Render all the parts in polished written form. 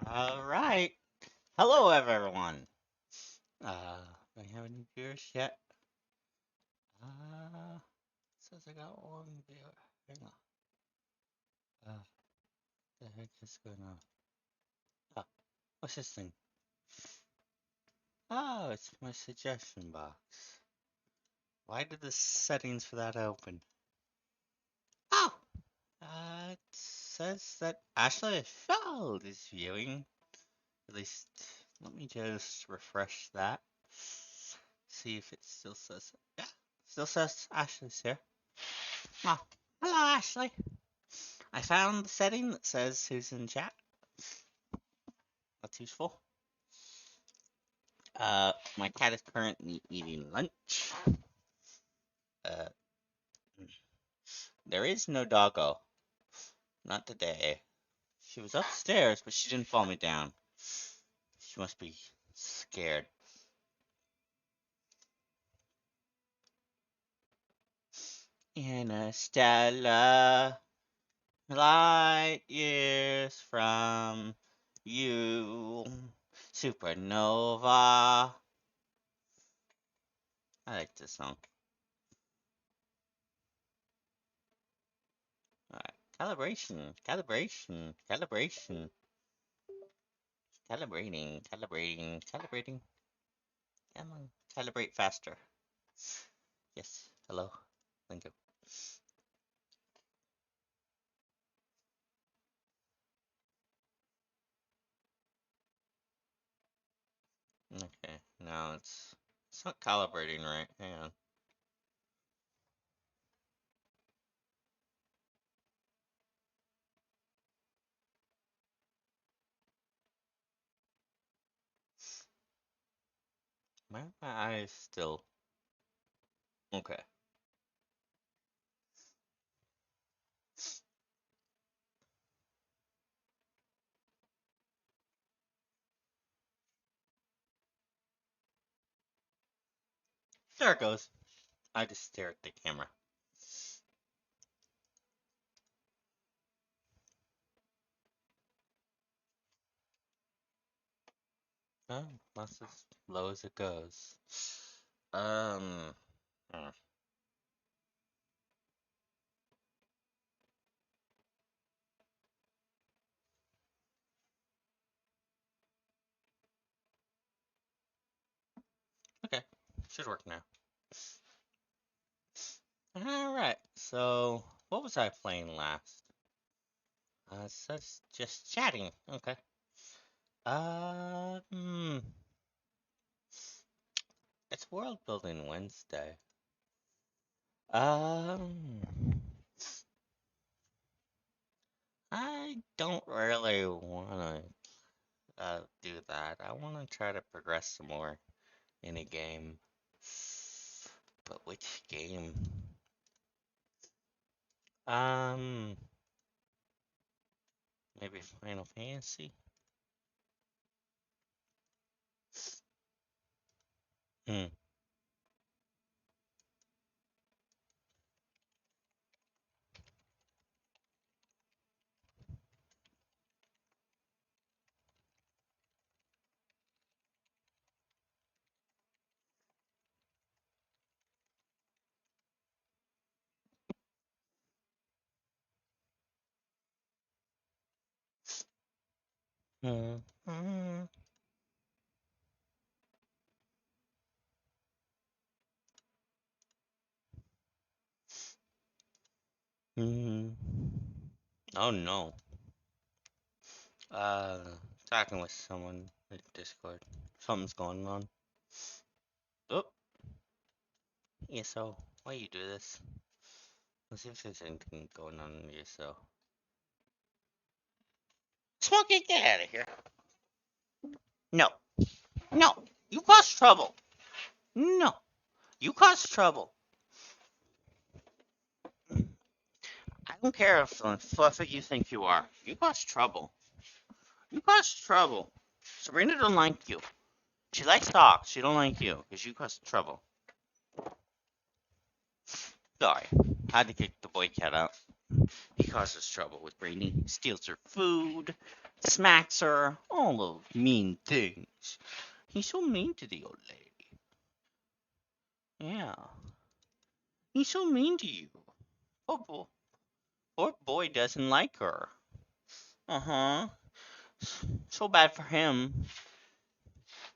All right. Hello, everyone. Do I have any viewers yet? Uh, says I got one viewer. Hang on. Uh, the heck is going on? Oh, what's this thing? Oh, it's my suggestion box. Why did the settings for that open? Oh, it says that Ashley Feld is viewing. At least, let me just refresh that. See if it still says it. Yeah, still says Ashley's here. Oh, hello, Ashley. I found the setting that says who's in chat. That's useful. My cat is currently eating lunch. Uh, there is no doggo. Not today. She was upstairs, but she didn't follow me down. She must be scared. Stella, light years from you, supernova. I like this song. Alright. Calibration, calibration, calibration. Calibrating, calibrating, calibrating. Come on, calibrate faster. Yes, hello. Thank you. Okay, now it's not calibrating right. Hang on. Why are my eyes still? Okay. There it goes. I just stare at the camera. Oh, that's as low as it goes. Um. hmm, Okay, should work now. Alright, so what was I playing last? So it's just chatting. Okay. Uh, hmm. It's World Building Wednesday. Um, I don't really want to do that. I want to try to progress some more in a game. But which game? Um, maybe Final Fantasy? Hmm. Hmm. Hmm. Hmm. Oh no. Uh, talking with someone in Discord. Something's going on. Oh, yeah, so why you do this? Let's see if there's anything going on in ESO. Smokey, get out of here. No, no, you cause trouble. No, you cause trouble. I don't care if fluffy you think you are. You cause trouble. You cause trouble. Sabrina don't like you. She likes dogs. She don't like you because you cause trouble. Sorry, had to kick the boy cat out. He causes trouble with Brainy. Steals her food. Smacks her, all those mean things. He's so mean to the old lady. Yeah, he's so mean to you. Poor boy doesn't like her. Uh-huh. So bad for him.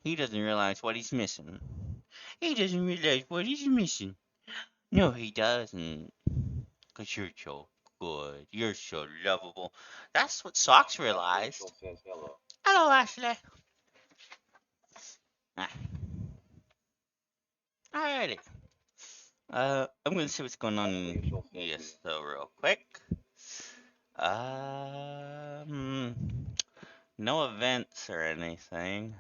He doesn't realize what he's missing. He doesn't realize what he's missing. No, he doesn't. 'Cause you're so good. You're so lovable. That's what Socks realized. Hello, Ashley. Ah, alrighty. I'm gonna see what's going on in ESO real quick. Um, no events or anything.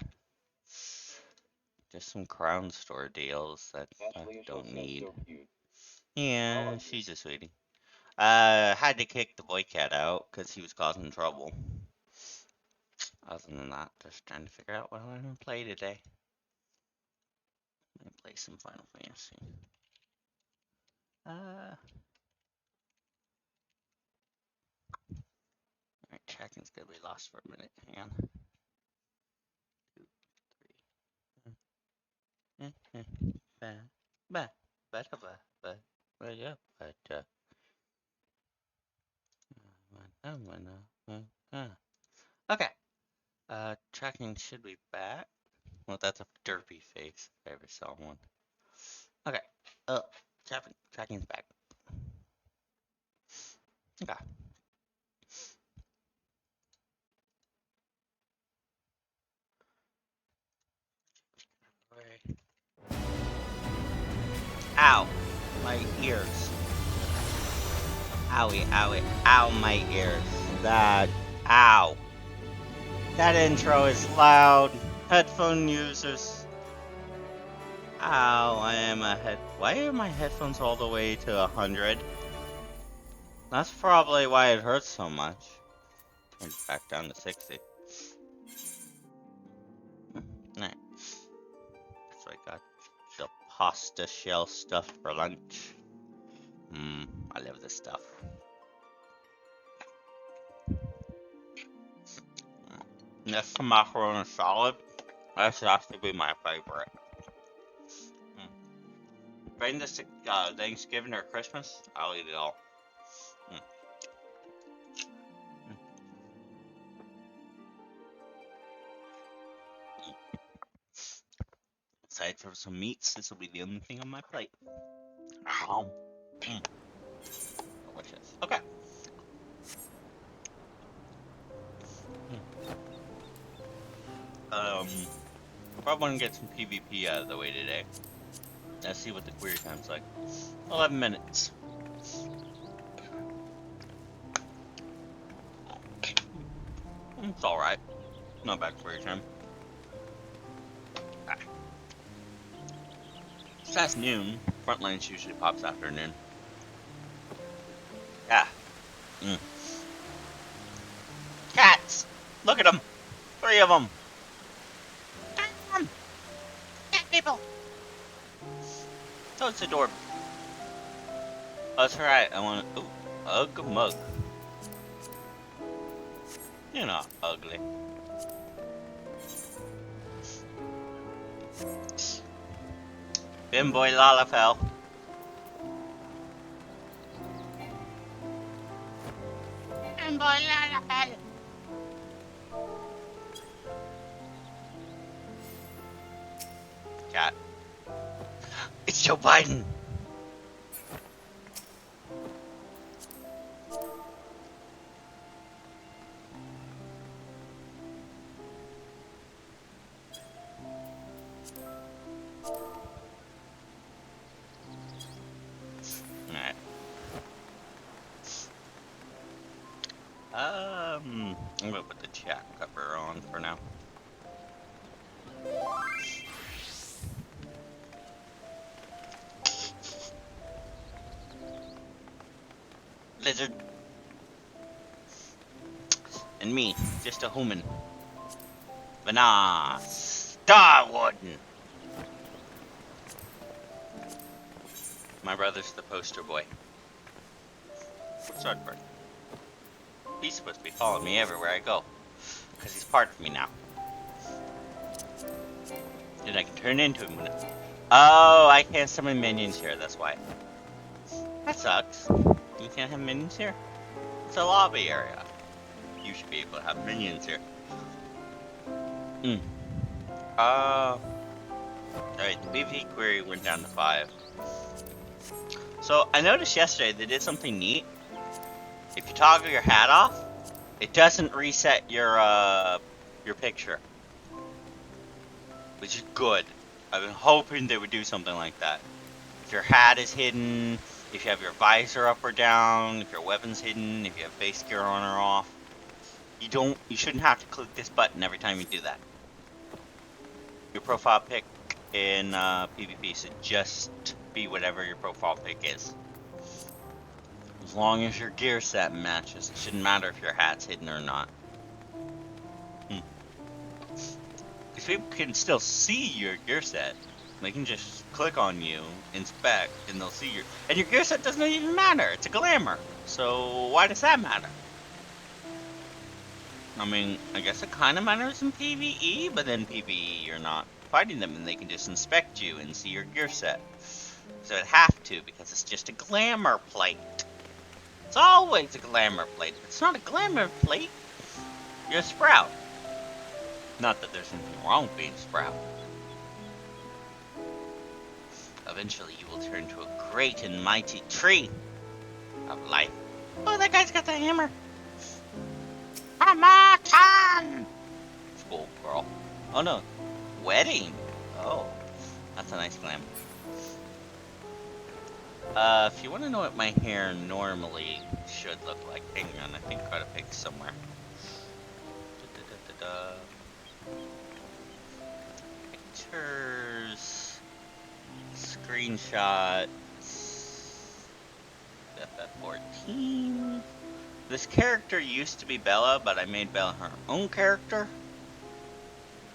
Just some Crown Store deals that I don't need. Yeah, she's a sweetie. Had to kick the boy cat out because he was causing trouble. Other than that, just trying to figure out what I'm gonna play today. I'm gonna play some Final Fantasy. Alright, checking's gonna be lost for a minute. Hang on. 2, 3. Ba, ba, ba, ba, ba, ba, yeah, ba, okay. Tracking should be back. Well, that's a derpy face if I ever saw one. Okay. Uh, tracking's back. Okay. Ow! My ears. Owie, owie, ow, my ears. Ow. That intro is loud. Headphone users. Ow, why are my headphones all the way to 100? That's probably why it hurts so much. Turn it back down to 60. Alright. So I got the pasta shell stuff for lunch. I love this stuff. This macaroni salad, this has to be my favorite. Bring this to Thanksgiving or Christmas, I'll eat it all. Aside from some meats, this will be the only thing on my plate. Delicious. Okay. Probably want to get some PvP out of the way today. Let's see what the query time's like. 11 minutes. It's alright. Not bad query time. It's past noon. Frontlines usually pops after noon. Yeah. Cats! Look at them! 3 of them! Cat people! Oh, it's adorable. Oh, that's right. I want to. Ooh, Ugg mug. You're not ugly. Bimboy Lalafell. Bimboy Lalafell. Cat. It's Joe Biden. Alright. I'm gonna put the chat cover on for now. Lizard. And me, just a human. Banana. Star Warden. My brother's the poster boy. Swordburn. He's supposed to be following me everywhere I go. because he's part of me now. And I can turn into him. Oh, I can't summon minions here, that's why. That sucks. You can't have minions here? It's a lobby area. You should be able to have minions here. Alright, the PvP query went down to 5. So, I noticed yesterday they did something neat. If you toggle your hat off, it doesn't reset your picture. Which is good. I've been hoping they would do something like that. If your hat is hidden, if you have your visor up or down, if your weapon's hidden, if you have base gear on or off, you shouldn't have to click this button every time you do that. Your profile pic in PvP should just be whatever your profile pic is. As long as your gear set matches, it shouldn't matter if your hat's hidden or not. Because people can still see your gear set. They can just click on you, inspect, and they'll see and your gear set doesn't even matter. It's a glamour. So why does that matter? I mean, I guess it kind of matters in PvE, but then PvE you're not fighting them and they can just inspect you and see your gear set. So it have to, because it's just a glamour plate. It's always a glamour plate. If it's not a glamour plate, you're a sprout. Not that there's anything wrong with being a sprout. Eventually you will turn to a great and mighty tree of life. Oh, that guy's got the hammer. Hammer-time! School girl. Oh no. Wedding. Oh. That's a nice glam. If you want to know what my hair normally should look like, hang on, I think I got a pic somewhere. Pictures. Screenshots. FF14. This character used to be Bella, but I made Bella her own character.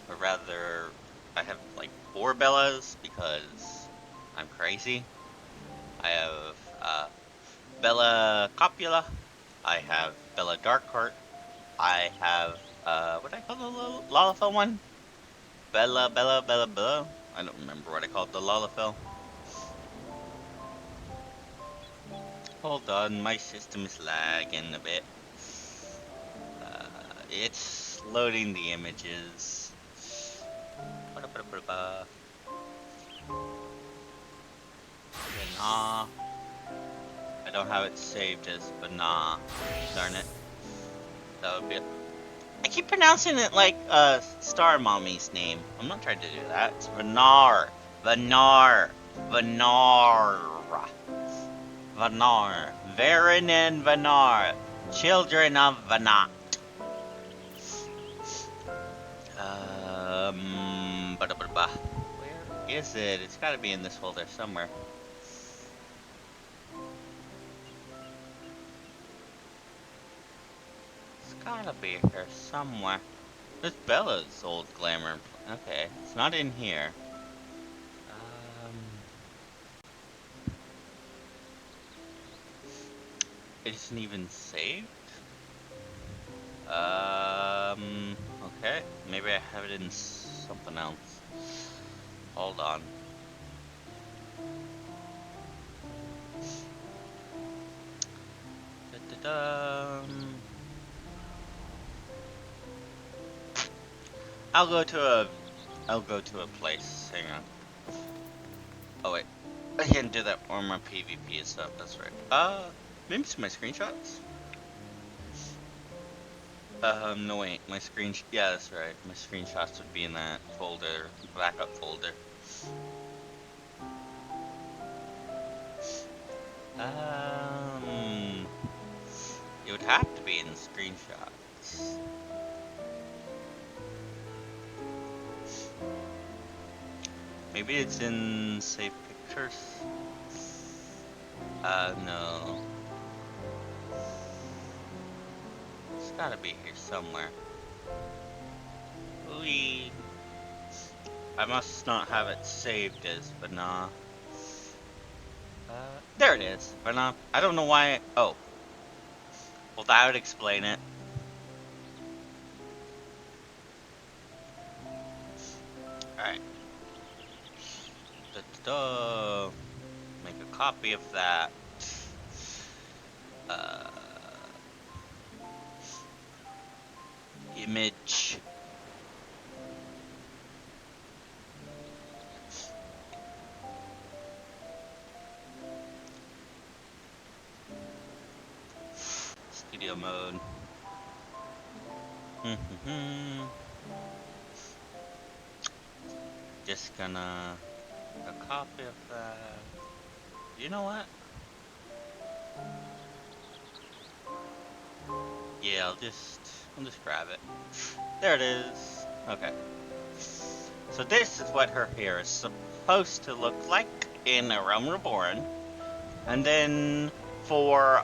Or rather, I have like 4 Bellas because I'm crazy. I have Bella Copula. I have Bella Darkheart. I have what did I call the Lalafell one? Bella. I don't remember what I called the Lalafell. Hold on, my system is lagging a bit. It's loading the images. Nah. I don't have it saved as Banah. Darn it. That would be it. I keep pronouncing it like Star Mommy's name. I'm not trying to do that. It's Vanar. Vanar. Varen and Vanar. Children of Vanat. Where is it? It's gotta be in this folder somewhere. It's gotta be here somewhere. This Bella's old glamour. Okay, it's not in here. It isn't even saved? Okay. Maybe I have it in something else. Hold on. I'll go to a place. Hang on. Oh wait. I can't do that on my PvP stuff, that's right. Maybe it's my screenshots? No wait, yeah, that's right. My screenshots would be in that folder, backup folder. It would have to be in screenshots. Maybe it's in save pictures? No. It's gotta be here somewhere. Wee. I must not have it saved as Banah. There it is. Banah. I don't know why. Oh. Well, that would explain it. duh. Make a copy of that. Image. Studio mode. Just gonna a copy of that. You know what? Yeah, I'll just grab it. There it is. Okay. So this is what her hair is supposed to look like in A Realm Reborn. And then for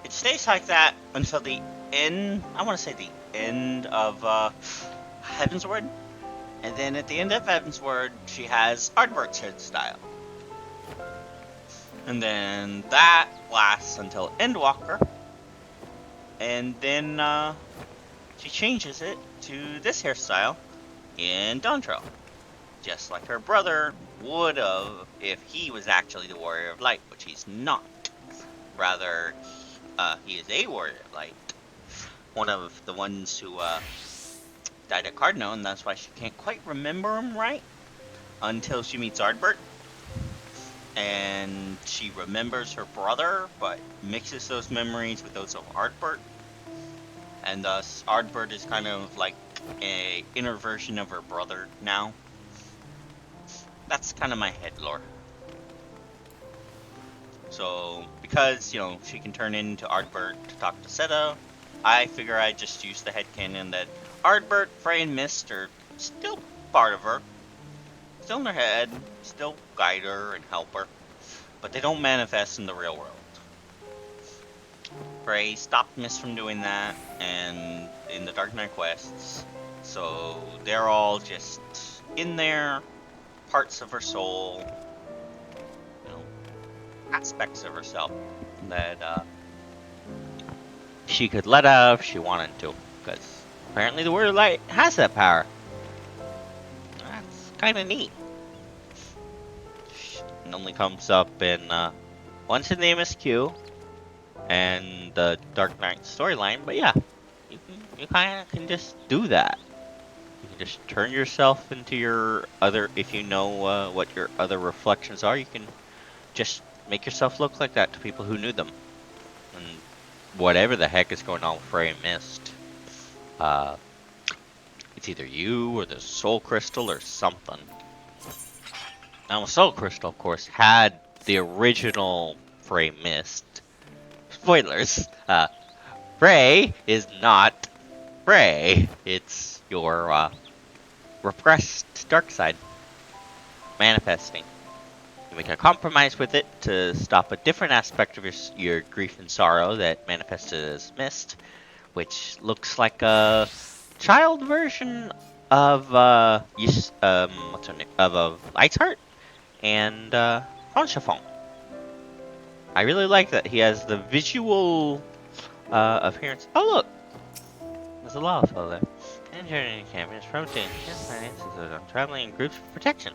it stays like that until the end, I want to say the end of Heavensward. And then at the end of Heavensward, she has Ardbert's hairstyle. And then that lasts until Endwalker. And then she changes it to this hairstyle in Dawntrail. Just like her brother would have if he was actually the Warrior of Light, which he's not. Rather, he is a Warrior of Light. One of the ones who died at Cardno, and that's why she can't quite remember him right until she meets Ardbert. And she remembers her brother, but mixes those memories with those of Ardbert. And thus, Ardbert is kind of like a inner version of her brother now. That's kind of my head lore. So, because, you know, she can turn into Ardbert to talk to Seta, I figure I just use the headcanon that Ardbert, Frey, and Mist are still part of her. Still in her head, still guide her and help her. But they don't manifest in the real world. Frey stopped Mist from doing that, and in the Dark Knight quests. So they're all just in there, parts of her soul, you know, aspects of herself that she could let out if she wanted to, because apparently the Warrior Light has that power. That's kind of neat. It only comes up in once in the MSQ and the Dark Knight storyline, but yeah, you kind of can just do that. You can just turn yourself into your other, if you know what your other reflections are, you can just make yourself look like that to people who knew them. And whatever the heck is going on with Frey and Mist, it's either you or the Soul Crystal or something. Now, the Soul Crystal, of course, had the original Frey Mist. Spoilers. Frey is not Frey. It's your repressed dark side manifesting. You make a compromise with it to stop a different aspect of your grief and sorrow that manifested as Mist, which looks like a child version of what's her name? Of Light's Heart and Franchifon. I really like that he has the visual appearance. Oh look, there's a lava flow there. Entering campus, protein, finances are traveling in groups for protection.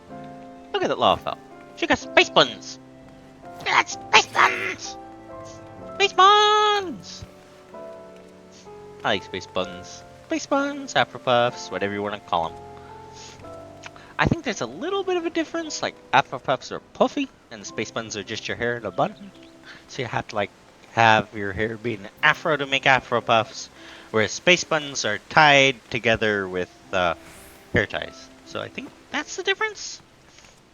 Look at that lava flow. She got space buns. She got space buns. Space buns. I like space buns. Space buns, Afro Puffs, whatever you want to call them. I think there's a little bit of a difference. Like Afro Puffs are puffy, and the space buns are just your hair in a bun. So you have to like have your hair be an afro to make Afro Puffs, whereas space buns are tied together with hair ties. So I think that's the difference.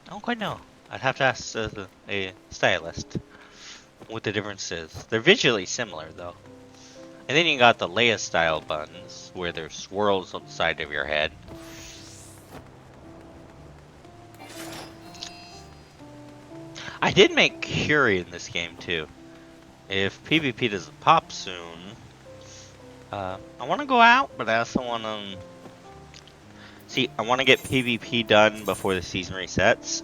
I don't quite know. I'd have to ask a stylist what the difference is. They're visually similar though. And then you got the Leia style buns, where there's swirls on the side of your head. I did make Curie in this game too. If PvP doesn't pop soon, I want to go out, but I also want to... See, I want to get PvP done before the season resets.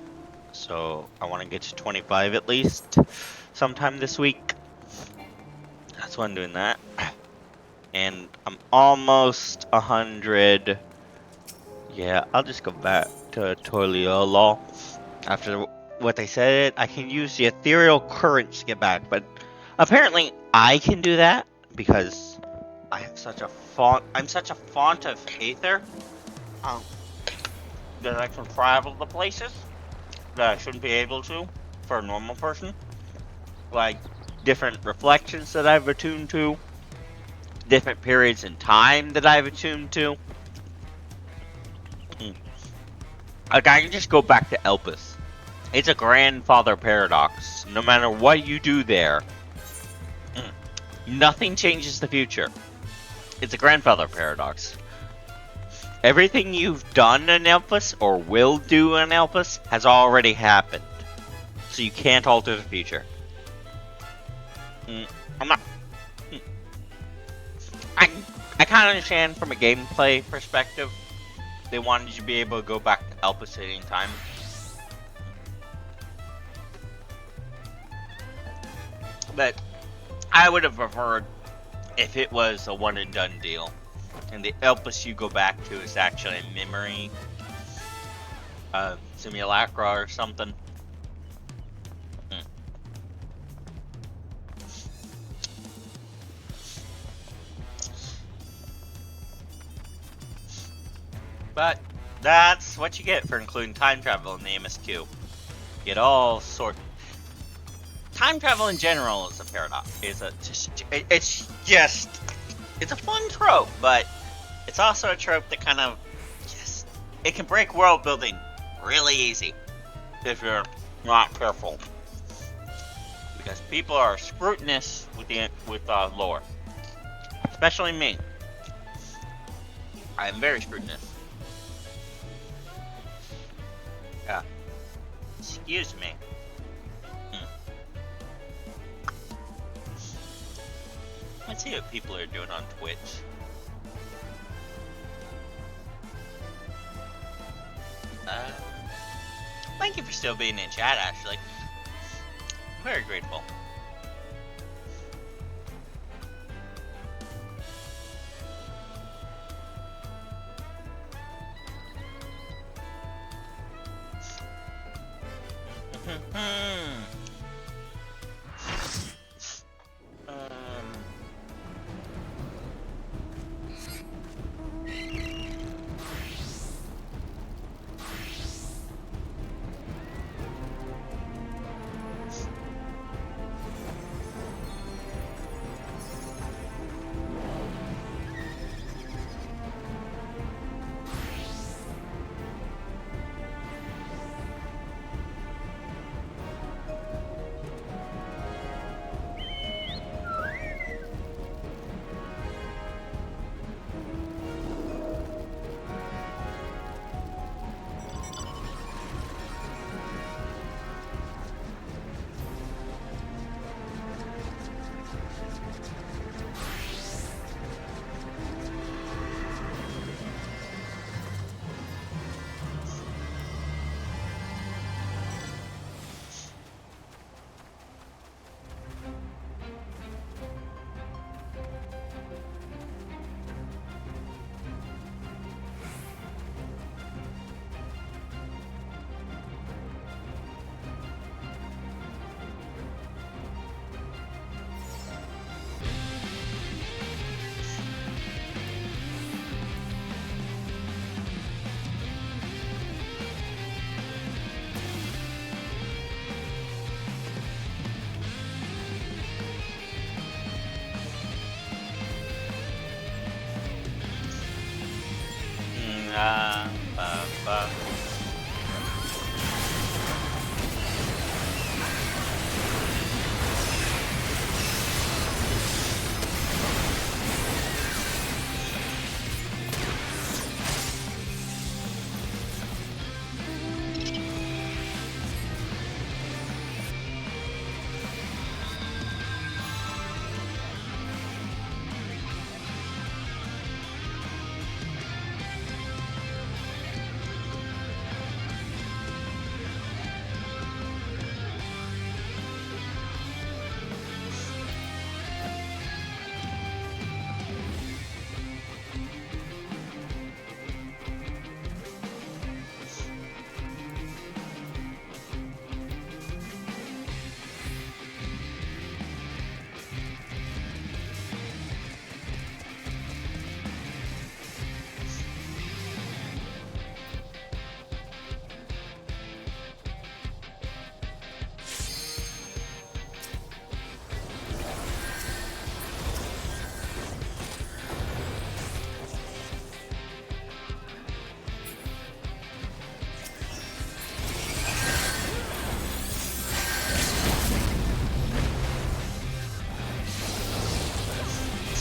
So, I want to get to 25 at least sometime this week. That's why I'm doing that. And I'm almost 100. Yeah, I'll just go back to Toiliolo. After what they said, I can use the ethereal currents to get back, but apparently I can do that because I have such a font. I'm such a font of aether um, that I can travel to places that I shouldn't be able to for a normal person, like different reflections that I've attuned to, different periods in time that I've attuned to. Mm. Like I can just go back to Elpis. It's a grandfather paradox. No matter what you do there, nothing changes the future. It's a grandfather paradox. Everything you've done in Elpis or will do in Elpis has already happened. So you can't alter the future. I'm not. I I kind of understand from a gameplay perspective. They wanted you to be able to go back to Elpis at any time. But I would have preferred if it was a one and done deal. And the Elpis you go back to is actually a memory simulacra or something. But that's what you get for including time travel in the MSQ. Get all sorts. Time travel in general is a paradox. It's a fun trope, but it's also a trope that kind of just it can break world building really easy if you're not careful. Because people are scrutinous with lore, especially me. I am very scrutinous. Yeah. Excuse me. Let's see what people are doing on Twitch. Thank you for still being in chat, Ashley. Very grateful.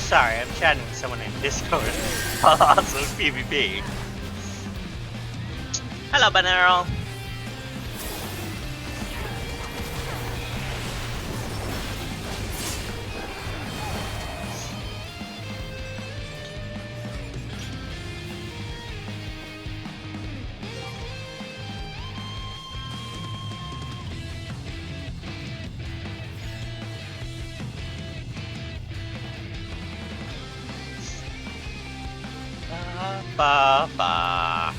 sorry, I'm chatting with someone in Discord. Also PvP. Hello, Banero. Ba ba.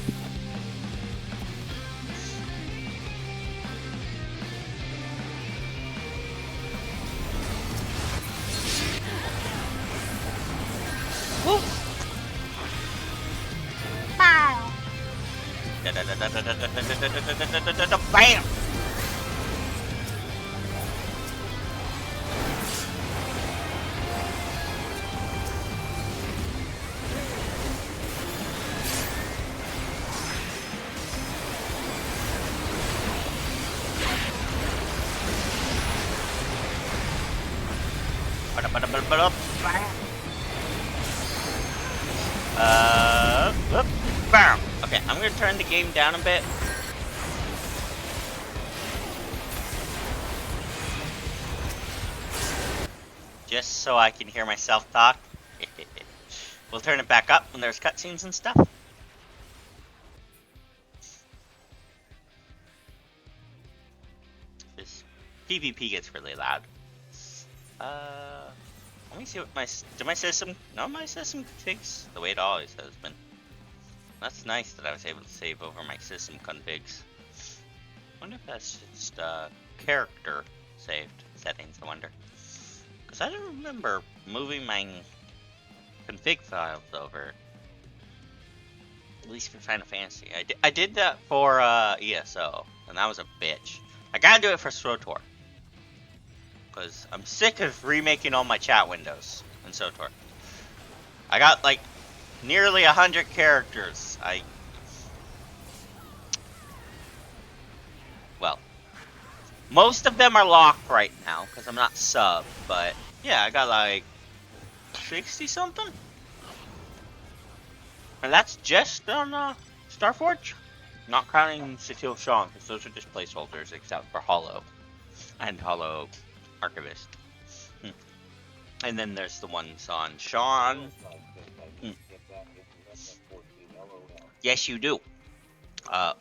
Woo. Bam. Bam. Whoop. Bam. Okay, I'm gonna turn the game down a bit. Just so I can hear myself talk. We'll turn it back up when there's cutscenes and stuff. This PvP gets really loud. Let me see what my system. No, my system configs the way it always has been. That's nice that I was able to save over my system configs. I wonder if that's just character saved settings. I wonder, because I don't remember moving my config files over. At least for Final Fantasy, I did that for ESO, and that was a bitch. I gotta do it for SWTOR. Because I'm sick of remaking all my chat windows in SWTOR. I got like nearly 100 characters. Well, most of them are locked right now because I'm not sub, but yeah, I got like 60 something. And that's just on Starforge. Not counting City of Sean, because those are just placeholders except for Hollow and Hollow Archivist. And then there's the ones on Sean. Yes, you do.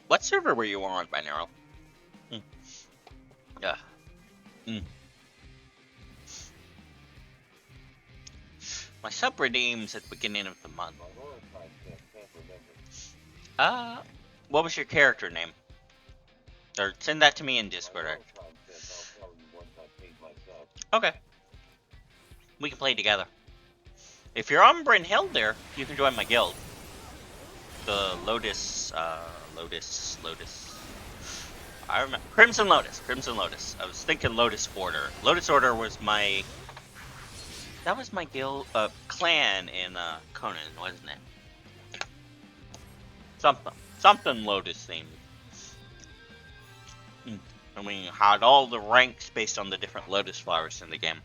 What server were you on, Binaural? Yeah. My sub redeems at the beginning of the month. What was your character name? Or send that to me in Discord. Okay. We can play together. If you're on Bryn Hill there, you can join my guild. The Lotus. I remember. Crimson Lotus. I was thinking Lotus Order. Lotus Order was my... That was my guild, clan in, Conan, wasn't it? Something Lotus themed. And we had all the ranks based on the different Lotus flowers in the game.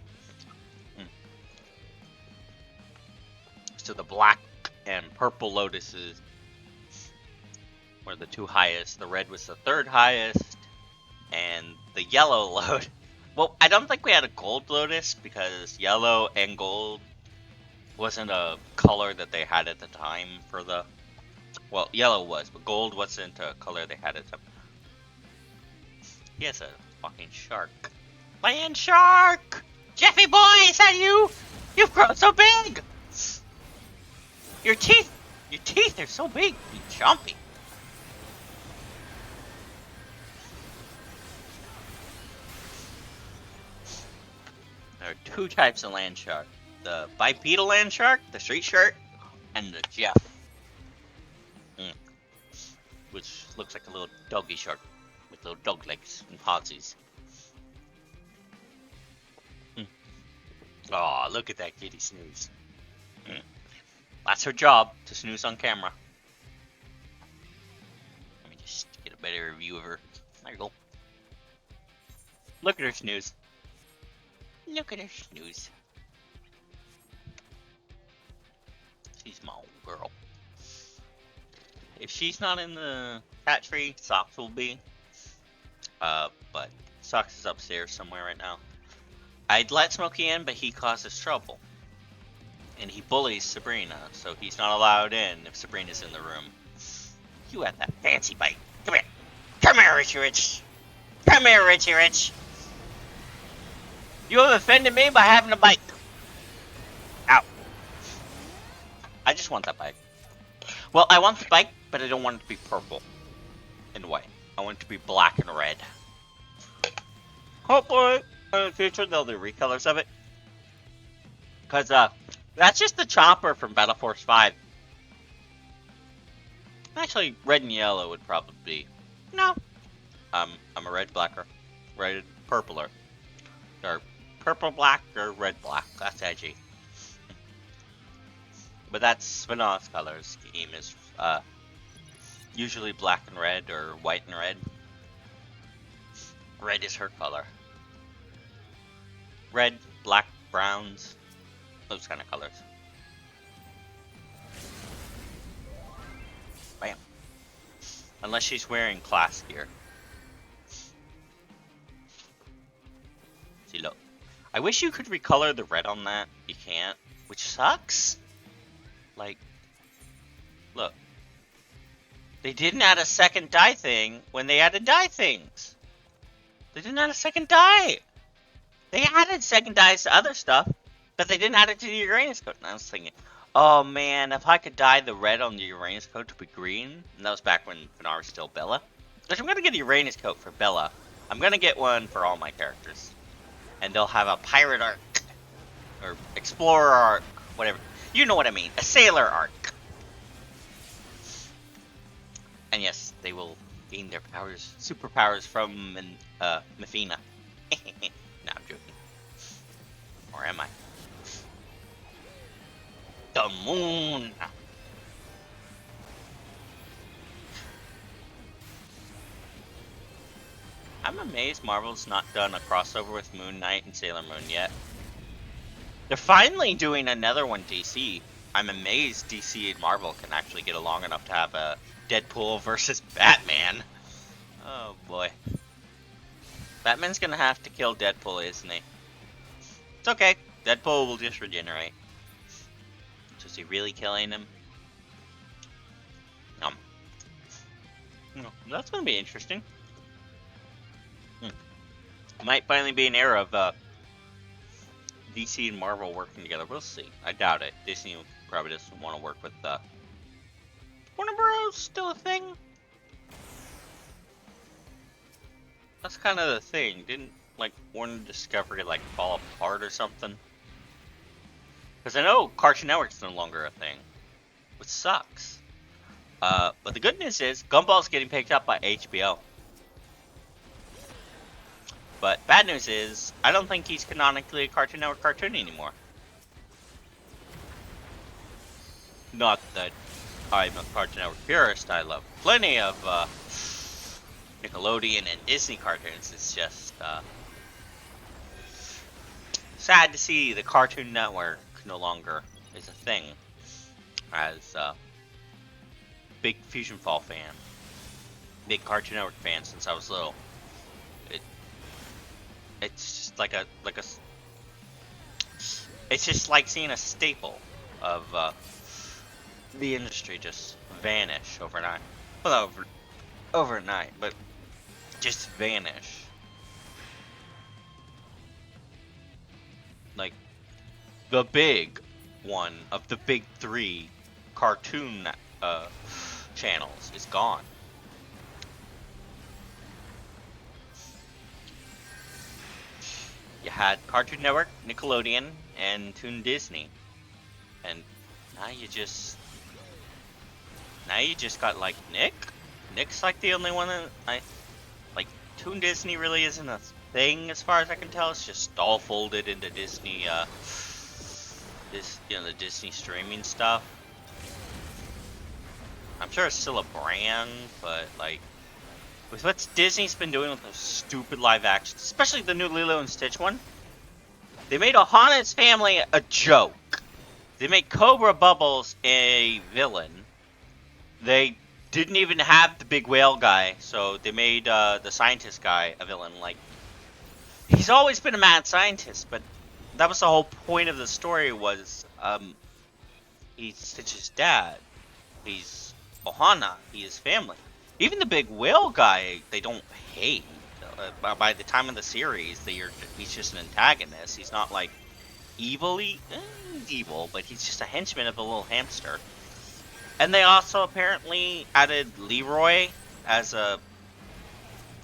So the black and purple lotuses were the two highest. The red was the third highest. And the yellow lotus... Well, I don't think we had a gold lotus because yellow and gold wasn't a color that they had at the time for the... Well, yellow was, but gold wasn't a color they had at the time. He has a fucking shark. Land shark! Jeffy boy, is that you? You've grown so big! Your teeth are so big and chompy. There are two types of land shark. The bipedal land shark, the street shark, and the Jeff. Which looks like a little doggy shark with little dog legs and pawsies. Oh, look at that kitty snooze. That's her job, to snooze on camera. Let me just get a better view of her. There you go. Look at her snooze. Look at her snooze. Come on, girl. If she's not in the cat tree, Socks will be. But Socks is upstairs somewhere right now. I'd let Smokey in, but he causes trouble. And he bullies Sabrina, so he's not allowed in if Sabrina's in the room. You have that fancy bike. Come here. Come here, Richie Rich. Come here, Richie Rich. You have offended me by having a bike. Ow. I just want that bike. Well, I want the bike, but I don't want it to be purple and white. I want it to be black and red. Hopefully, in the future, they'll do recolors of it. Because, that's just the chopper from Battle Force 5. Actually, red and yellow would probably be... No. I'm a red blacker. Red purpler. Or purple black or red black. That's edgy. But that's Spinoz's color scheme is usually black and red or white and red. Red is her color. Red, black, browns, those kind of colors. Bam. Unless she's wearing class gear. See, look. I wish you could recolor the red on that. You can't, which sucks. Like, look. They didn't add a second dye thing when they added dye things. They didn't add a second dye. They added second dyes to other stuff, but they didn't add it to the Uranus code. And I was thinking, oh man, if I could dye the red on the Uranus code to be green, and that was back when Finar was still Bella. Which I'm going to get a Uranus coat for Bella. I'm going to get one for all my characters. And they'll have a pirate arc, or explorer arc, whatever. You know what I mean, a sailor arc. And yes, they will gain their powers, superpowers from Mefina. No, I'm joking. Or am I? The moon! I'm amazed Marvel's not done a crossover with Moon Knight and Sailor Moon yet. They're finally doing another one, DC. I'm amazed DC and Marvel can actually get along enough to have a Deadpool versus Batman. Oh boy. Batman's gonna have to kill Deadpool, isn't he? It's okay. Deadpool will just regenerate. So is he really killing him? No. That's gonna be interesting. Might finally be an era of DC and Marvel working together. We'll see. I doubt it. Disney probably doesn't want to work with Warner Bros. Still a thing? That's kind of the thing. Didn't like Warner Discovery like fall apart or something? Because I know Cartoon Network's no longer a thing, which sucks. But the good news is Gumball's getting picked up by HBO. But bad news is, I don't think he's canonically a Cartoon Network cartoon anymore. Not that I'm a Cartoon Network purist. I love plenty of Nickelodeon and Disney cartoons. It's just sad to see the Cartoon Network no longer is a thing. As a big Fusion Fall fan, big Cartoon Network fan since I was little. It's just like it's just like seeing a staple of the industry just vanish overnight. Well, overnight, but just vanish. Like the big one of the big three cartoon channels is gone. You had Cartoon Network, Nickelodeon, and Toon Disney, and now you just got like Nick. Nick's like the only one that I like. Toon Disney really isn't a thing as far as I can tell. It's just all folded into Disney. The Disney streaming stuff. I'm sure it's still a brand, but like. With what Disney's been doing with those stupid live actions, especially the new Lilo and Stitch one, they made Ohana's family a joke. They make Cobra Bubbles a villain. They didn't even have the big whale guy, so they made the scientist guy a villain. Like, he's always been a mad scientist, but that was the whole point of the story was he's Stitch's dad. He's Ohana. He is family. Even the big whale guy, they don't hate. By the time of the series, he's just an antagonist. He's not like he's evil, but he's just a henchman of the little hamster. And they also apparently added Leroy as a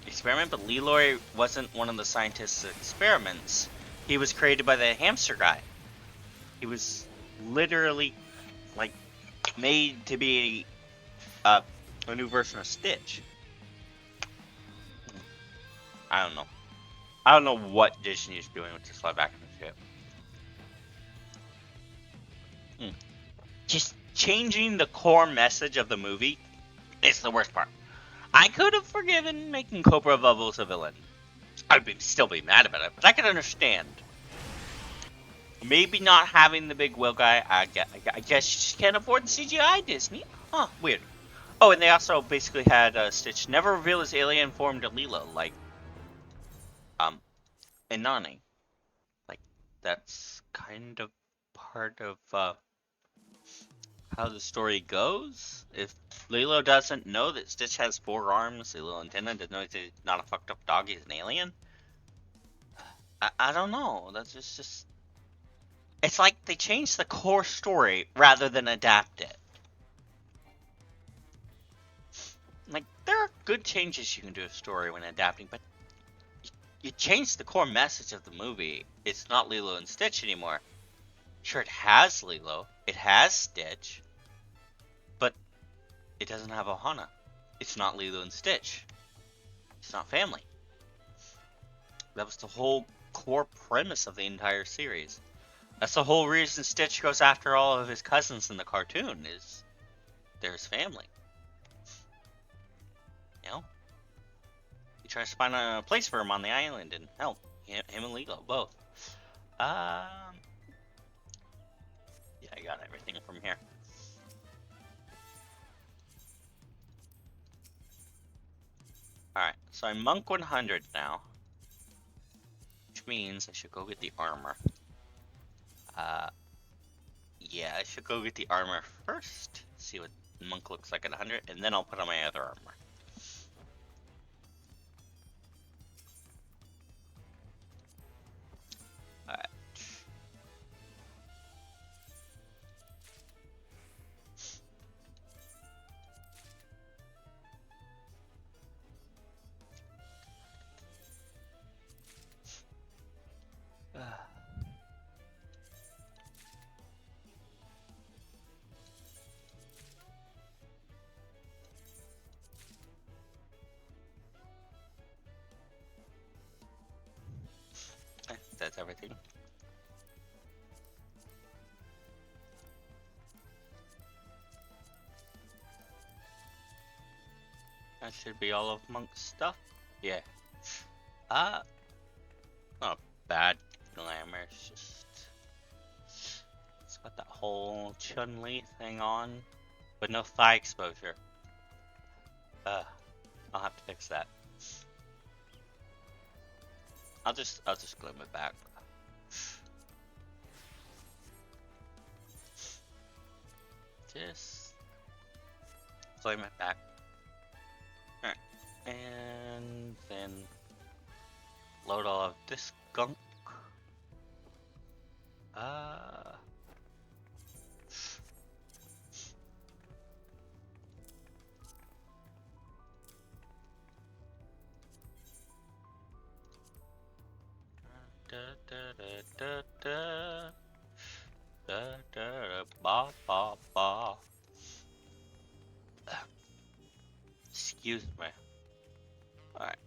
experiment, but Leroy wasn't one of the scientists' experiments. He was created by the hamster guy. He was literally like made to be a new version of Stitch. I don't know. I don't know what Disney is doing with this live action shit. Just changing the core message of the movie is the worst part. I could have forgiven making Cobra Bubbles a villain. I'd still be mad about it, but I could understand. Maybe not having the big whale guy. I guess you just can't afford the CGI, Disney. Huh, weird. Oh, and they also basically had Stitch never reveal his alien form to Lilo, like and Nani. Like, that's kind of part of how the story goes. If Lilo doesn't know that Stitch has 4 arms, Lilo and Antenna doesn't know he's not a fucked up dog, he's an alien. I don't know. That's just. It's like they changed the core story rather than adapt it. Like, there are good changes you can do to a story when adapting, but you change the core message of the movie. It's not Lilo and Stitch anymore. Sure, it has Lilo, it has Stitch, but it doesn't have Ohana. It's not Lilo and Stitch. It's not family. That was the whole core premise of the entire series. That's the whole reason Stitch goes after all of his cousins in the cartoon, is they're his family. You know? He tries to find a place for him on the island, and hell, him and Lilo, both. Yeah, I got everything from here. Alright, so I'm Monk 100 now. Which means I should go get the armor. Yeah, I should go get the armor first. See what Monk looks like at 100, and then I'll put on my other armor. Alright. That's everything. That should be all of Monk's stuff. Yeah. Not bad glamour, it's just... It's got that whole Chun-Li thing on, but no thigh exposure. I'll have to fix that. I'll just glue it back. Just flame it back. Alright. And then load all of this gunk. Da da da da da da ba ba ba. Excuse me. Alright.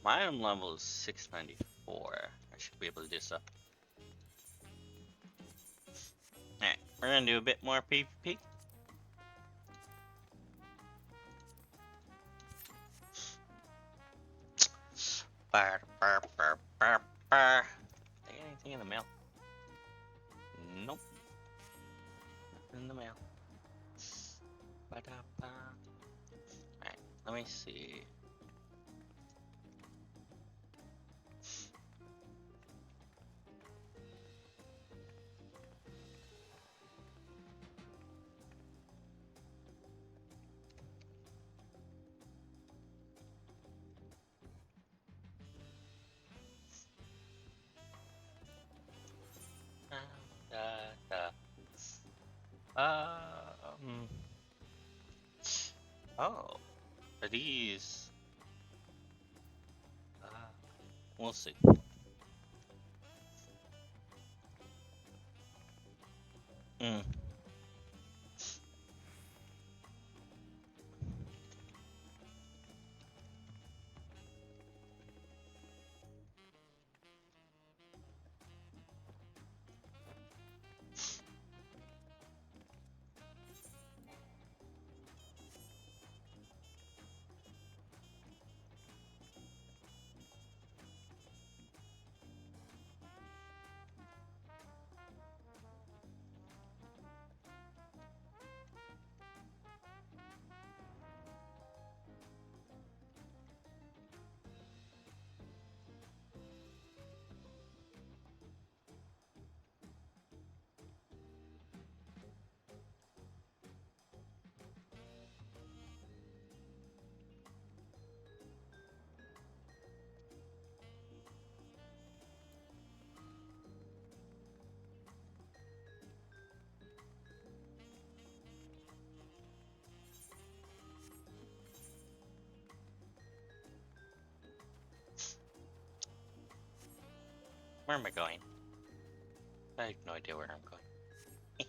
My item level is 694. I should be able to do so. Alright, we're gonna do a bit more PvP. Anything in the mail? Nope. In the mail. Ba-da-ba. Alright, let me see. Da, Um. Oh, are these? Uh, we'll see. Mm. Where am I going? I have no idea where I'm going.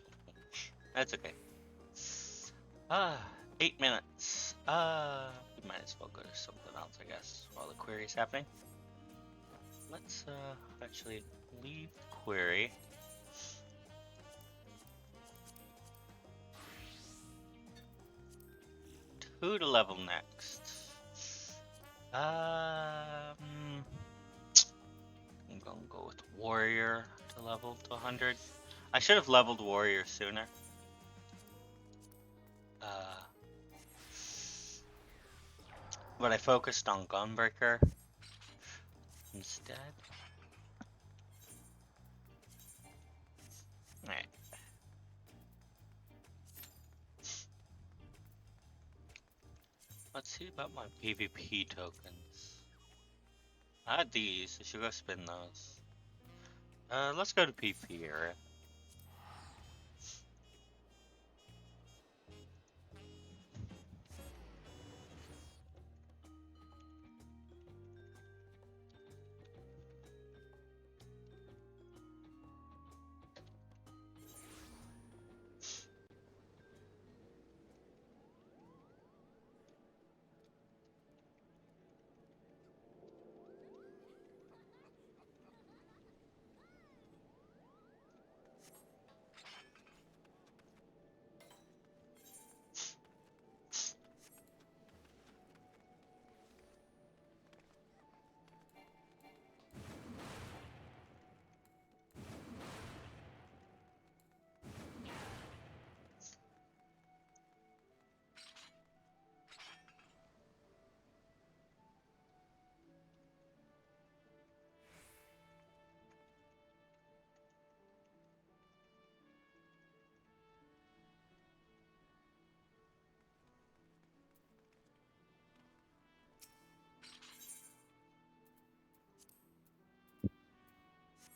That's okay. 8 minutes. We might as well go to something else, I guess, while the query's happening. Let's actually leave the query. Who to level next? I'm gonna go with Warrior to level to 100. I should have leveled Warrior sooner. But I focused on Gunbreaker instead. Alright. Let's see about my PvP tokens. I had these. I should go spin those. Let's go to PvP area.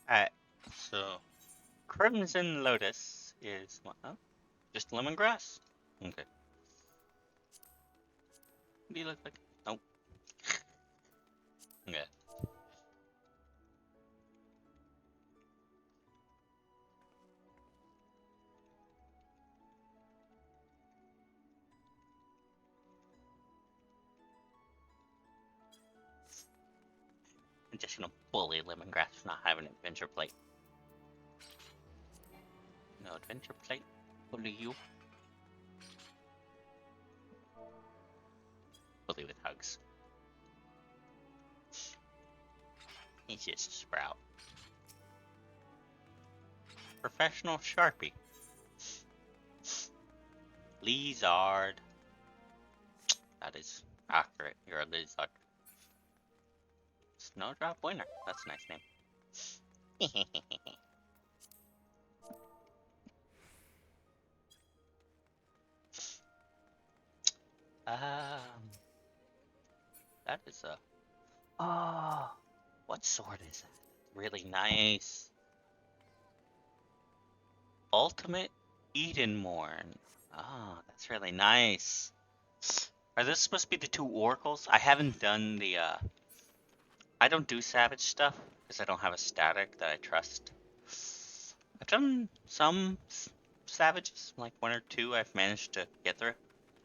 Alright, so Crimson Lotus is what? Oh, just lemongrass? Okay. What do you look like? Nope. Okay. I'm just gonna bully lemongrass for not having an adventure plate. No adventure plate. Bully you. Bully with hugs. He's just a sprout. professional Sharpie. Lizard. That is accurate. You're a lizard. Snowdrop Winner. That's a nice name. um, that is a. Oh, what sword is that? Really nice. Ultimate Edenmorn. Oh, that's really nice. Are those supposed to be the two oracles? I haven't done the I don't do savage stuff because I don't have a static that I trust. I've done some savages, like one or two I've managed to get through.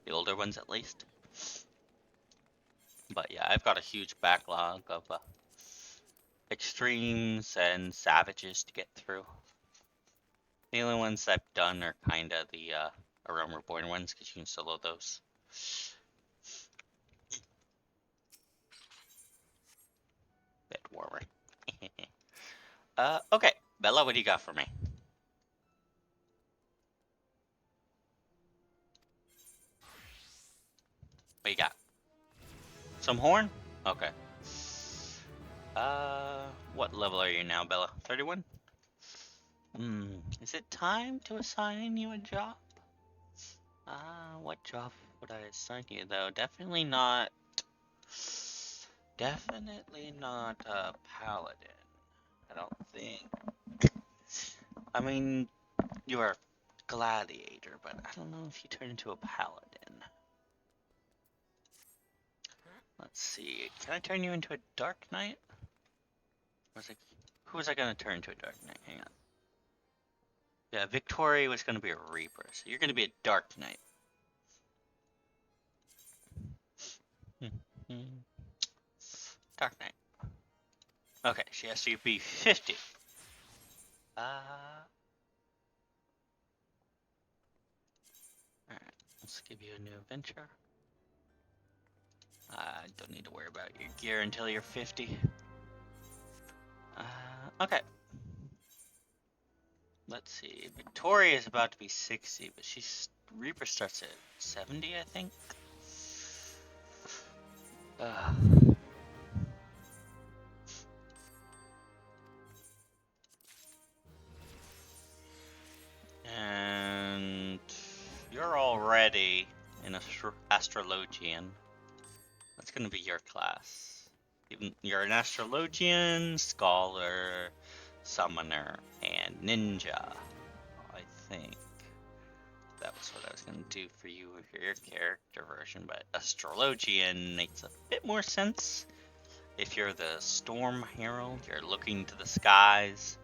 The older ones at least. But yeah, I've got a huge backlog of extremes and savages to get through. The only ones I've done are kind of the Realm Reborn ones because you can solo those. Bit warmer. Okay, Bella, what do you got for me? What you got? Some horn? Okay. What level are you now, Bella? 31? Is it time to assign you a job? What job would I assign you, though? Definitely not... Definitely not a paladin. I don't think. I mean, you're a gladiator, but I don't know if you turn into a paladin. Let's see. Can I turn you into a dark knight? Who was I gonna turn into a dark knight? Hang on. Yeah, Victoria was gonna be a reaper, so you're gonna be a dark knight. Dark knight. Okay, she has to be 50. Alright, let's give you a new adventure. Don't need to worry about your gear until you're 50. Okay. Let's see. Victoria is about to be 60, but Reaper starts at 70, I think. And you're already an astrologian. That's gonna be your class. You're an astrologian, scholar, summoner, and ninja. I think that was what I was gonna do for you with your character version, but astrologian makes a bit more sense. If you're the storm herald, you're looking to the skies.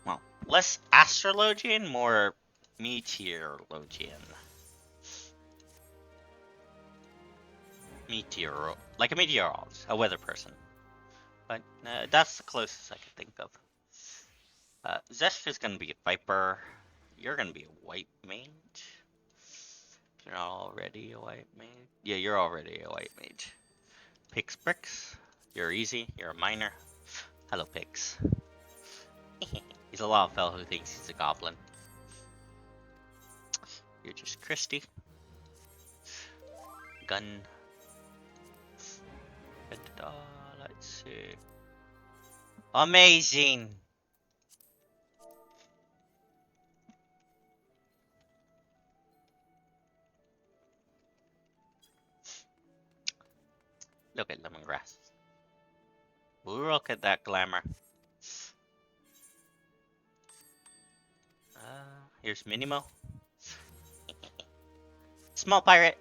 Well, less astrologian, more meteorologian. Like a meteorologist, a weather person. But that's the closest I could think of. Zesh is gonna be a viper. You're gonna be a white mage. You're already a white mage. Yeah, you're already a white mage. Pix Bricks. You're easy. You're a miner. Hello, Pix. He's a lot of fellow who thinks he's a goblin. You're just Christy. Gun. Let's see. Amazing! Look at lemongrass. Look at that glamour. Here's Minimo. Small pirate.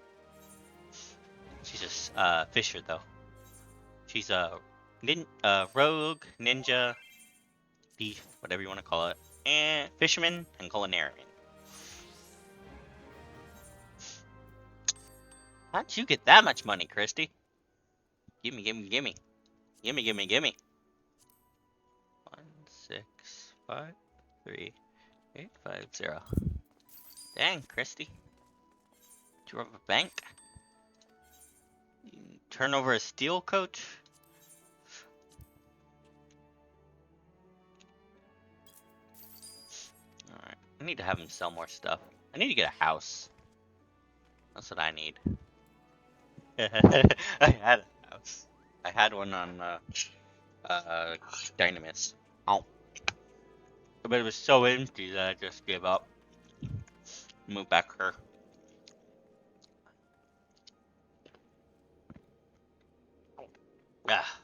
She's a fisher though. She's a rogue, ninja, thief, whatever you want to call it, and fisherman and culinarian. How'd you get that much money, Christy? Gimme, gimme, gimme. Gimme, gimme, gimme. 1653850. Dang, Christy. Do you have a bank? Turn over a steel coach? I need to have him sell more stuff. I need to get a house. That's what I need. I had a house. I had one on Dynamis. Oh, but it was so empty that I just gave up. Moved back here. Ah,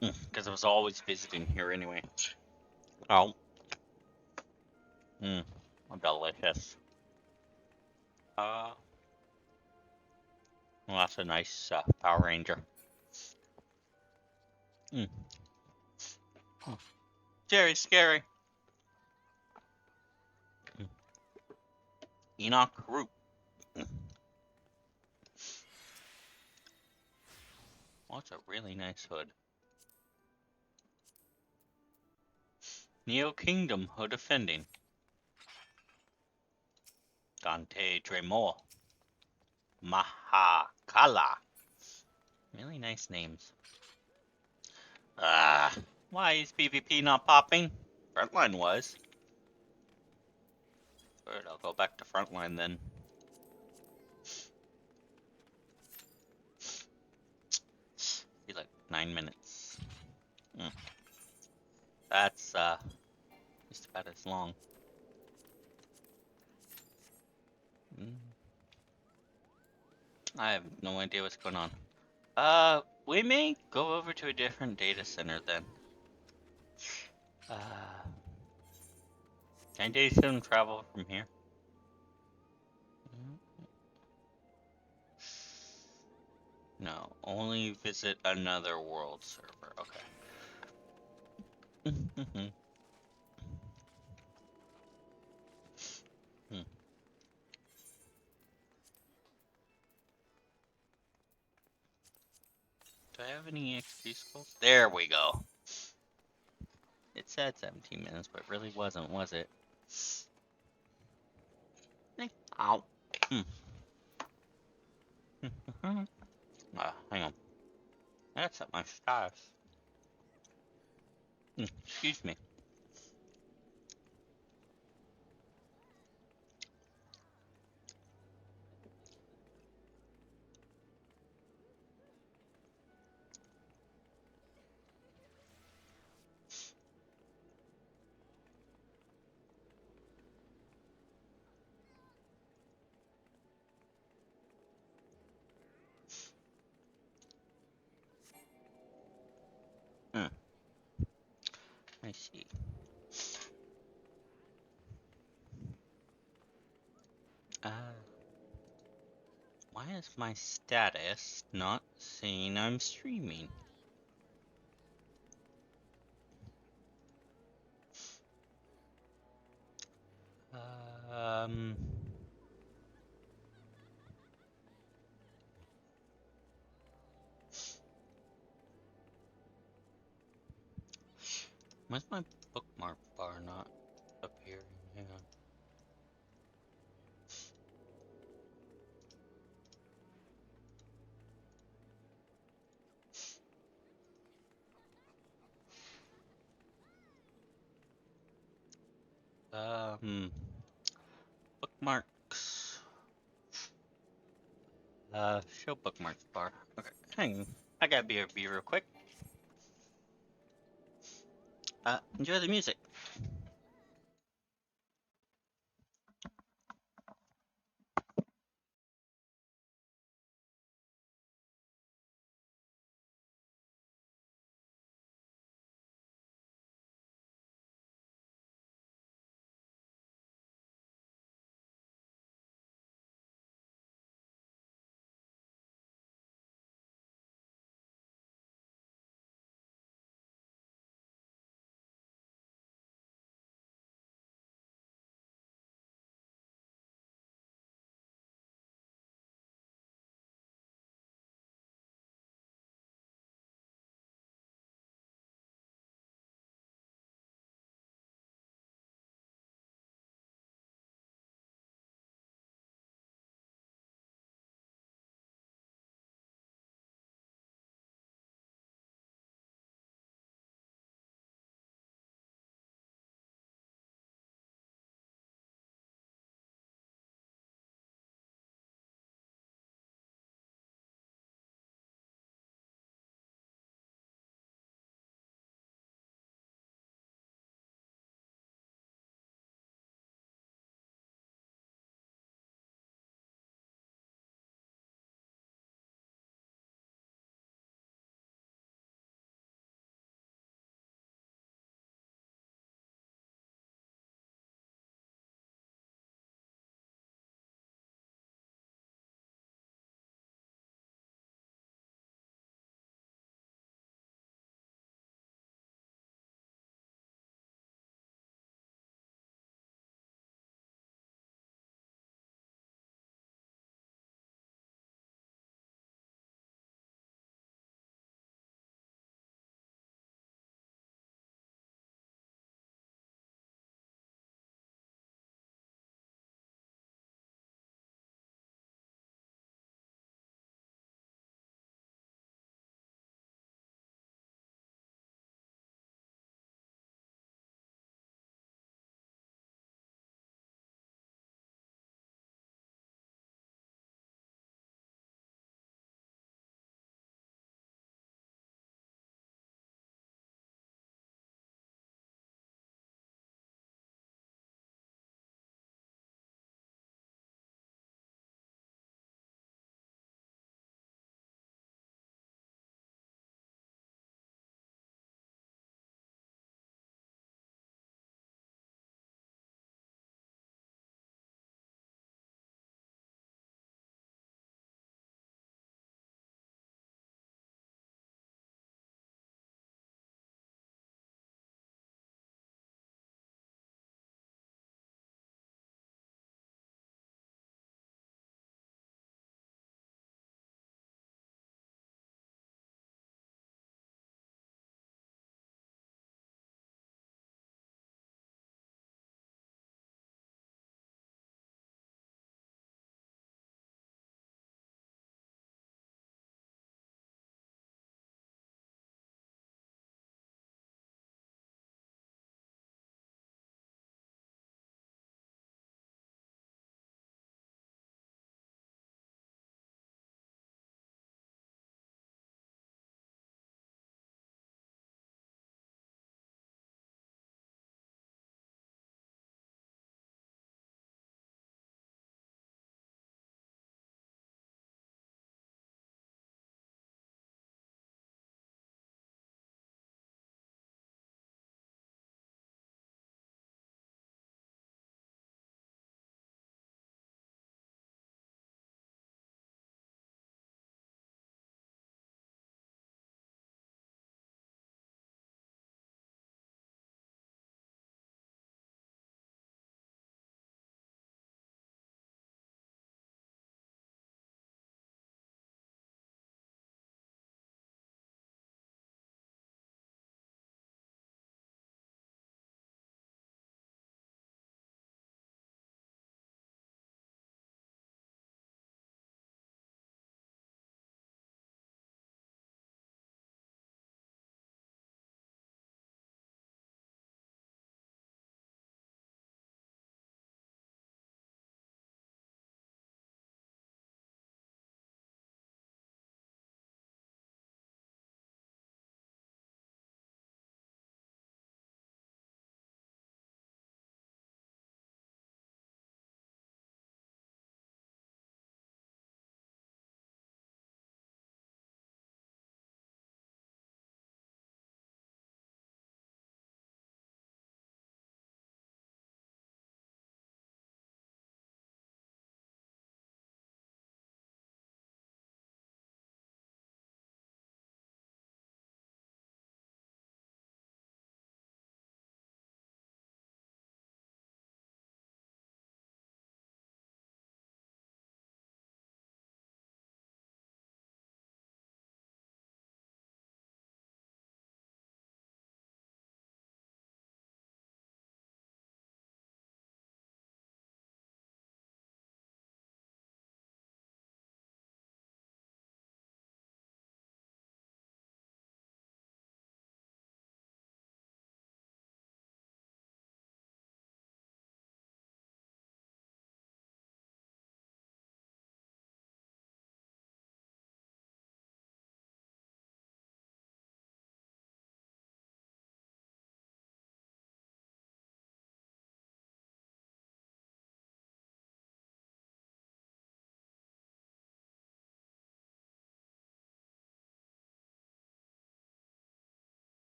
because I was always visiting here anyway. Oh, mm, delicious. Uh, well, that's a nice Power Ranger. Mm. Very scary. Mm. Enoch Root. Mm. Well, that's a really nice hood. Neo Kingdom Hood Defending. Dante Dremor. Mahakala. Really nice names. Why is PvP not popping? Frontline was. Alright, I'll go back to Frontline then. Be like 9 minutes. Mm. That's just about as long. Mm. I have no idea what's going on. We may go over to a different data center then. Uh, can data center travel from here? No, only visit another world server. Okay. Hmm. Do I have any XP skulls? There we go. It said 17 minutes, but it really wasn't, was it? Ow. Hang on. That's at my stars. Excuse me. Hmm. I see. Uh, why is my status not saying I'm streaming? Um. Why's my bookmark bar not appearing? Hang on. Bookmarks. Show bookmarks bar. Okay, hang on. I gotta be real quick. Enjoy the music.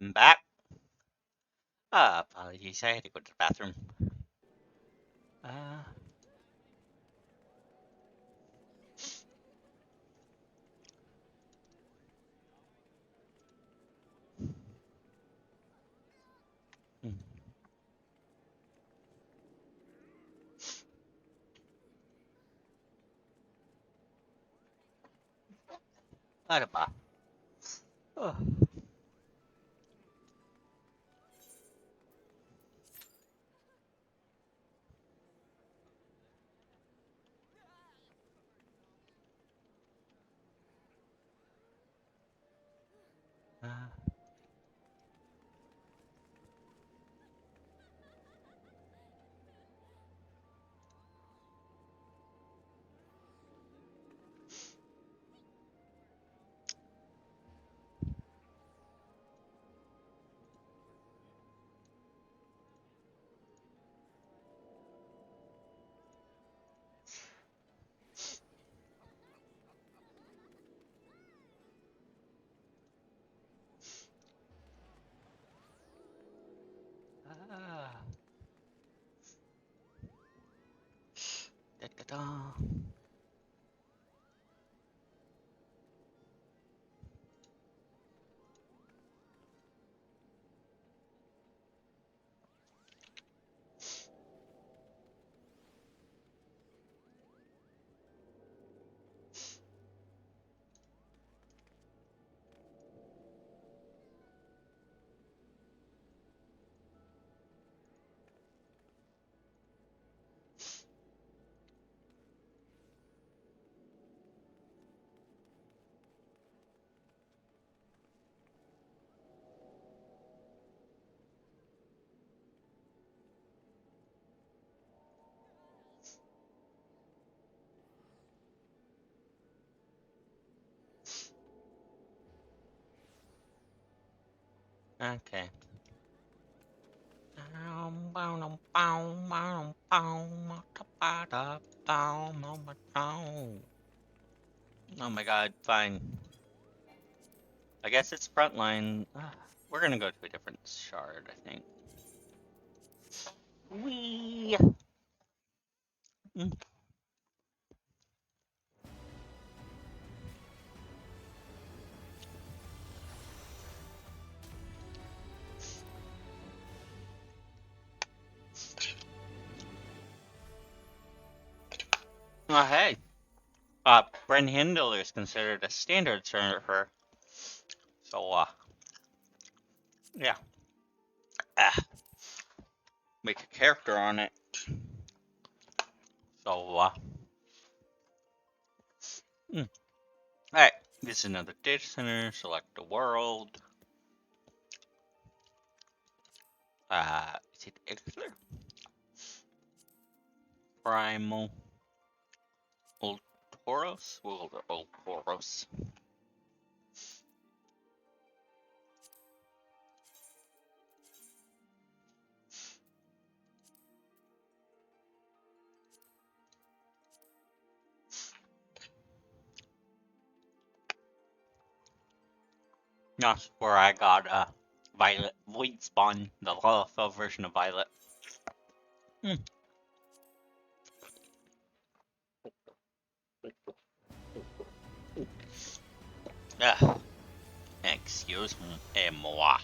I'm back. Apologies, I had to go to the bathroom. Uh, hmm, Ano ba? Oh. Uh, ah, da, da, da. Okay. Oh my god, fine. I guess it's frontline. We're gonna go to a different shard, I think. Wee. Mm. Oh, hey. Bryn Hindle is considered a standard surfer. So, yeah. Ah, make a character on it. So, mm. Alright. This is another data center. Select the world. Is it Ixler? Primal. Old Toros? Well, the Old Toros. That's where I got Violet Void Spawn, the Lawful version of Violet. Hmm. Excuse me, moi.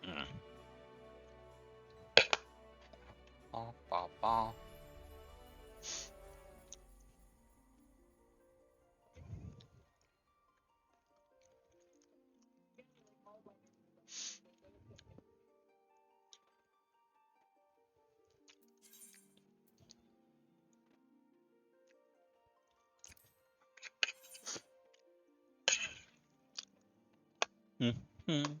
Mm. Ba, ba, ba. Mm-hmm.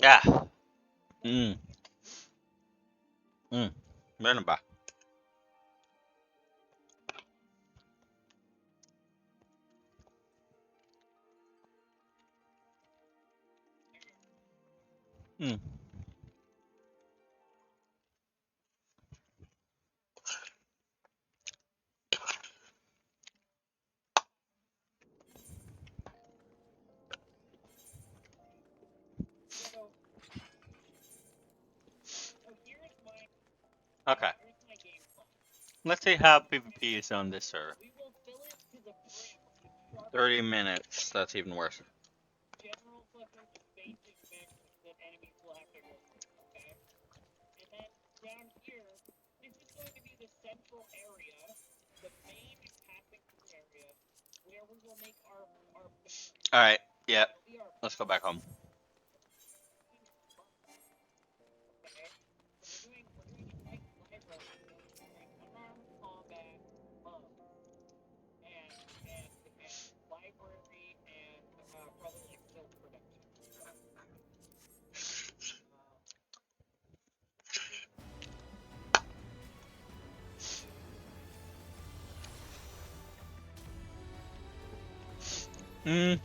Yeah. Mm. Mm. Meron ba? Mm. Okay. Let's see how PvP is on this server. 30 minutes. That's even worse. All right. Yep. Let's go back home. Mm.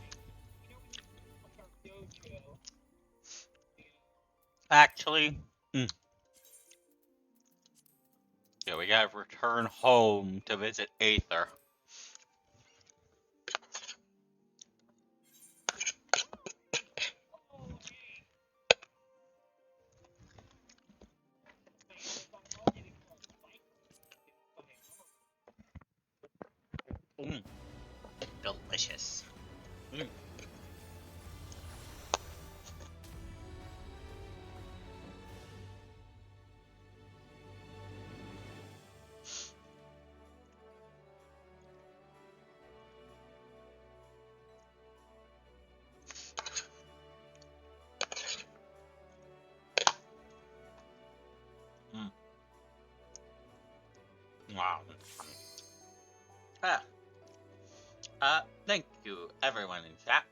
Actually. Mm. Yeah, we gotta return home to visit Aether. Mm. Delicious. Mm. Mm. Wow. Ah. Thank you, everyone in chat.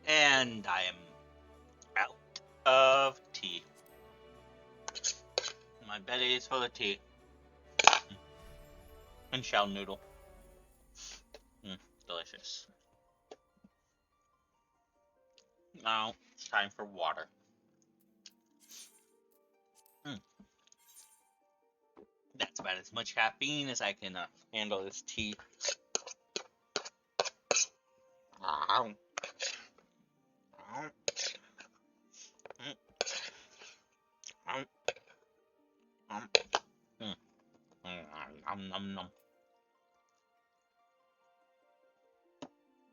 And I am out of tea. My belly is full of tea. And shell noodle. Mm, delicious. Now it's time for water. Mm, that's about as much caffeine as I can handle this tea. Ow. Ow. Mm, ow. Mm,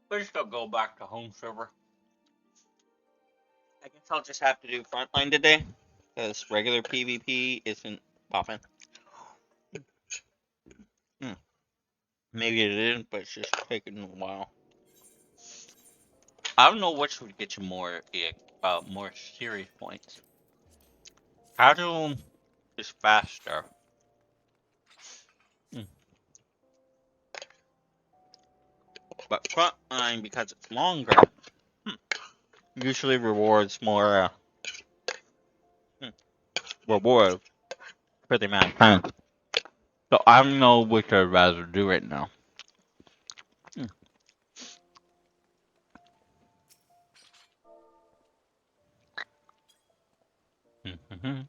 We're just gonna go back to home server. I guess I'll just have to do frontline today, because regular PvP isn't popping. Mm, maybe it isn't, but it's just taking a while. I don't know which would get you more series points. Casual is faster. Mm, but frontline, because it's longer, hmm, usually rewards more hmm, reward for the amount of time. So I don't know which I'd rather do right now. Mm, mhm.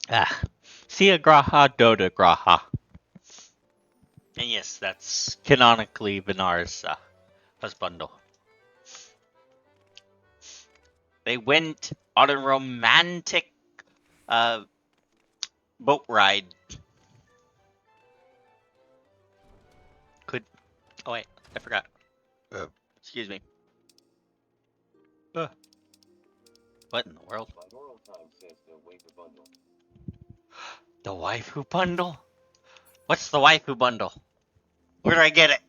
Ah, Sia Graha Doda Graha. And yes, that's canonically Vinar's husband. They went on a romantic uh, boat ride. Could Oh wait, I forgot. Excuse me. Uh, what in the world? The waifu bundle? What's the waifu bundle? Where do I get it?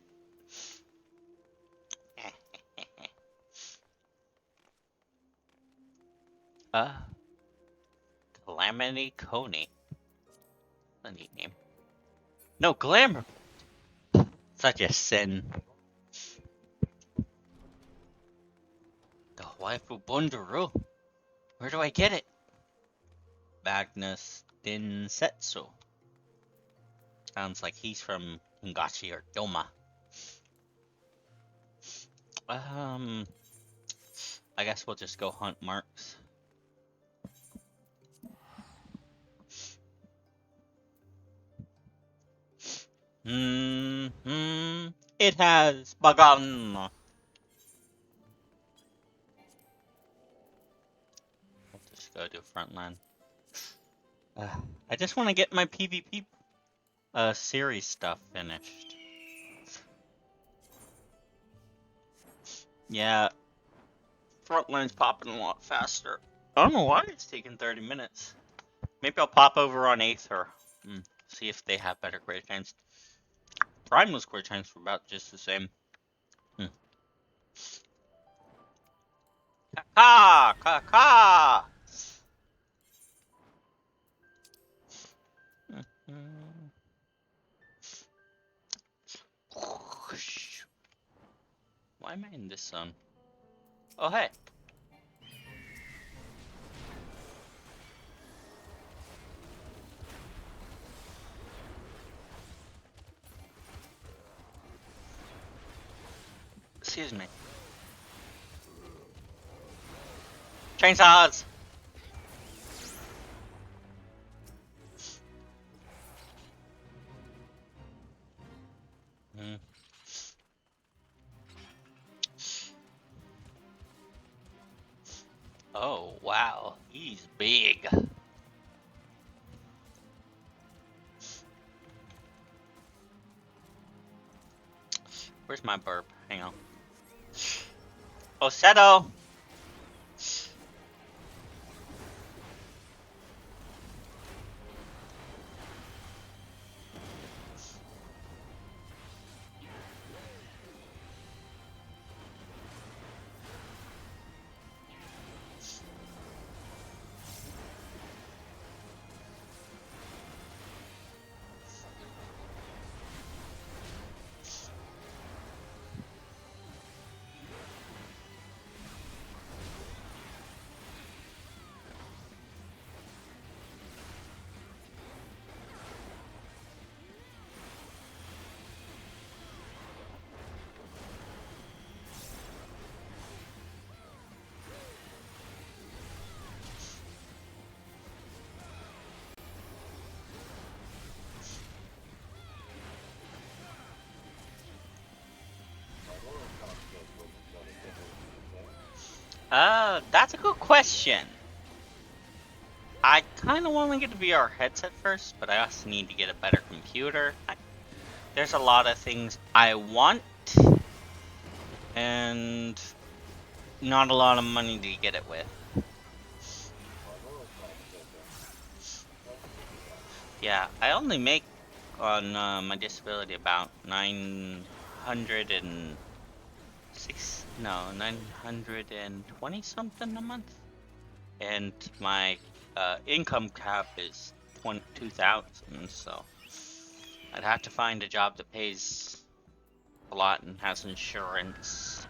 uh, Calamity Coney. A neat name. No, Glamour. Such a sin. The waifu bundle. Where do I get it? Magnus Dinsetsu. Sounds like he's from Hingashi or Doma. I guess we'll just go hunt marks. It has begun. I'll just go do frontline. I just want to get my PvP series stuff finished. Yeah, frontline's popping a lot faster. I don't know why it's taking 30 minutes. Maybe I'll pop over on Aether. See if they have better crit chance. Primal's crit chance were about just the same. Ka ka ka. Why am I in this zone? Oh hey. Excuse me. Chainsaws! Mm. Oh, wow. He's big. Where's my burp? Hang on. Oseto! That's a good question. I kind of want to get a VR headset first, but I also need to get a better computer. There's a lot of things I want, and not a lot of money to get it with. Yeah, I only make on my disability about 920 something a month, and my income cap is 22,000. So I'd have to find a job that pays a lot and has insurance.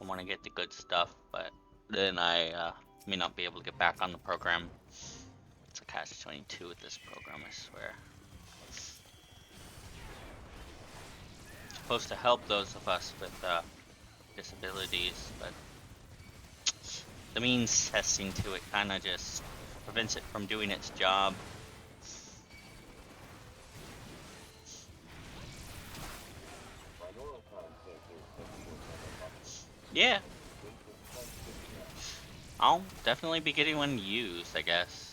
I want to get the good stuff, but then I may not be able to get back on the program. It's a catch-22 with this program, I swear. It's supposed to help those of us with disabilities, but the means testing to it kind of just prevents it from doing its job. Yeah, I'll definitely be getting one used, I guess.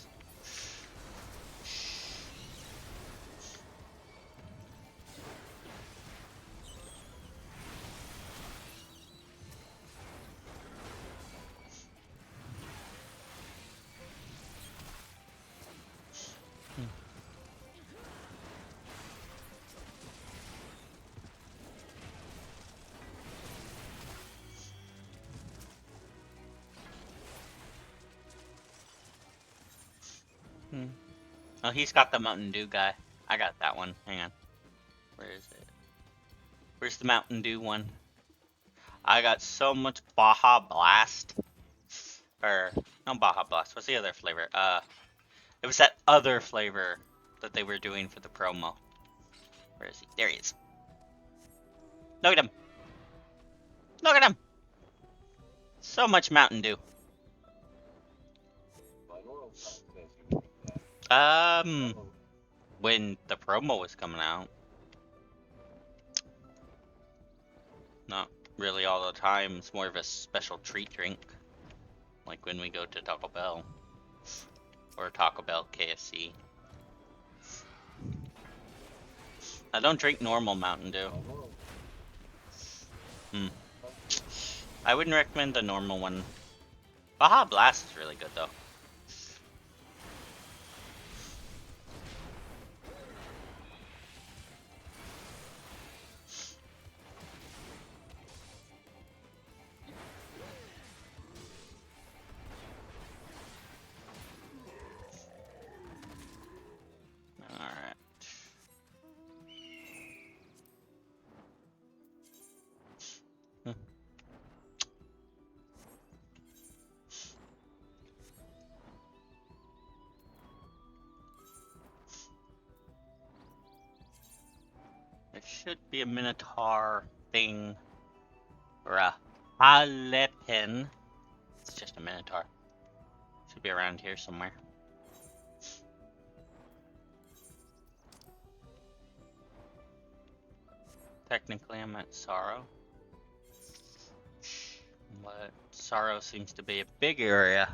Hmm. Oh, he's got the Mountain Dew guy. I got that one. Hang on. Where is it? Where's the Mountain Dew one? I got so much Baja Blast. Or, no Baja Blast. What's the other flavor? It was that other flavor that they were doing for the promo. Where is he? There he is. Look at him. Look at him. So much Mountain Dew. When the promo was coming out. Not really all the time. It's more of a special treat drink. Like when we go to Taco Bell. Or Taco Bell, KFC. I don't drink normal Mountain Dew. I wouldn't recommend the normal one. Baja Blast is really good though. Alright. There should be a Minotaur thing. Or a Halepin. It's just a Minotaur. Should be around here somewhere. Technically I'm at Sorrow. But Sorrow seems to be a big area.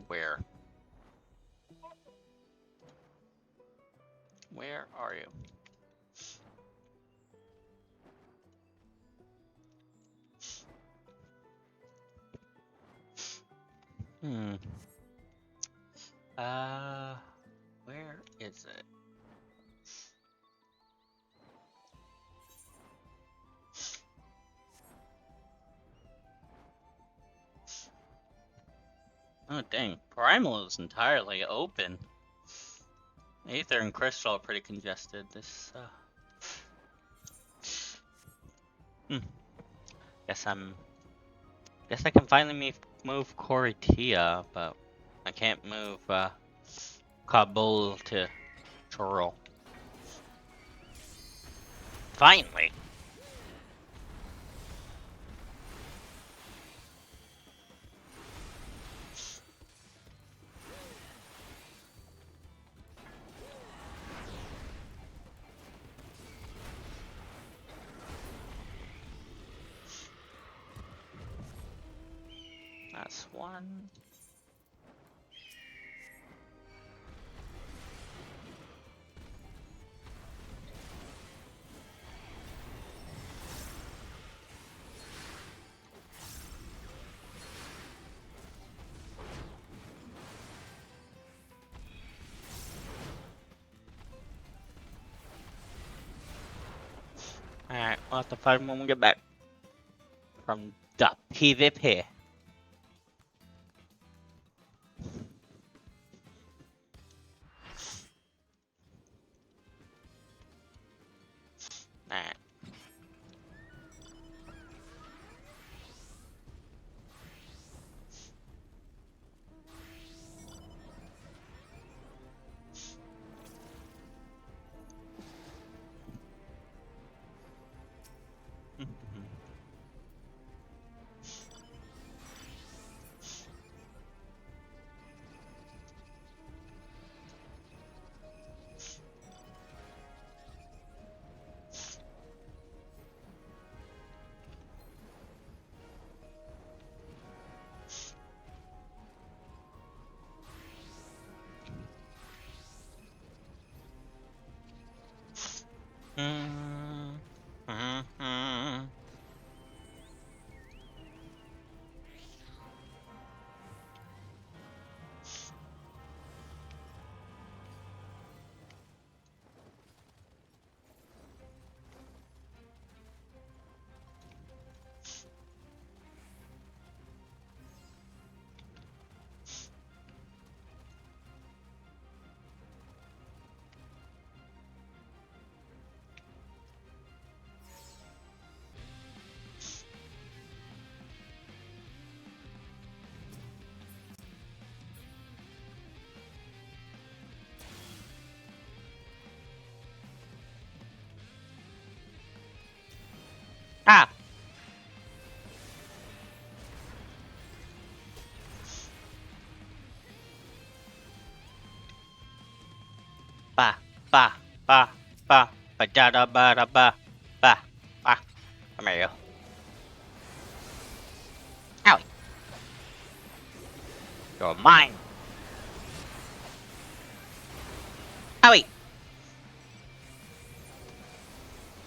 Where? Where are you? Where is it? Oh dang, Primal is entirely open. Aether and Crystal are pretty congested. This, Guess I can finally move Coritia, but I can't move, Kabul to Chorrol. Finally! That's one. Alright, we'll have to find when we get back from the PvP. Ah! Ba, ba, ba, ba, ba da da ba da ba, ba, ba. Come here, you. Owie. You're mine. Owie.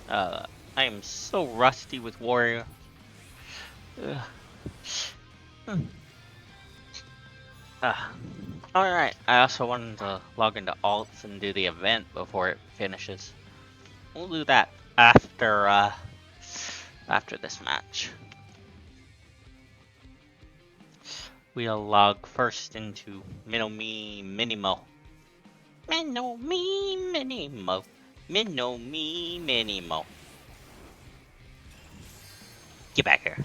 Uh, I am so rusty with Warrior. Ugh. Hmm. Ah. Alright, I also wanted to log into alts and do the event before it finishes. We'll do that after this match. We'll log first into Mino-Me Minimo. Mino-Me Minimo. Mino-Me Minimo. Get back here.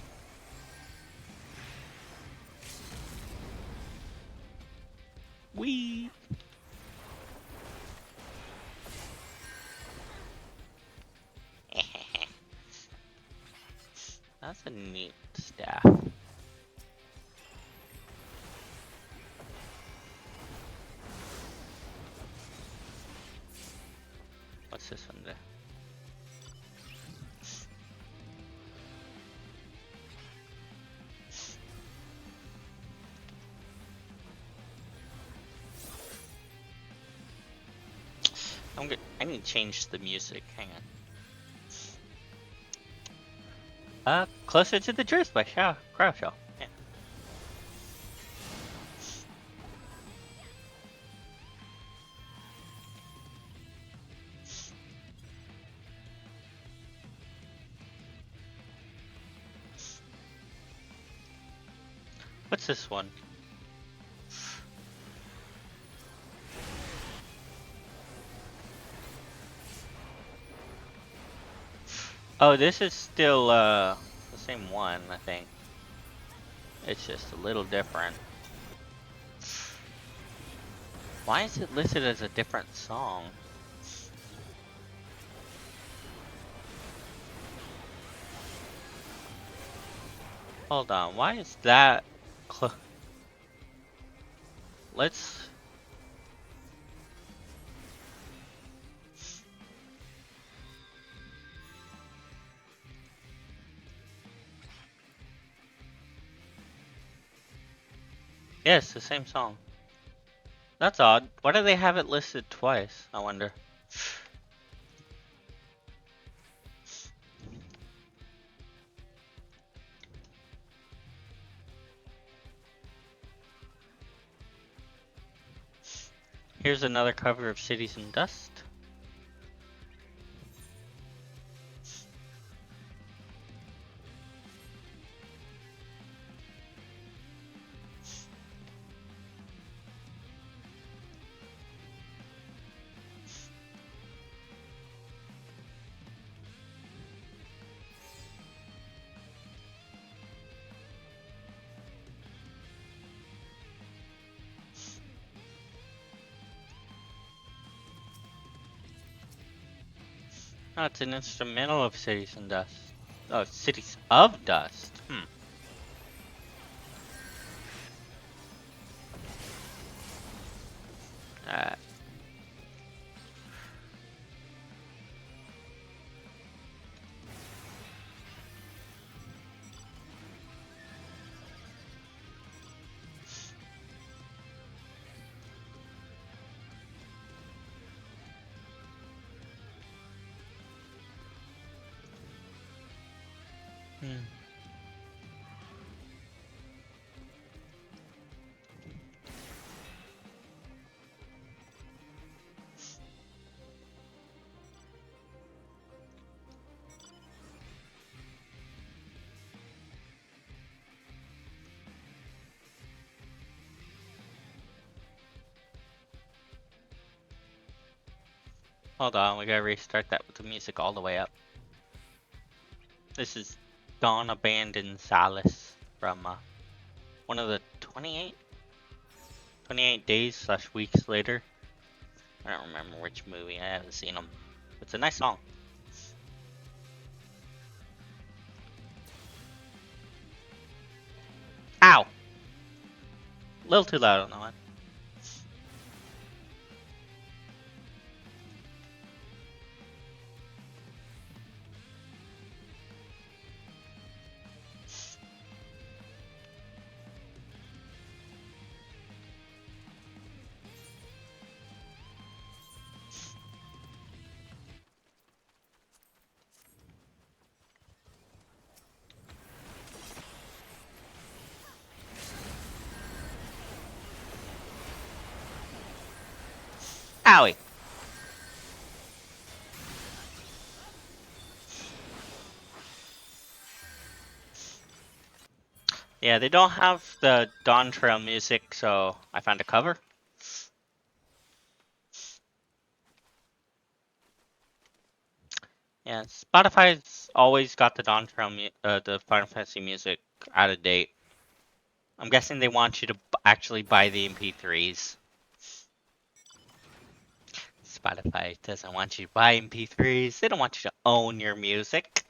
Wee. That's a neat staff. What's this one there? I need to change the music. Hang on. Closer to the truth by Crow Show. Yeah. What's this one? Oh, this is still the same one, I think. It's just a little different. Why is it listed as a different song? Hold on, why is that let's... Yeah, it's the same song. That's odd. Why do they have it listed twice, I wonder? Here's another cover of Cities in Dust. Oh, it's an instrumental of Cities in Dust. Oh, Cities of Dust. Uh, hmm. Hold on, we gotta restart that with the music all the way up. This is Gone Abandoned Solace from one of the 28 days slash weeks later. I don't remember which movie, I haven't seen them. It's a nice song. A little too loud on that one. Owie. Yeah, they don't have the Dawn Trail music, so I found a cover. Yeah, Spotify's always got the Dawn Trail, the Final Fantasy music out of date. I'm guessing they want you to actually buy the MP3s. Spotify doesn't want you to buy MP3s. They don't want you to own your music.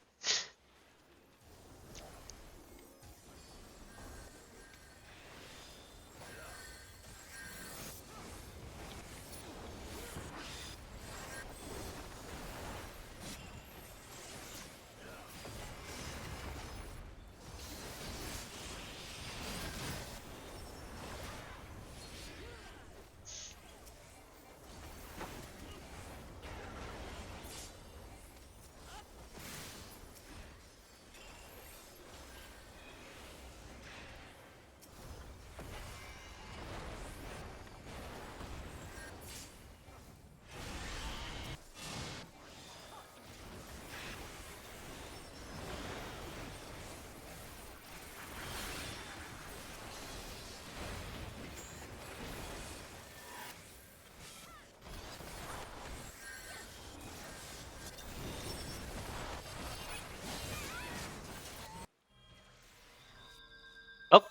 Oh.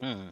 Hmm.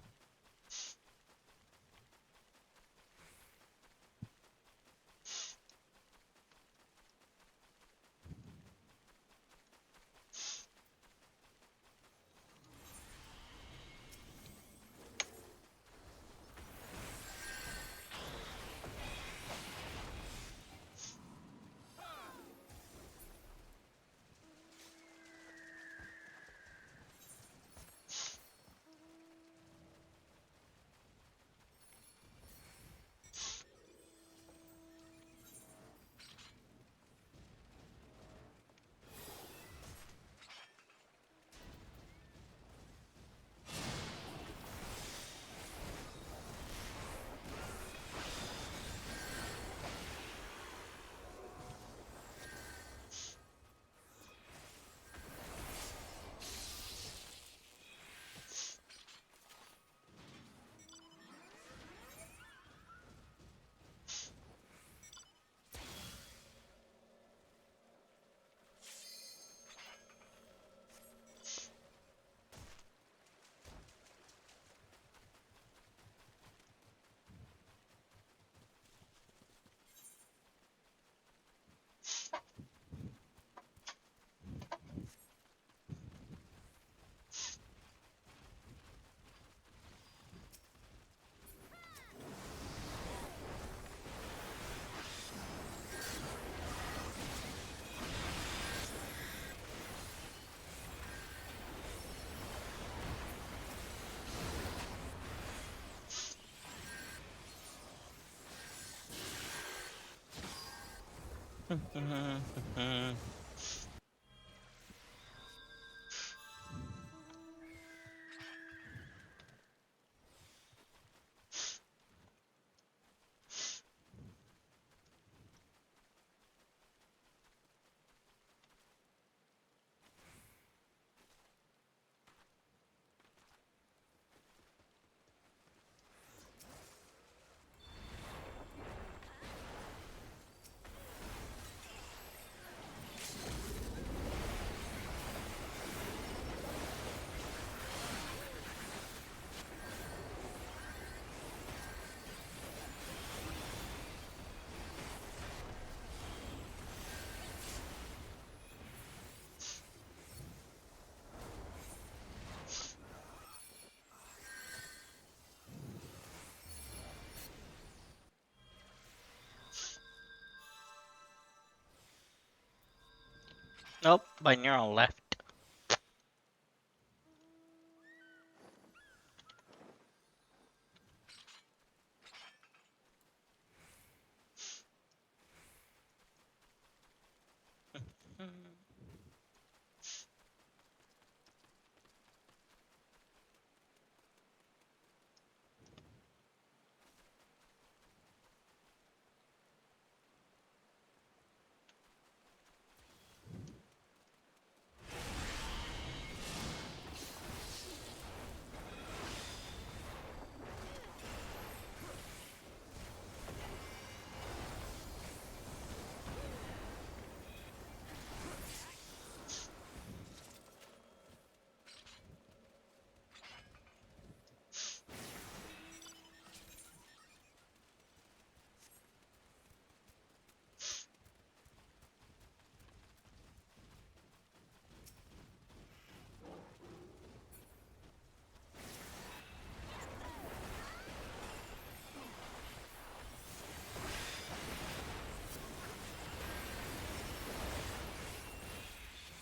Nope, binaural left.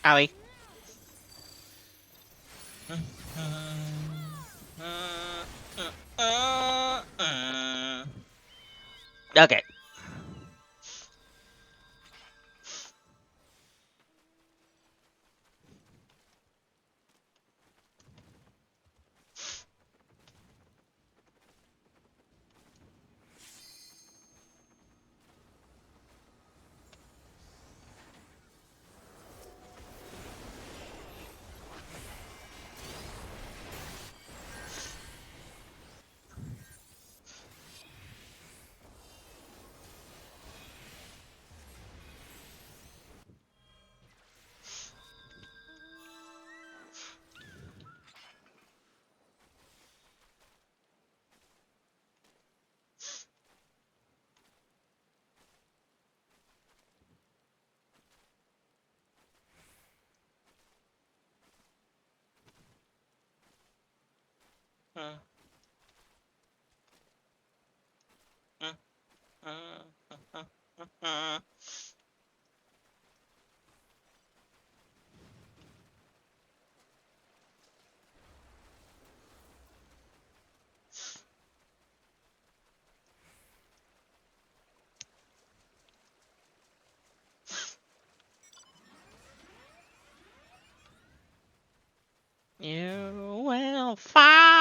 Owie. Okay. You will fall.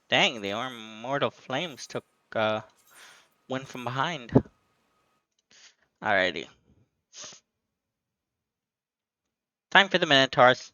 Dang, the immortal flames took win from behind. Alrighty. Time for the Minotaurs.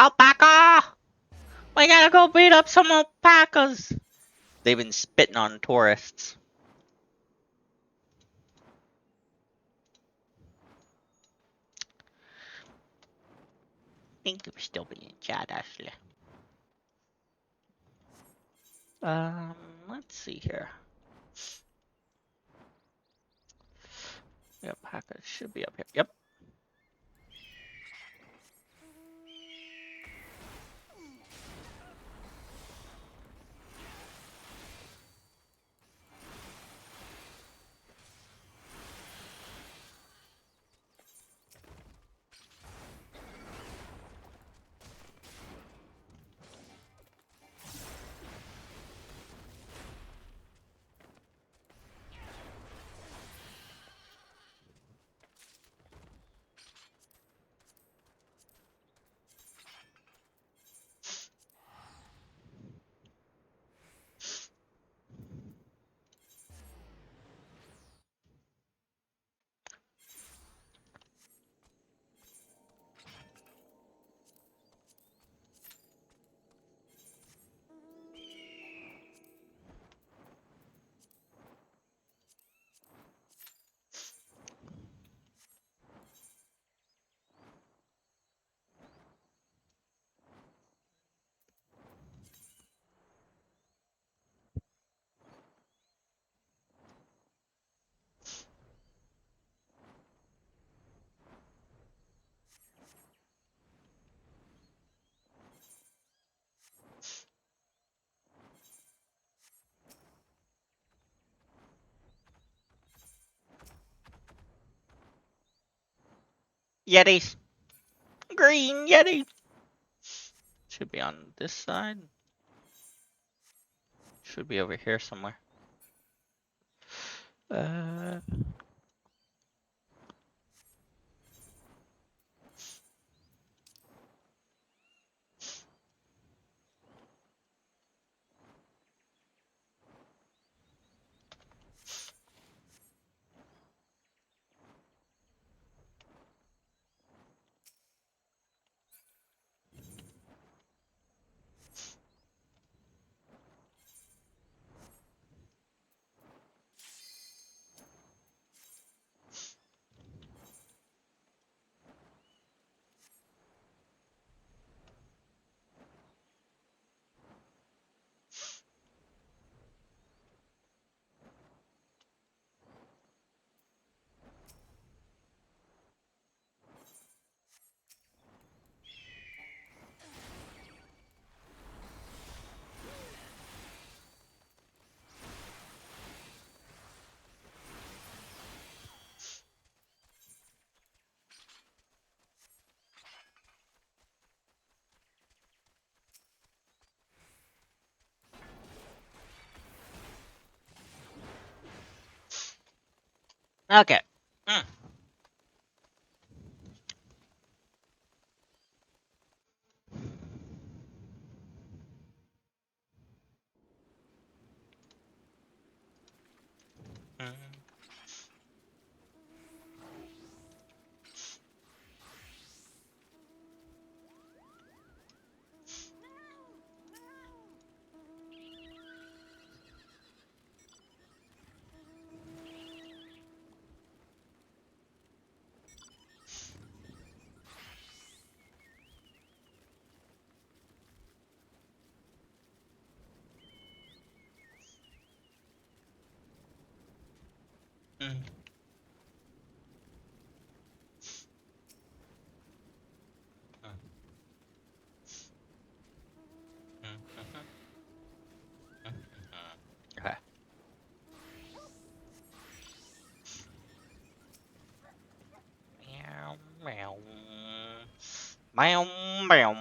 Alpaca! We gotta go beat up some alpacas. They've been spitting on tourists. Think you still be in chat, Ashley. Let's see here. The alpacas should be up here. Yep. Yetis. Green Yeti. Should be on this side. Should be over here somewhere. Uh. Okay. Mm. Mm. Mm. Mm. Mhm. Mhm. Okay. Meow meow. Meow meow.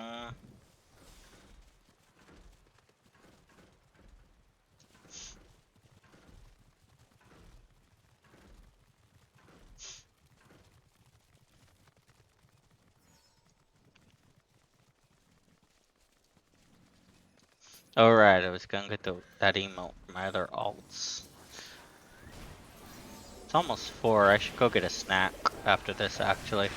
Alright, I was gonna get that emote from my other alts. It's almost 4. I should go get a snack after this, actually.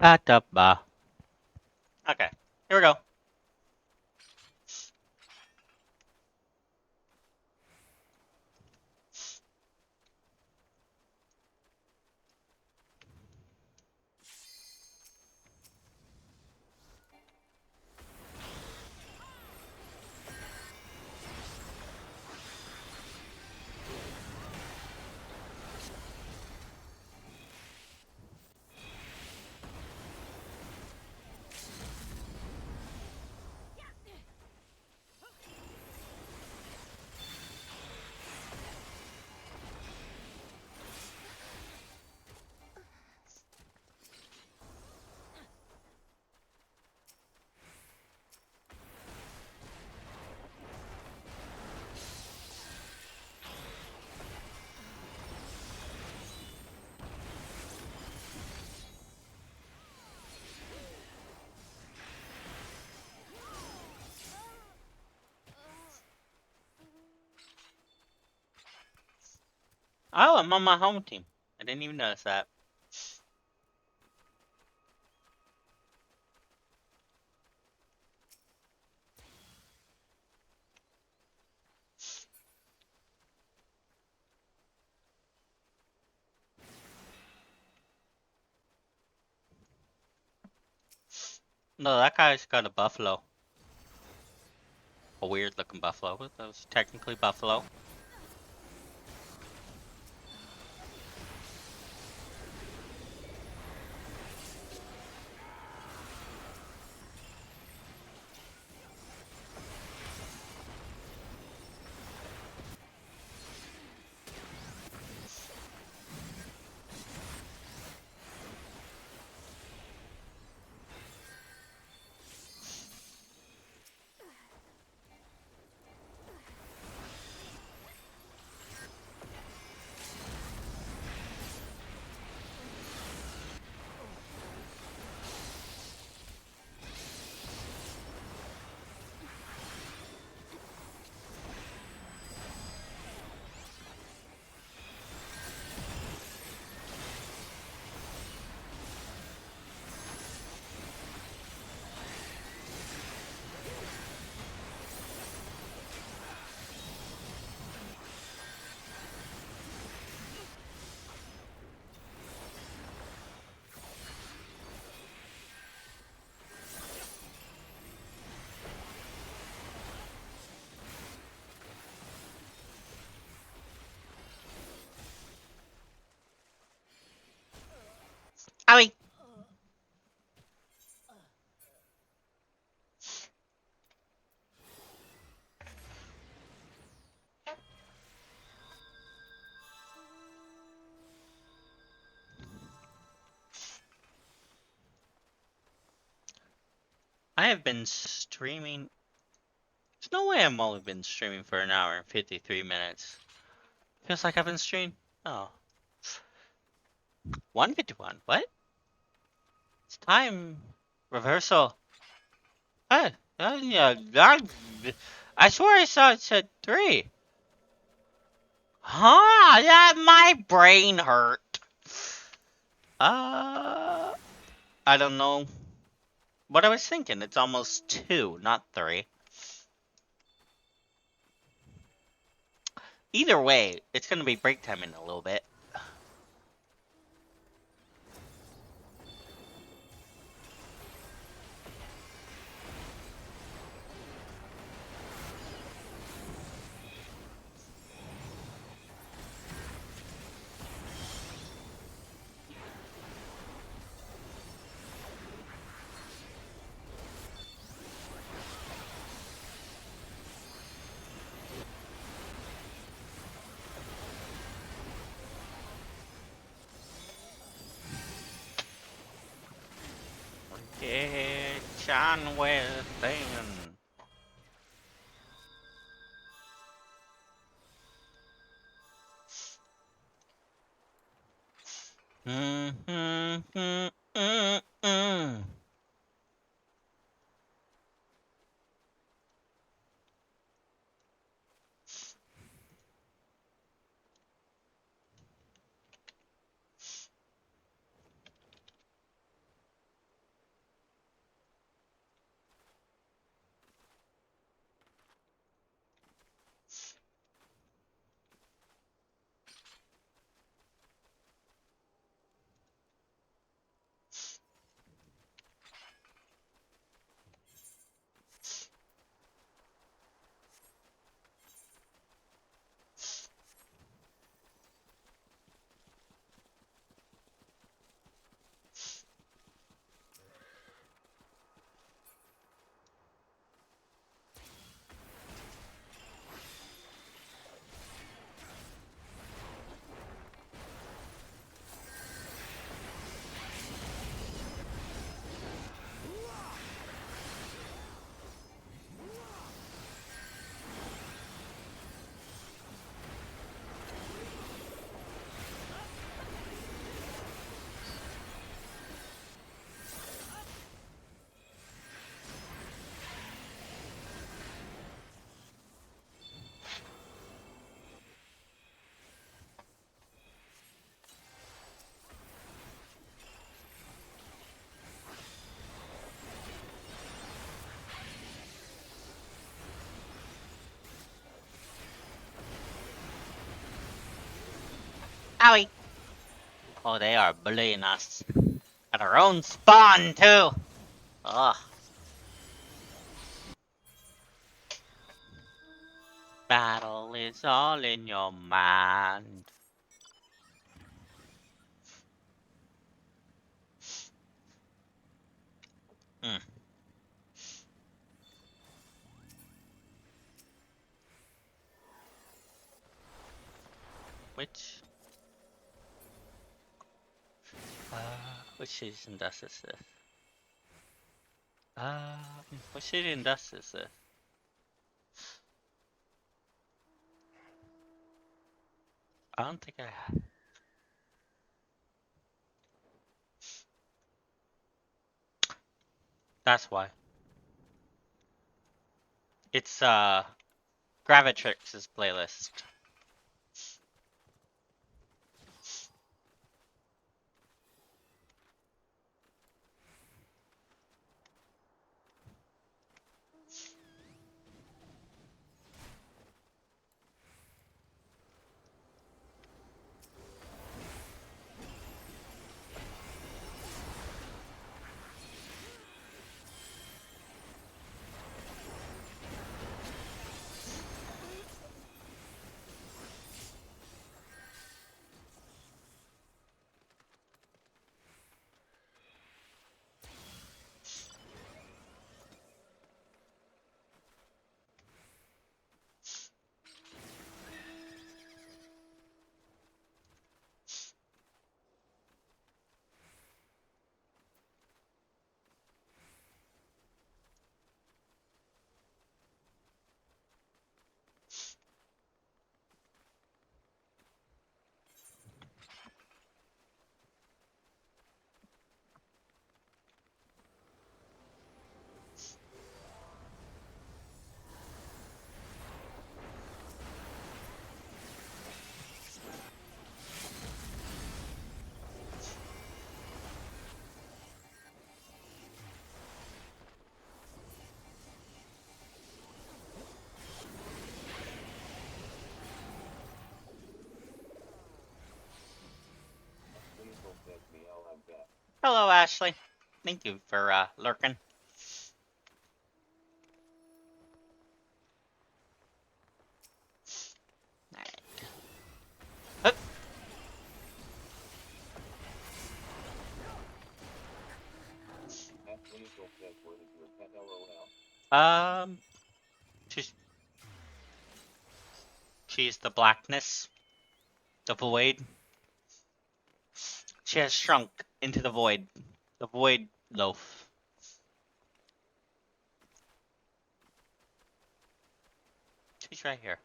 Ba-da-ba. Okay, here we go. Oh, I'm on my home team. I didn't even notice that. No, that guy's got a buffalo. A weird looking buffalo, but that was technically buffalo. I mean, I have been streaming. There's no way I've only been streaming for an hour and 53 minutes. Feels like I've been streaming. Oh, 151. What? It's time reversal. Hey, yeah, I swear I saw it said 3. Huh? Yeah, my brain hurt. Uh, I don't know what I was thinking. It's almost 2, not 3. Either way, it's gonna be break time in a little bit. Get on with thing. Mm. Owie! Oh, they are bullying us. At our own spawn, too! Ugh. Battle is all in your mind. Hmm. Which... which season dust is this? Which season dust is this? I don't think I... That's why. It's, Gravitrix's playlist. Hello, Ashley. Thank you for, lurking. Alright. She's, she's the blackness, the void. She has shrunk into the void loaf. She's right here.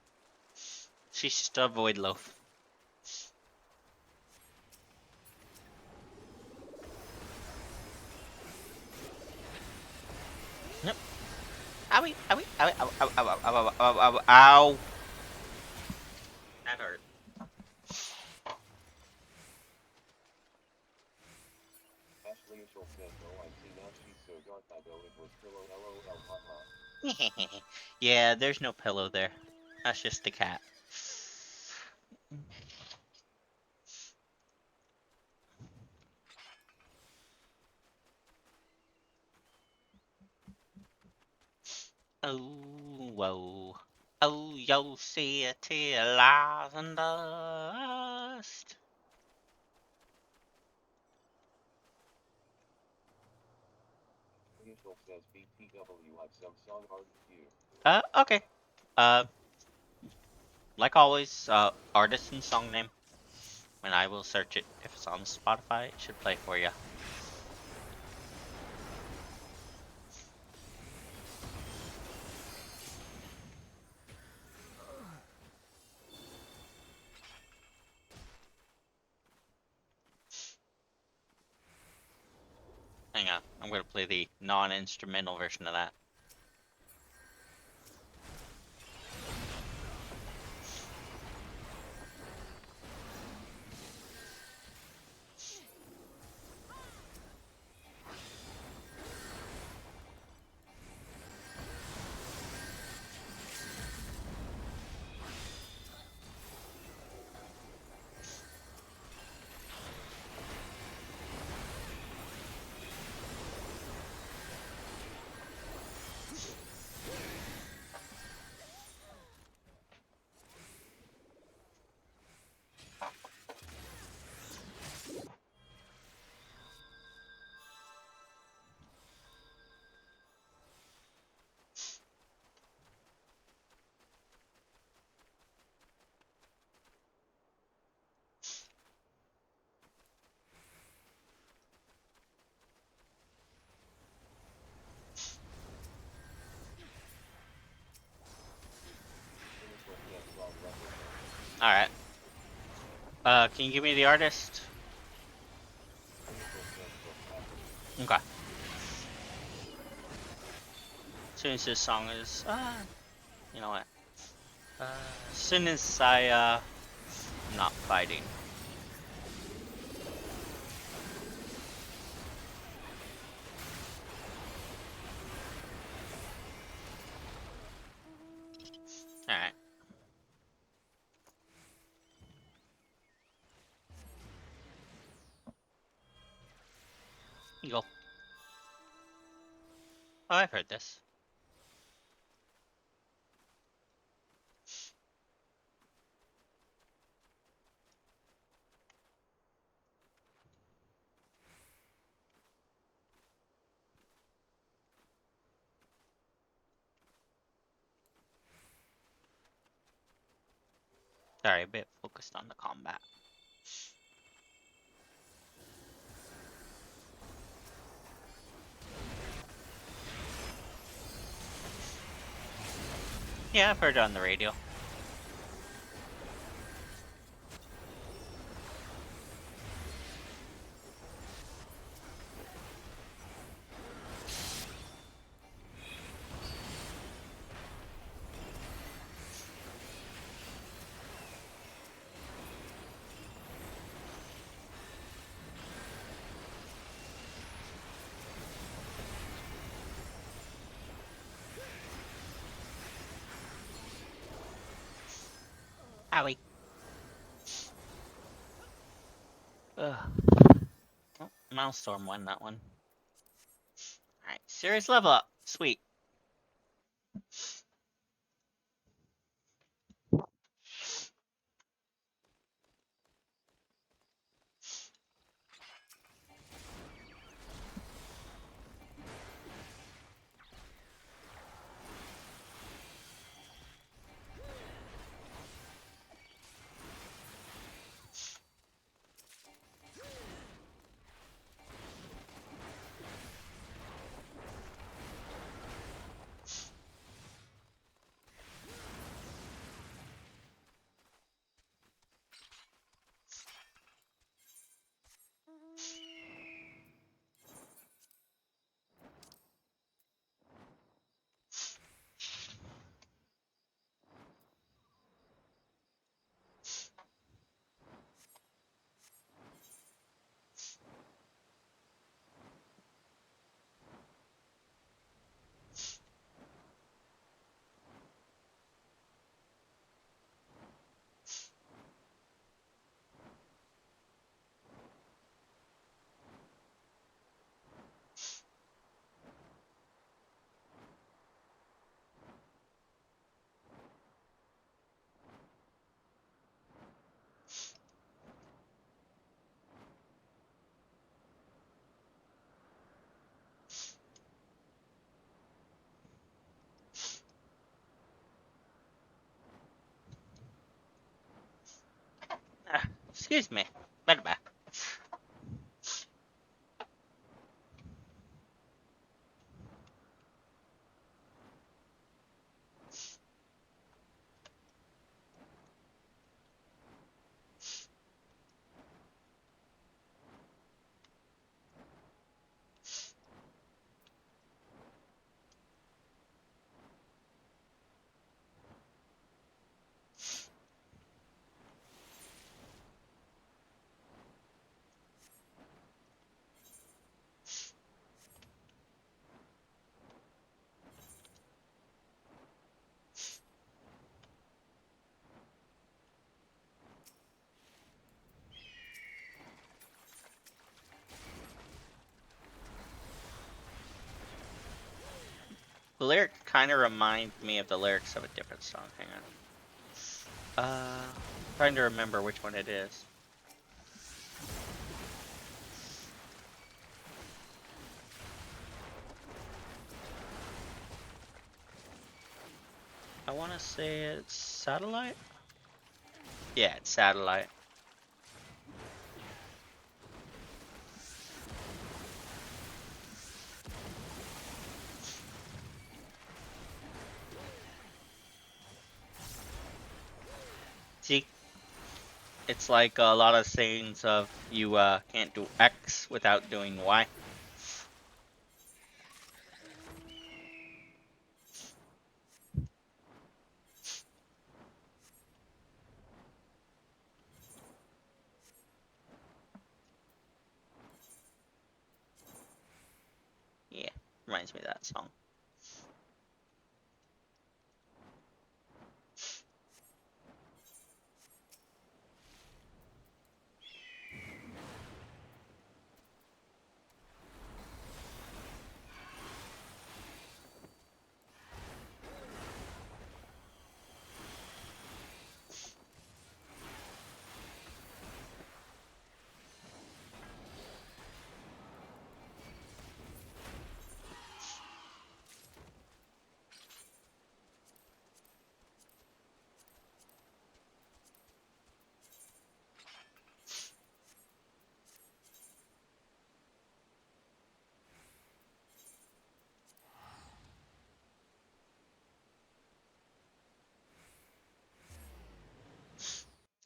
She's just a void loaf. Yep. Owie, owie, owie, ow, ow, ow, ow, ow, ow, ow, ow. That hurt. Yeah, there's no pillow there. That's just the cat. Oh, whoa. Oh, you'll see a tear lies in dust. Okay. Uh, like always, artist and song name. And I will search it. If it's on Spotify, it should play for you. Hang on, I'm gonna play the non-instrumental version of that. Alright. Can you give me the artist? Okay. As soon as this song is, you know what? As soon as I'm not fighting. Alright. You go. Oh, I've heard this. Sorry, a bit focused on the combat. Yeah, I've heard it on the radio. Owie. Ugh. Oh, Milestorm won that one. Alright, serious level up. Sweet. Excuse me. Better back. The lyric kind of reminds me of the lyrics of a different song. Hang on. Trying to remember which one it is. I want to say it's Satellite? Yeah, it's Satellite. See, It's like a lot of sayings of you can't do X without doing Y. Yeah, reminds me of that song.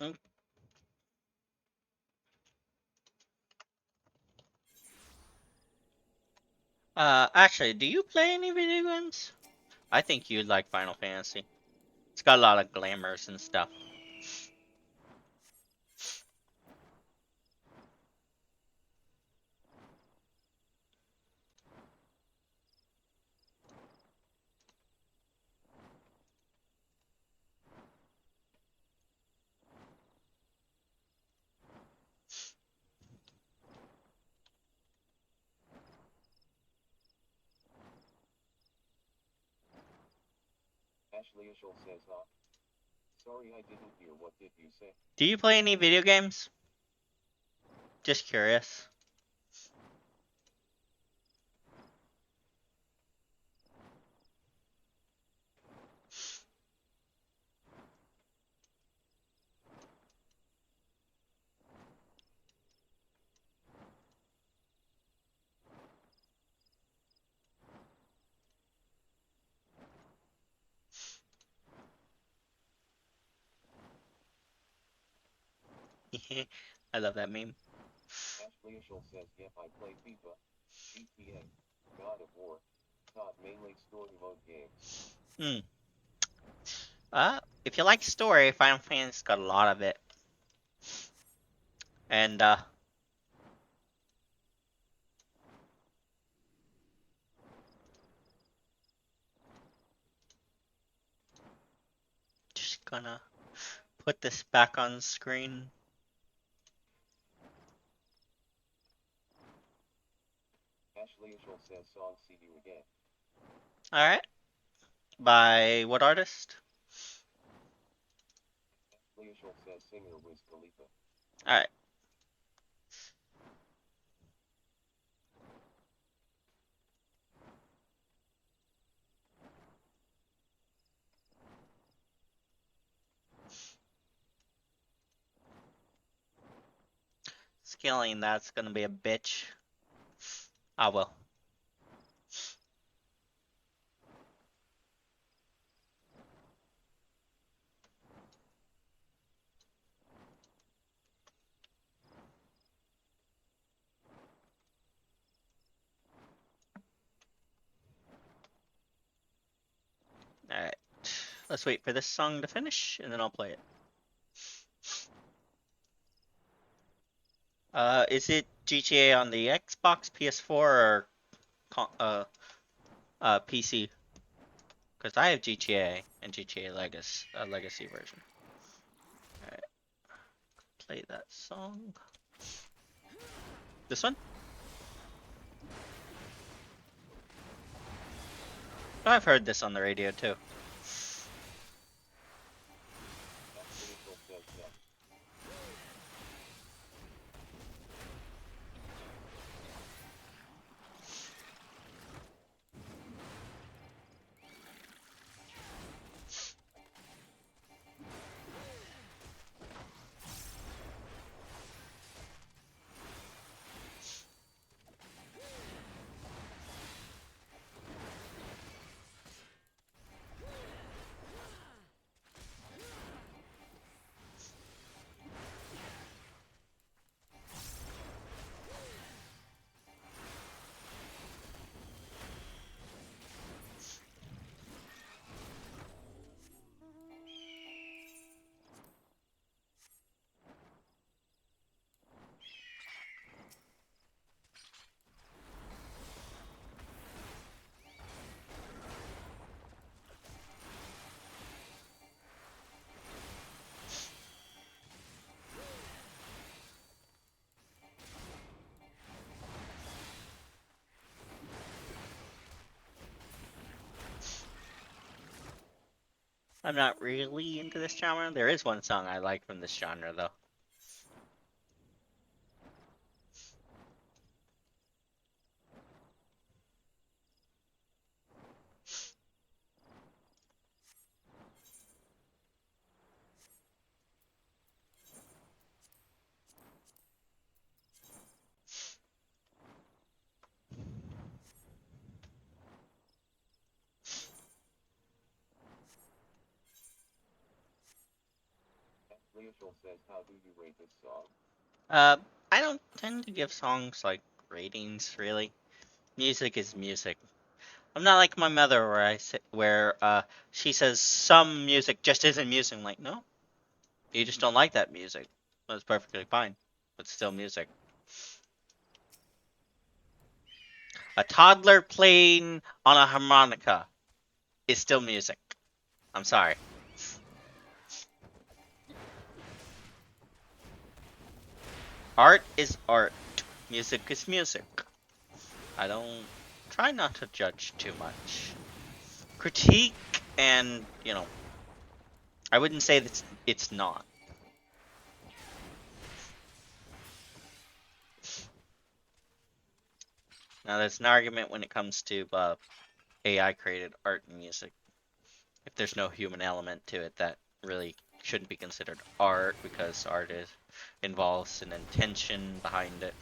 Mm. Actually, do you play any video games? I think you'd like Final Fantasy. It's got a lot of glamours and stuff. Ashley Ishel says, huh? Sorry, I didn't hear. What did you say? Do you play any video games? Just curious. I love that meme. Ashley Ishel says, yep, I play FIFA, GTA, God of War, COD, mainly story mode games. Hmm. If you like story, Final Fantasy's got a lot of it. And just gonna put this back on screen. Ashley Ishel says, song, see you again. Alright. By what artist? Ashley Ishel says, singer Wiz Khalifa. Alright. Scaling that's gonna be a bitch. Ah well. Alright. Let's wait for this song to finish and then I'll play it. Is it GTA on the Xbox, PS4, or PC? Because I have GTA and GTA Legacy version. Alright, play that song. This one? Oh, I've heard this on the radio too. Ashley Ishel says, yep. I'm not really into this genre. There is one song I like from this genre, though. Leoshul says, how do you rate this song? Uh, I don't tend to give songs like ratings, really. Music is music. I'm not like my mother, where she says some music just isn't music. I'm like, no, you just don't like that music. That's perfectly fine, but still music. A toddler playing on a harmonica is still music. I'm sorry. Art is art. Music is music. I don't try not to judge too much. Critique and, I wouldn't say that it's not. Now there's an argument when it comes to AI created art and music. If there's no human element to it, that really shouldn't be considered art because involves an intention behind it.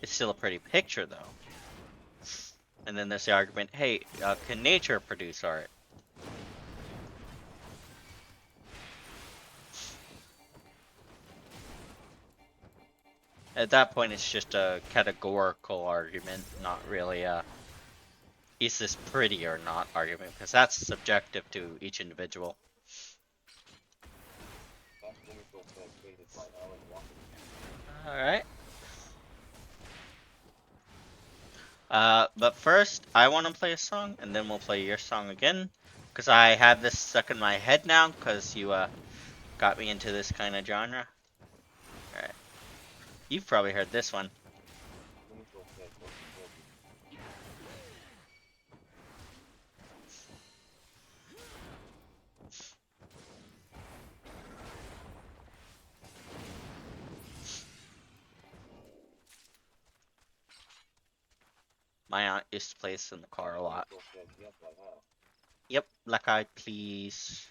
It's still a pretty picture though. And then there's the argument, hey, can nature produce art? At that point, it's just a categorical argument, not really a is this pretty or not argument, because that's subjective to each individual. Leoshul says, faded by Alan Walker. Alright. But first, I want to play a song, and then we'll play your song again. Because I have this stuck in my head now, because you, got me into this kind of genre. Alright. You've probably heard this one. Leoshul says, looking forward. My aunt used to play this in the car a lot. Leoshul says, yes, I have. Yep, Black Eyed Please.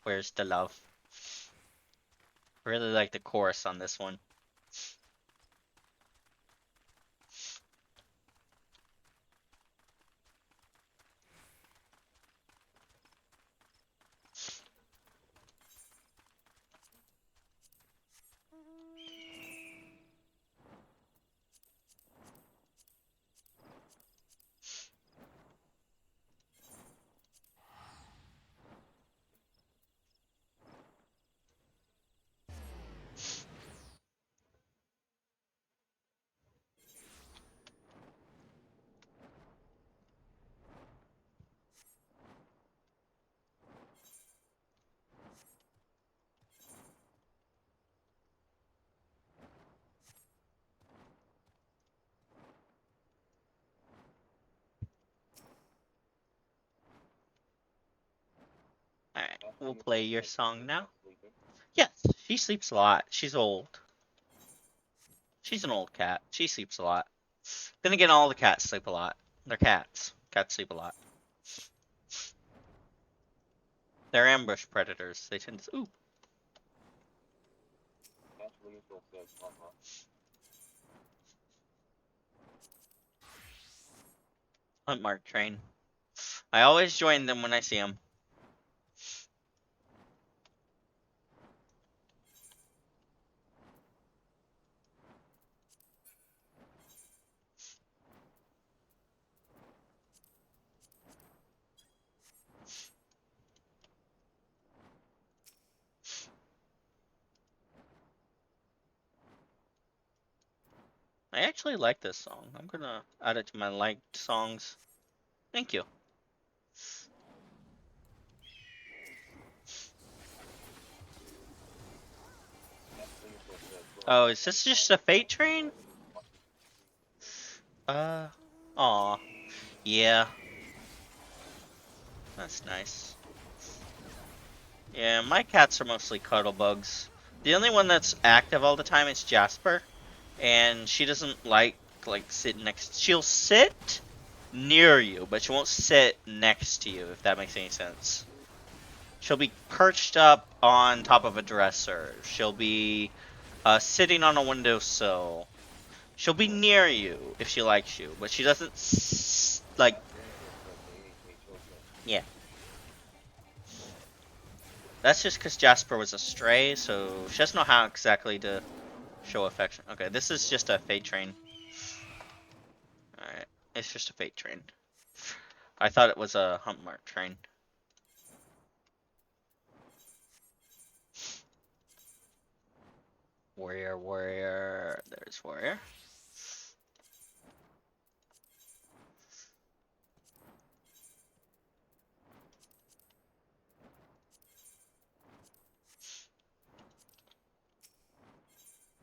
Where's the love? I really like the chorus on this one. Alright, we'll play your song now. Yes, she sleeps a lot. She's old. She's an old cat. She sleeps a lot. Then again, all the cats sleep a lot. They're cats. Cats sleep a lot. They're ambush predators. They tend to. Ooh. Leoshul says, Hunt Mark Train. I always join them when I see them. I actually like this song. I'm gonna add it to my liked songs. Thank you. Oh, is this just a fate train? Aw. Yeah. That's nice. Yeah, my cats are mostly cuddle bugs. The only one that's active all the time is Jasper, and she doesn't like sitting next. She'll sit near you, but she won't sit next to you, if that makes any sense. She'll be perched up on top of a dresser. She'll be sitting on a windowsill. She'll be near you if she likes you, but she doesn't like. Yeah, that's just because Jasper was a stray, so she doesn't know how exactly to show affection. Okay, this is just a fate train. Alright, it's just a fate train. I thought it was a hump mark train. Warrior, warrior. There's warrior.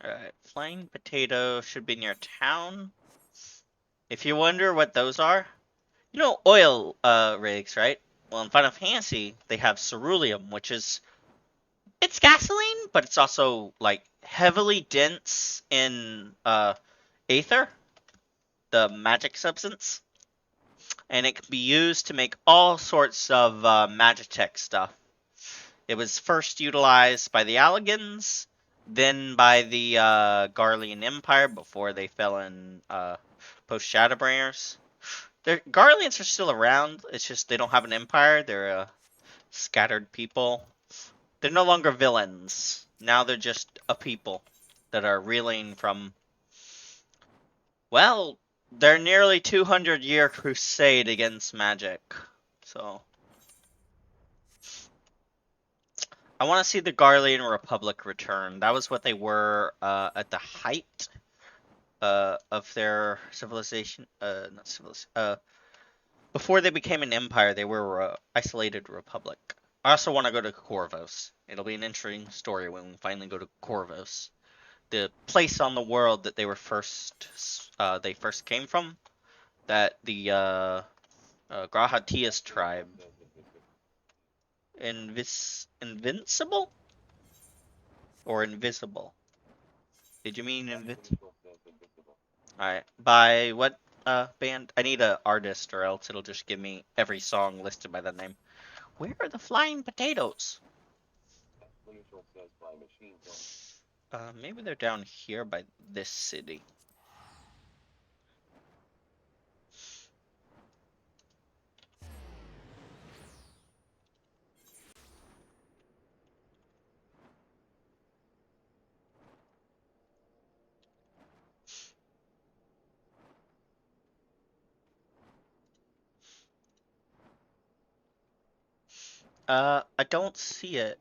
Alright, flying potato should be near town. If you wonder what those are, you know oil rigs, right? Well, in Final Fantasy, they have ceruleum, which is it's gasoline, but it's also like heavily dense in aether, the magic substance, and it can be used to make all sorts of magitech stuff. It was first utilized by the Alligans, then by the Garlean Empire before they fell in post Shadowbringers. The Garleans are still around. It's just they don't have an empire. They're a scattered people. They're no longer villains. Now they're just a people that are reeling from, well, their nearly 200-year crusade against magic. So I want to see the Garlean Republic return. That was what they were at the height of their civilization. Not civilization. Before they became an empire, they were an isolated republic. I also want to go to Corvos. It'll be an interesting story when we finally go to Corvos, the place on the world that they first came from. That the Grahatias tribe. Invincible or invisible? Did you mean invincible? Alright. By what band? I need an artist or else it'll just give me every song listed by that name. Where are the flying potatoes? Maybe they're down here by this city. I don't see it.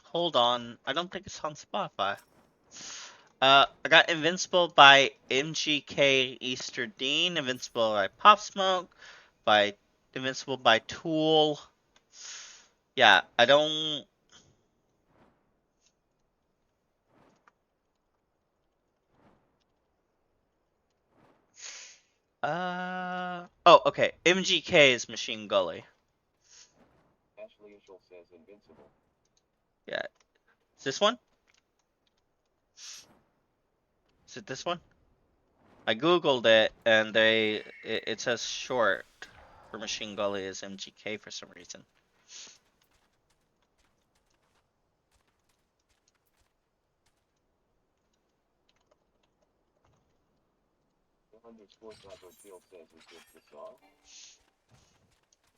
Hold on. I don't think it's on Spotify. I got Invincible by MGK Easter Dean, Invincible by Pop Smoke, by Invincible by Tool. Yeah, I don't. Oh, okay. MGK is Machine Gully. Yeah. Is this one? Is it this one? I googled it and it says short for Machine Gully is MGK for some reason. Underscore Taco Kill says, is this the song?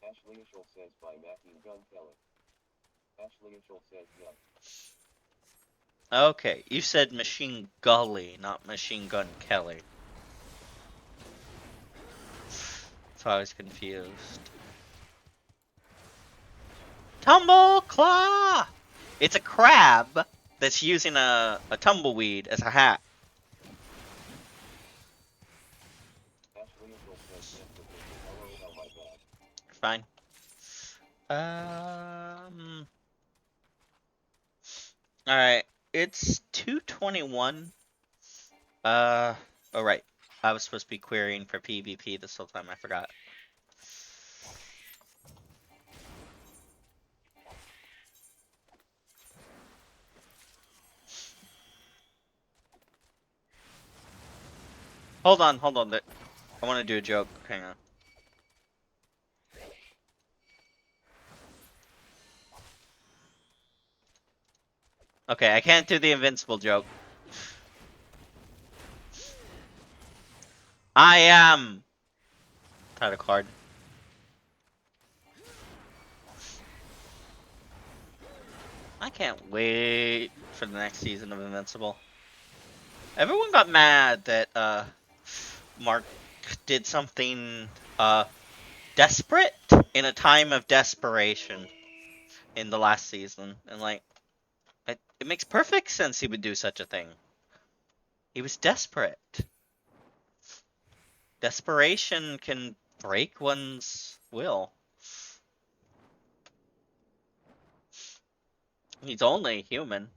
Ashley Ishel says by Machine Gun Kelly. Ashley Ishel says yeah. Okay, you said Machine Gully, not Machine Gun Kelly. So I was confused. Tumble Claw! It's a crab that's using a tumbleweed as a hat. Ashley Ishel says yes, but this is LOL my bad. Fine. All right. It's 2:21. Uh. Oh right. I was supposed to be querying for PvP this whole time. I forgot. Hold on. Hold on. I want to do a joke. Hang on. Okay, I can't do the invincible joke. I am. Title card. I can't wait for the next season of Invincible. Everyone got mad that Mark did something desperate in a time of desperation in the last season, and like it makes perfect sense he would do such a thing. He was desperate. Desperation can break one's will. He's only human.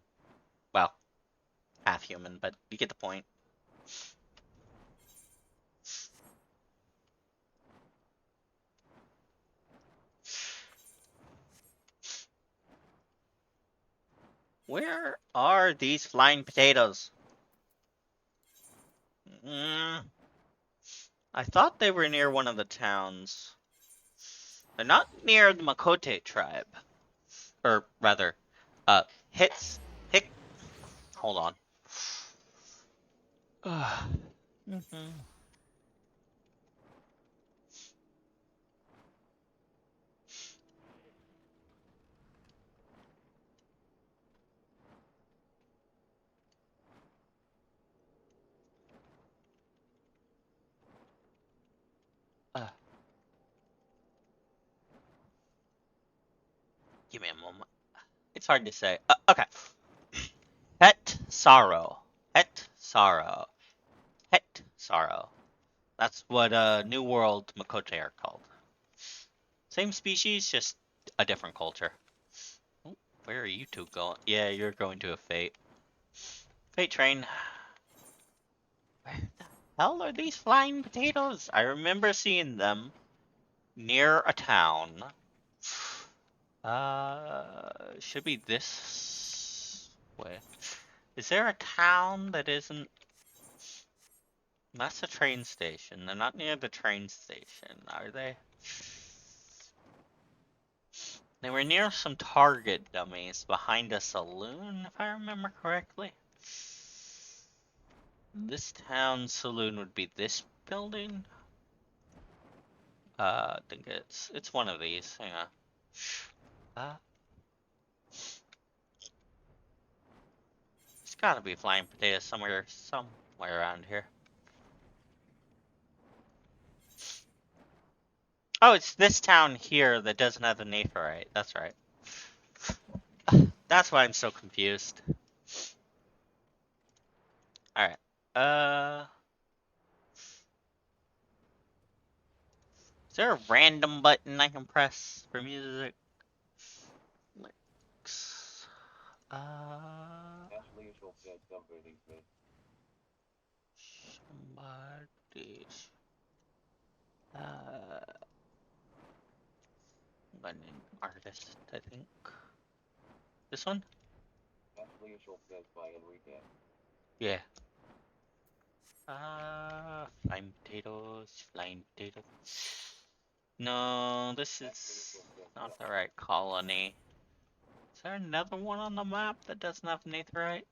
Well, half human, but you get the point. Where are these flying potatoes? I thought they were near one of the towns. They're not near the Makote tribe. Or rather, hits. Hick. Hold on. Mhm. Uh, Give me a moment. It's hard to say. Okay. Het sorrow. Het sorrow. Het sorrow. That's what New World Makote are called. Same species, just a different culture. Oh, where are you two going? Yeah, you're going to a fate. Fate train. Where the hell are these flying potatoes? I remember seeing them near a town. Should be this way. Is there a town that isn't? That's a train station. They're not near the train station, are they? They were near some Target dummies behind a saloon, if I remember correctly. This town saloon would be this building. I think it's one of these. Hang on. Uh, There's gotta be flying potatoes somewhere around here. Oh, it's this town here that doesn't have the Natherite. That's right. That's why I'm so confused. Alright. Is there a random button I can press for music? Licks. Ashley Ishel said somebody's made. Somebody. I'm an artist, I think. This one? Ashley Ishel says by Enrique. Yeah. Flying potatoes, flying potatoes. No, this is not the right colony. Is there another one on the map that doesn't have Natherite?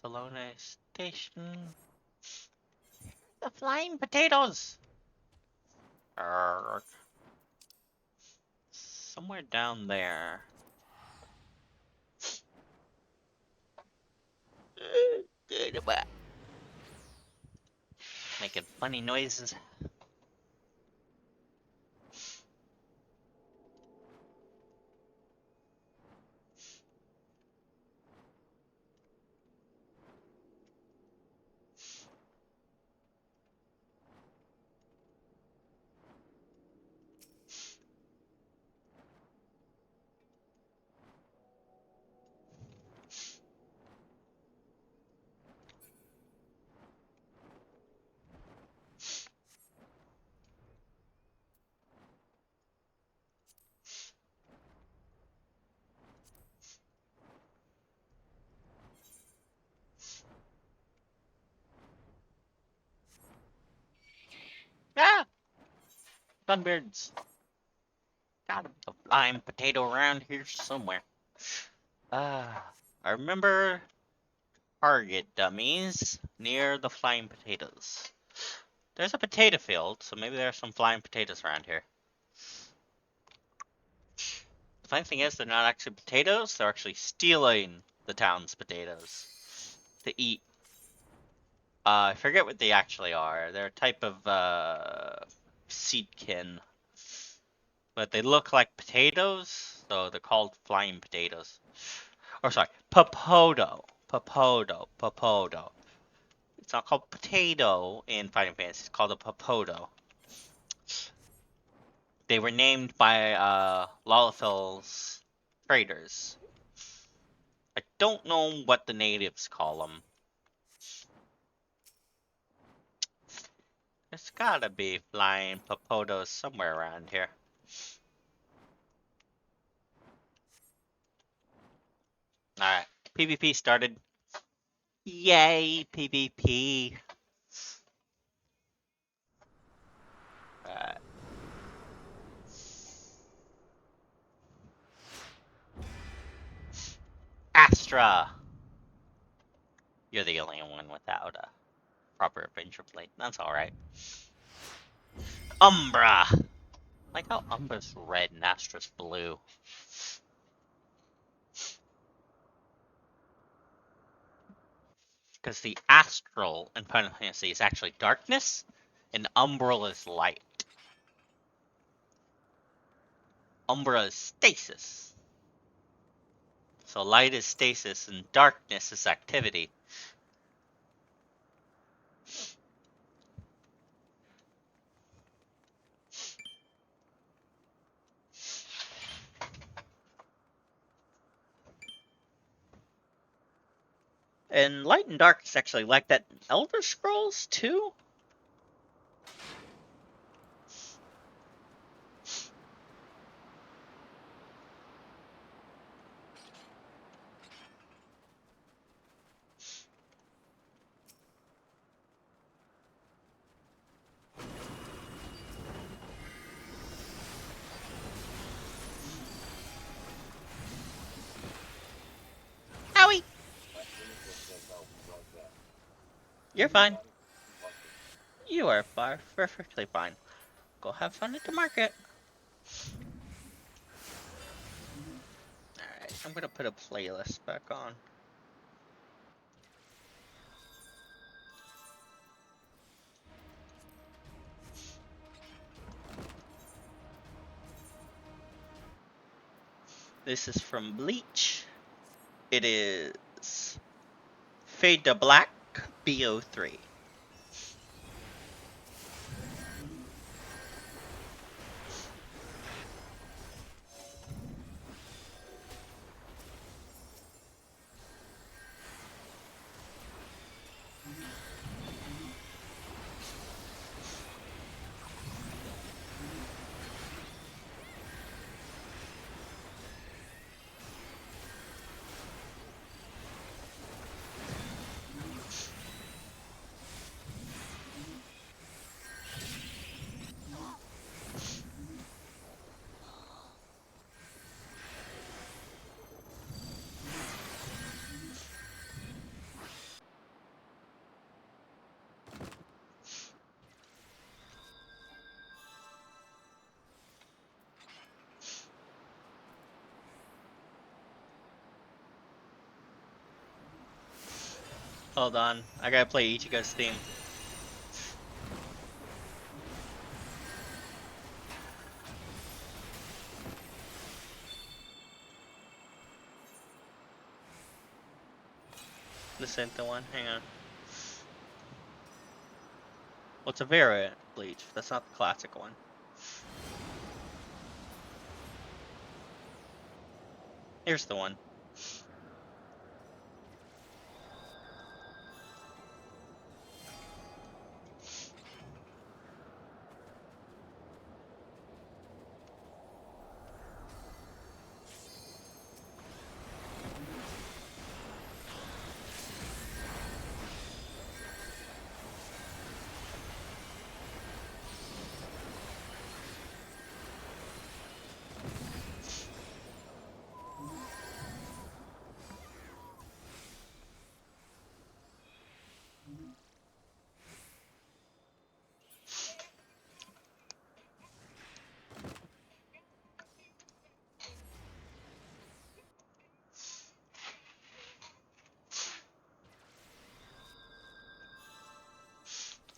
Salone Station. The flying potatoes! Arrgh. Somewhere down there. Making funny noises. Sunbirds. Gotta be a flying potato around here somewhere. I remember target dummies near the flying potatoes. There's a potato field, so maybe there are some flying potatoes around here. The funny thing is, they're not actually potatoes, they're actually stealing the town's potatoes to eat. I forget what they actually are. They're a type of seedkin. But they look like potatoes, so they're called flying potatoes. Or sorry, popoto. Popoto. Popoto. It's not called potato in Final Fantasy, it's called a popoto. They were named by Lalafell's traders. I don't know what the natives call them. There's gotta be flying popotos somewhere around here. Alright, PvP started. Yay, PvP. Alright. Astra! You're the only one without a proper adventure plate. That's alright. Umbra! Like how Umbra's red and Astra's blue. Because the astral in Final Fantasy is actually darkness, and Umbra is light. Umbra is stasis. So light is stasis, and darkness is activity. And light and dark is actually like that in Elder Scrolls too? Owie! You're fine. You are perfectly fine. Go have fun at the market. Alright, I'm gonna put a playlist back on. This is from Bleach. It is Fade to Black BO3. Hold on, I gotta play Ichigo's theme. This ain't the one, hang on. Well, it's a variant Bleach, that's not the classic one. Here's the one.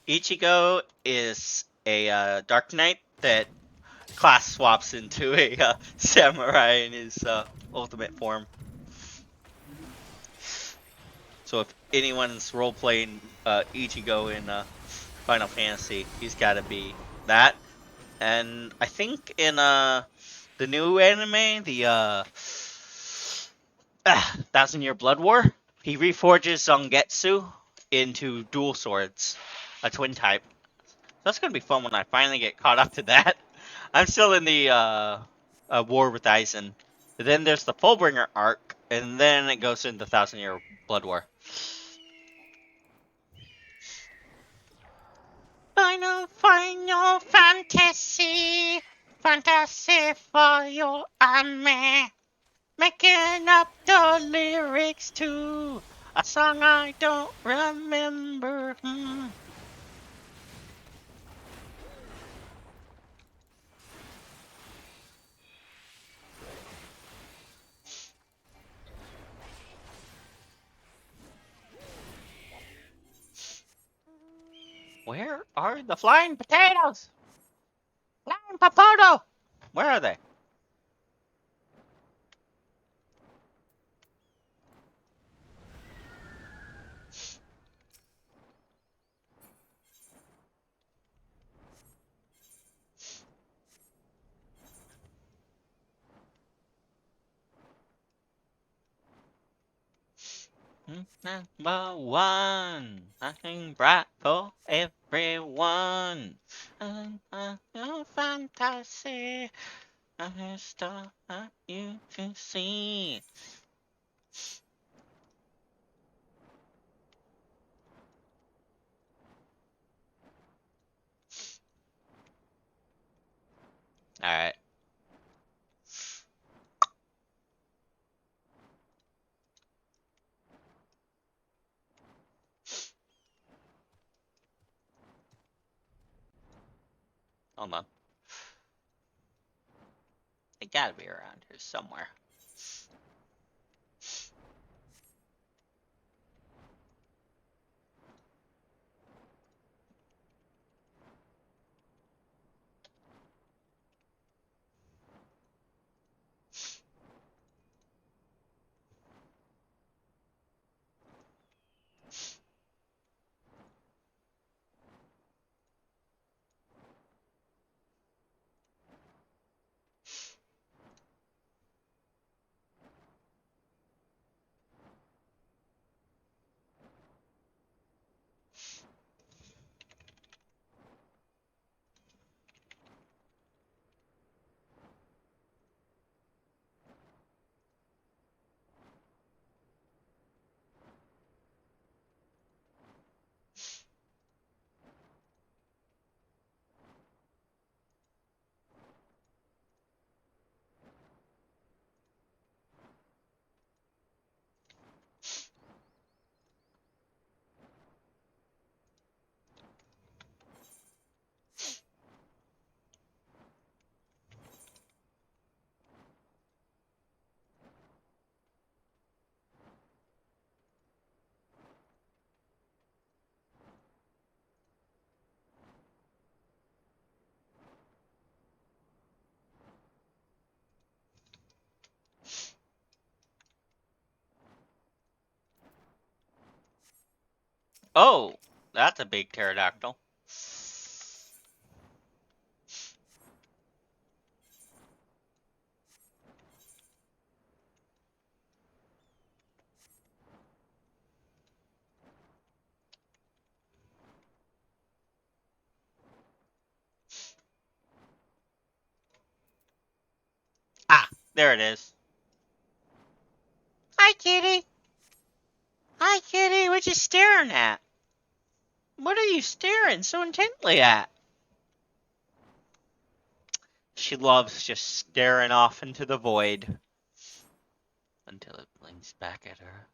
Ichigo is a Dark Knight that class swaps into a samurai in his ultimate form. So if anyone's role playing Ichigo in Final Fantasy, he's got to be that. And I think in the new anime, the Thousand Year Blood War, he reforges Zangetsu into dual swords, a twin type. So that's gonna be fun when I finally get caught up to that. I'm still in the War with Aizen. Then there's the Fullbringer arc, and then it goes into Thousand Year Blood War. Final Fantasy, fantasy for you and me. Making up the lyrics to a song I don't remember. Where are the flying potatoes? Flying potato! Where are they? Number one, nothing bright for everyone. Fantasy, a star you can see. All right. Hold on. They gotta be around here somewhere. Oh, that's a big pterodactyl. Ah, there it is. Hi, kitty. Hi, kitty. What you staring at? What are you staring so intently at? She loves just staring off into the void until it blinks back at her.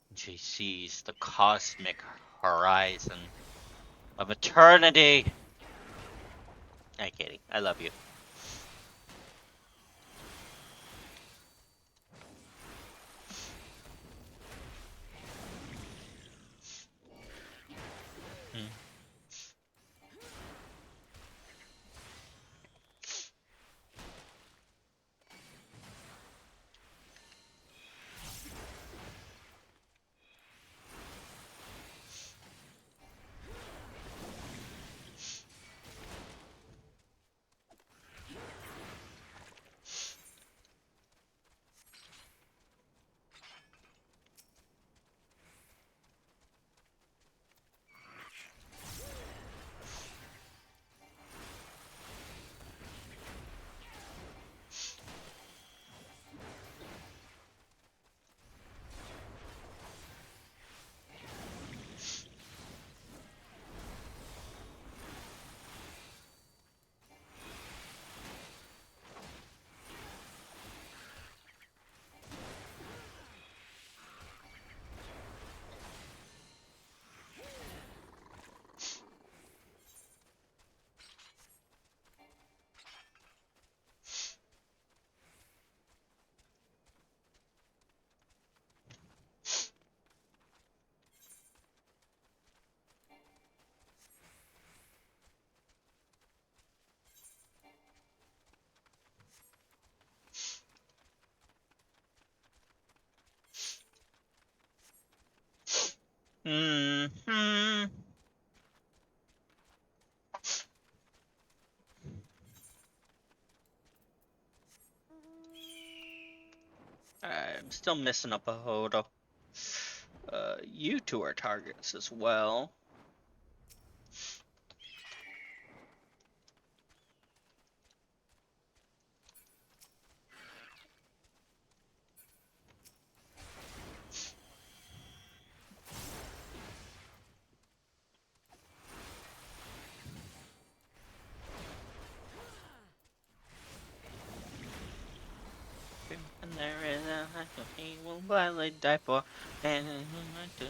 And she sees the cosmic horizon of eternity. Hi, kitty. I love you. Hmm. I'm still missing up a photo. You two are targets as well. And there is a he will gladly die for. And to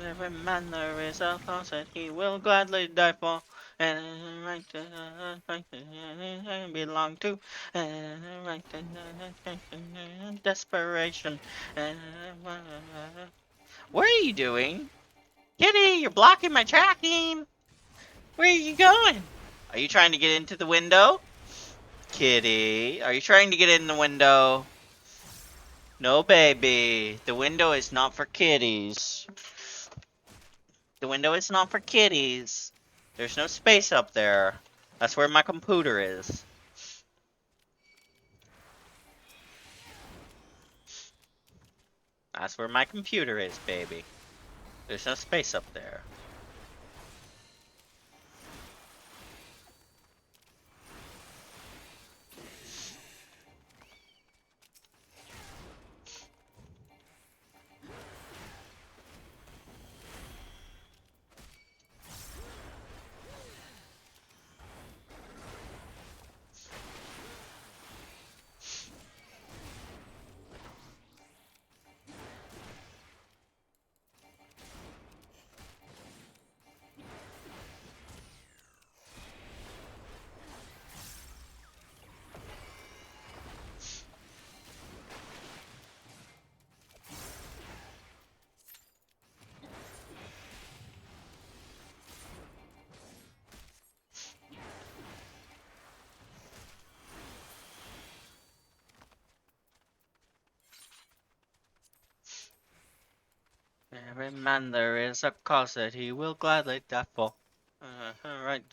every man there is a cause that he will gladly die for, and right to belong to, and right to desperation. What are you doing? Kitty, you're blocking my tracking. Where are you going? Are you trying to get into the window? Kitty, are you trying to get in the window? No, baby. The window is not for kitties. The window is not for kitties. There's no space up there. That's where my computer is. That's where my computer is, baby. There's no space up there. Every man there is a cause that he will gladly die for. Right.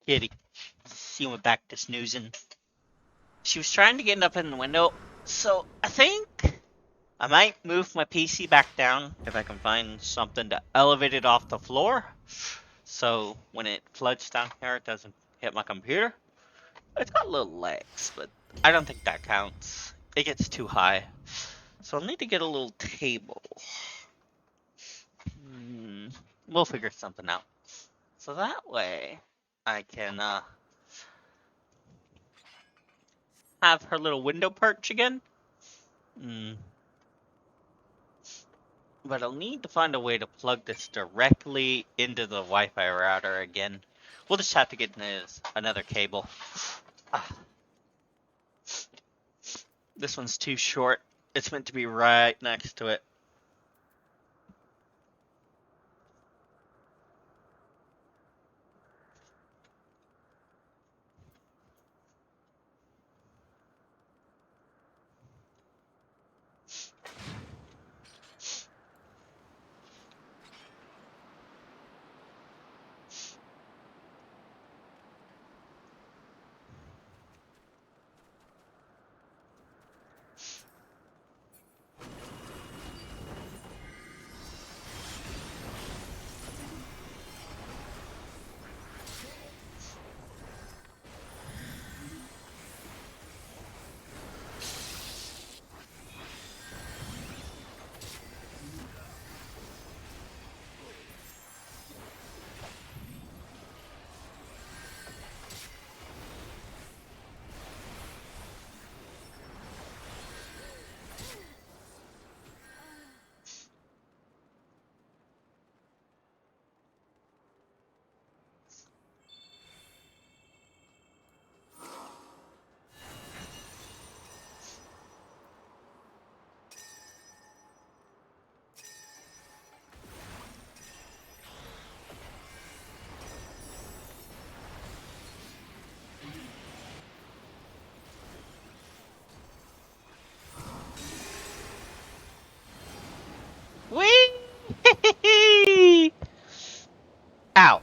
Kitty, she went back to snoozing. She was trying to get up in the window, so I think I might move my PC back down if I can find something to elevate it off the floor. So when it floods down here, it doesn't hit my computer. It's got little legs, but I don't think that counts. It gets too high. So I'll need to get a little table. We'll figure something out. So that way, I can have her little window perch again. But I'll need to find a way to plug this directly into the Wi-Fi router again. We'll just have to get another cable. This one's too short. It's meant to be right next to it. Whee! Ow.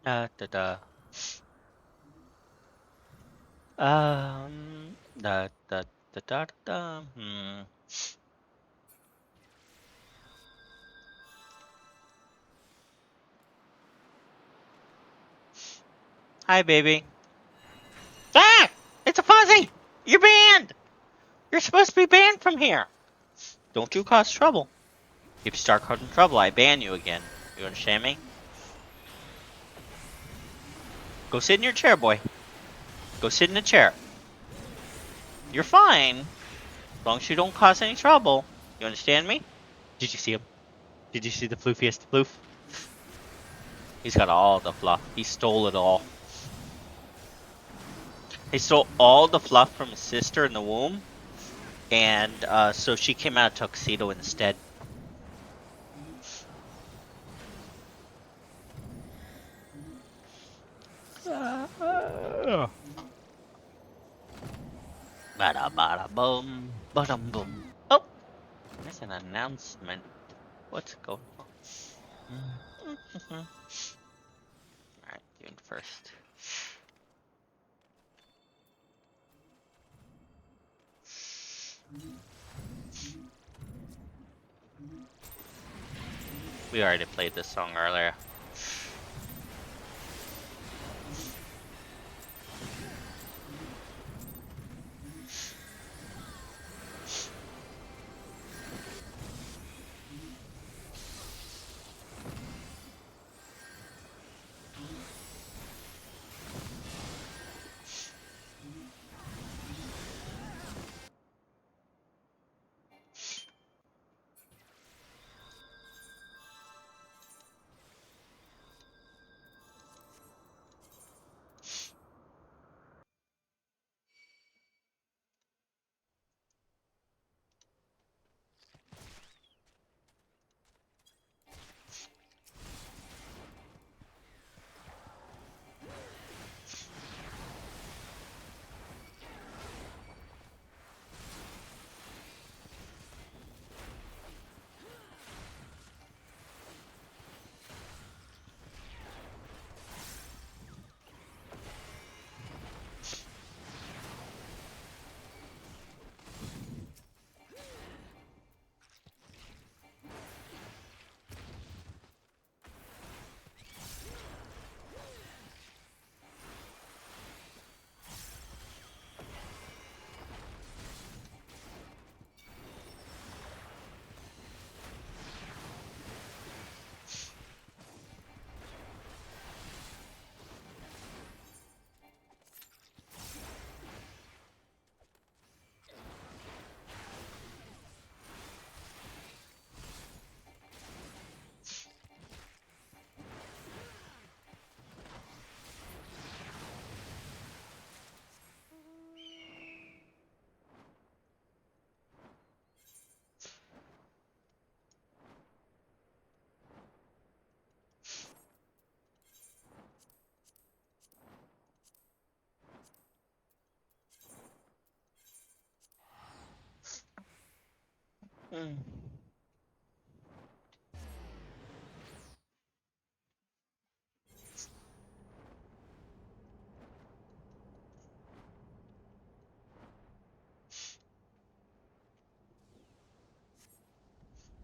Da da da. Da da da da da. Hi, baby. Ah! It's a fuzzy! You're banned! You're supposed to be banned from here! Don't you cause trouble. If you start causing trouble, I ban you again. You understand me? Go sit in your chair, boy. Go sit in the chair. You're fine. As long as you don't cause any trouble. You understand me? Did you see him? Did you see the floofiest floof? He's got all the fluff. He stole it all. He stole all the fluff from his sister in the womb, and so she came out a tuxedo instead. Bada bada boom, badum boom. Oh, there's an announcement. What's going on? Alright, doing first. We already played this song earlier.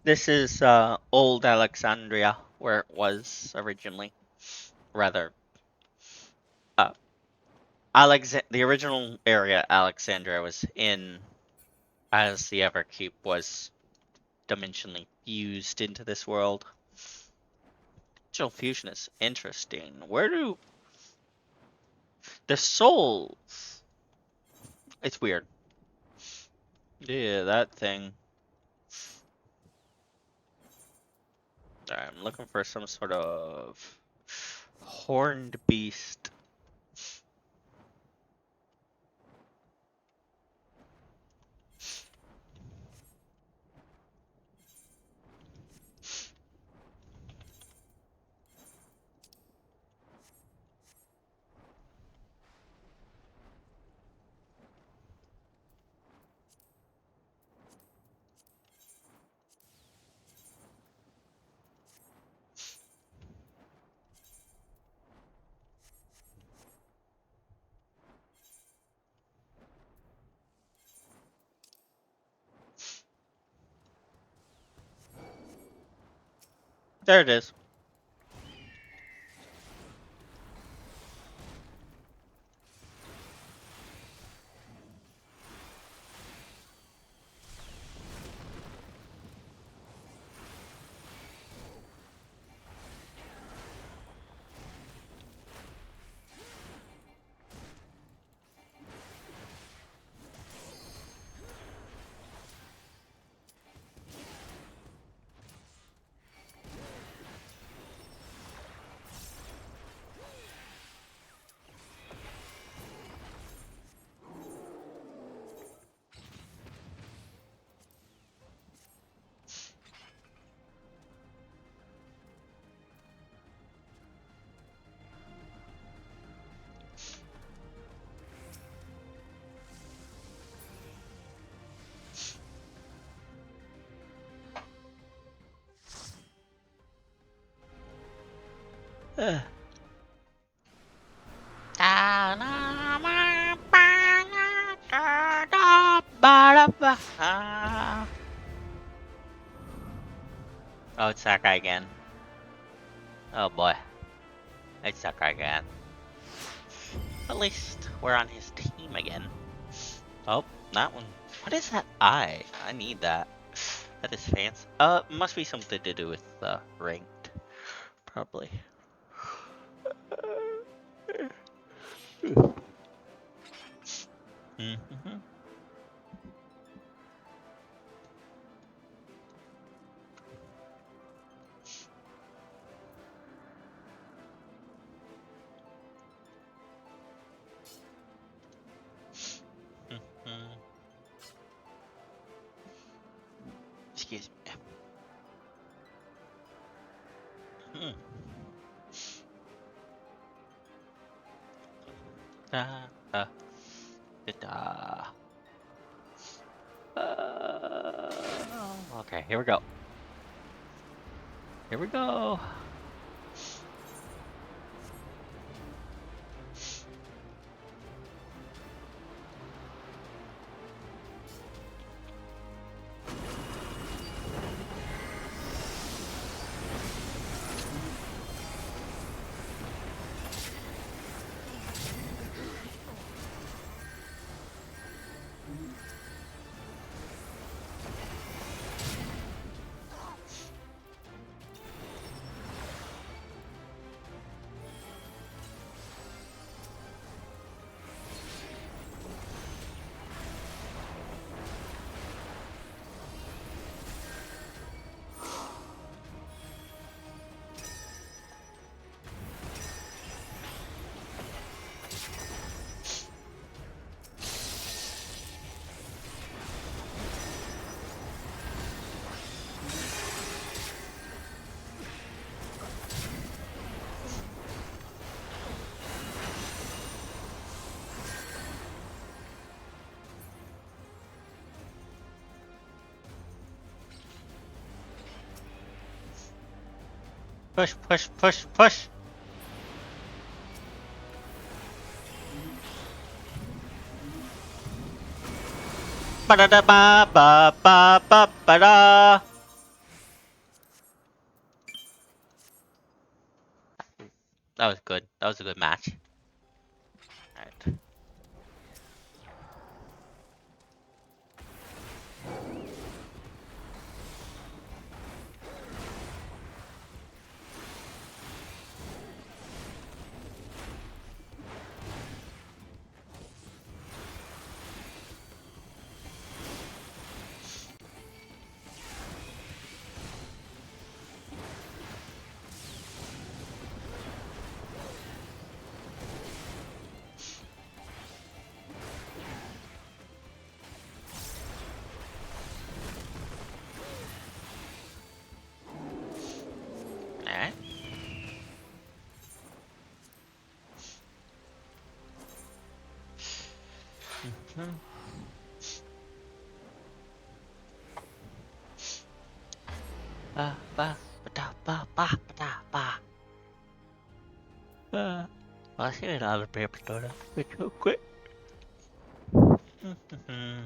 This is old Alexandria, where it was originally. Rather, uh, the original area Alexandria was in, as the Everkeep was dimensionally fused into this world. Digital fusion is interesting. Where do the souls? It's weird. Yeah, that thing. I'm looking for some sort of horned beast. There it is. Oh, it's that guy again. Oh boy. It's that guy again. At least we're on his team again. Oh, that one. What is that eye? I need that. That is fancy. Must be something to do with ranked. Probably. Mm-hmm. Mm-hmm. Excuse me. Hmm. Da, da, da, okay, here we go. Here we go. Push, push, push, push. Ba da da ba ba ba ba ba da. That was good. That was a good match. Alright. Alright. Hmm. Ba ba ba da ba ba ba da ba. I see another paper soda. It's so quick. Hmm.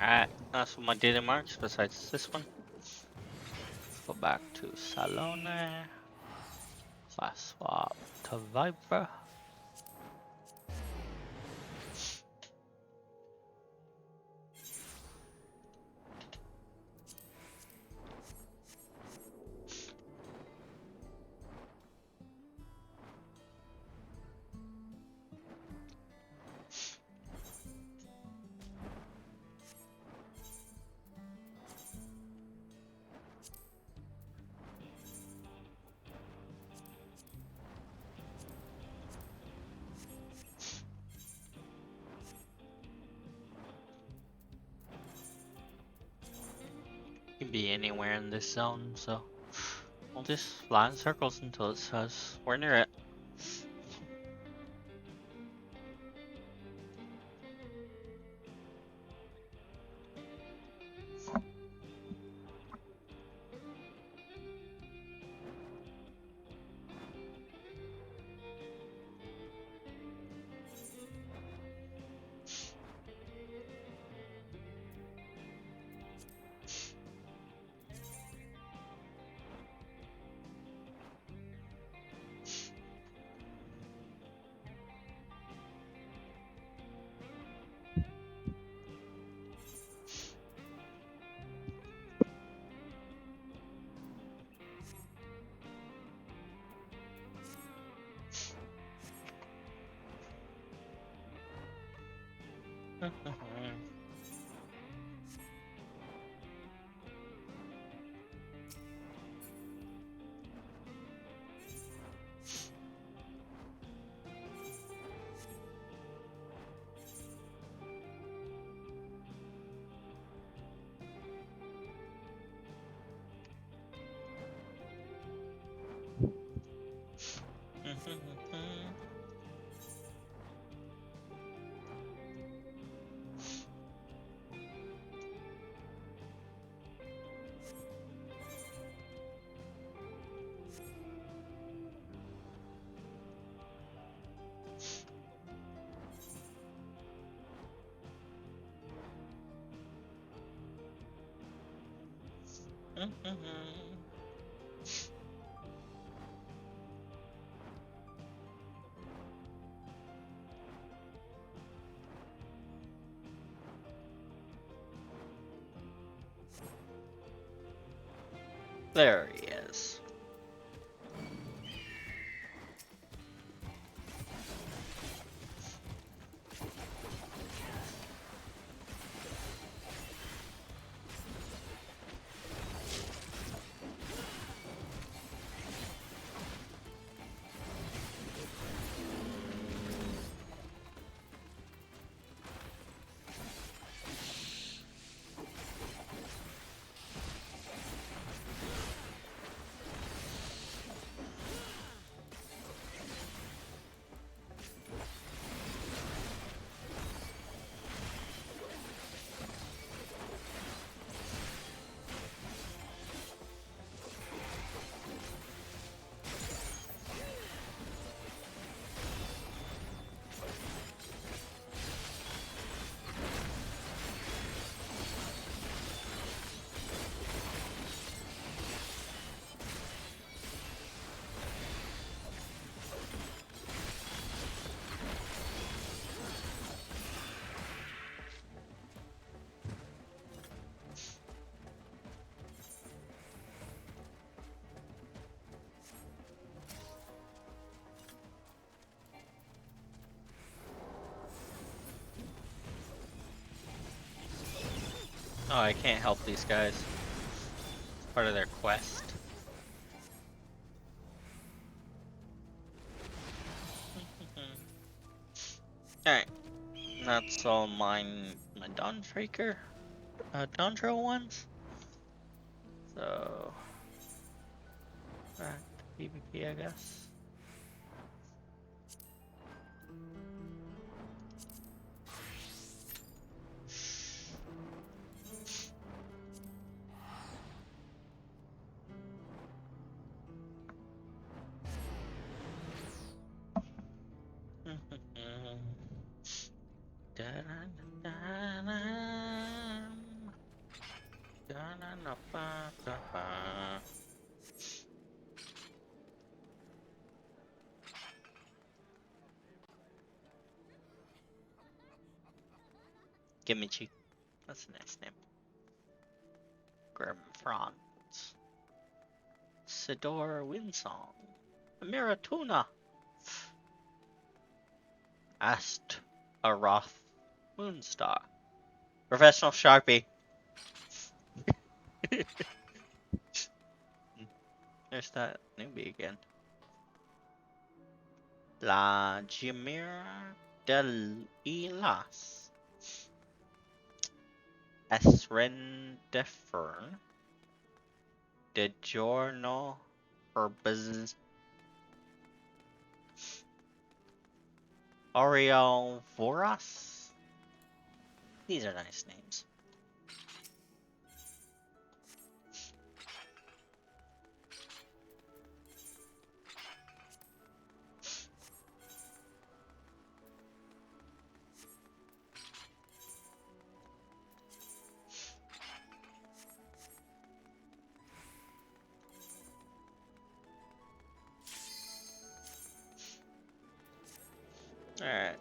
Alright, that's what my daily marks besides this one. Let's go back to Salone. Class swap to Viper. Can be anywhere in this zone, so we'll just fly in circles until it says we're near it. There he is. Oh, I can't help these guys. It's part of their quest. Alright. That's all my Dawntraker, Dawntro ones. So, back to PvP, I guess. Gimichi. That's a nice name. Grim Franz. Sidor Winsong. Miratuna. Ast Aroth Moonstar. Professional Sharpie. There's that newbie again. La Jimira del Ilas. Esrendefern. De Giorno Herbaz. Oriel Voras. These are nice names. Alright.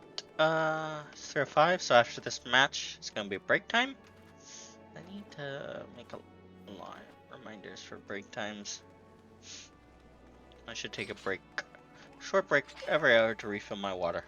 It's 3:05, so after this match, it's gonna be break time. I need to make a lot of reminders for break times. I should take a break. Short break every hour to refill my water.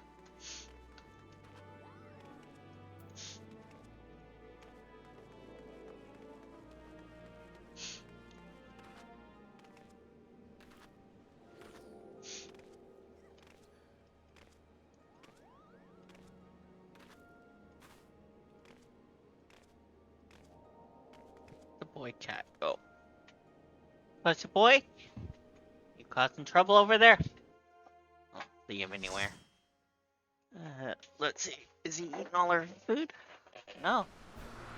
The boy cat. Go. What's the boy? You causing trouble over there? Oh, leave him anywhere. Let's see. Is he eating all her food? No.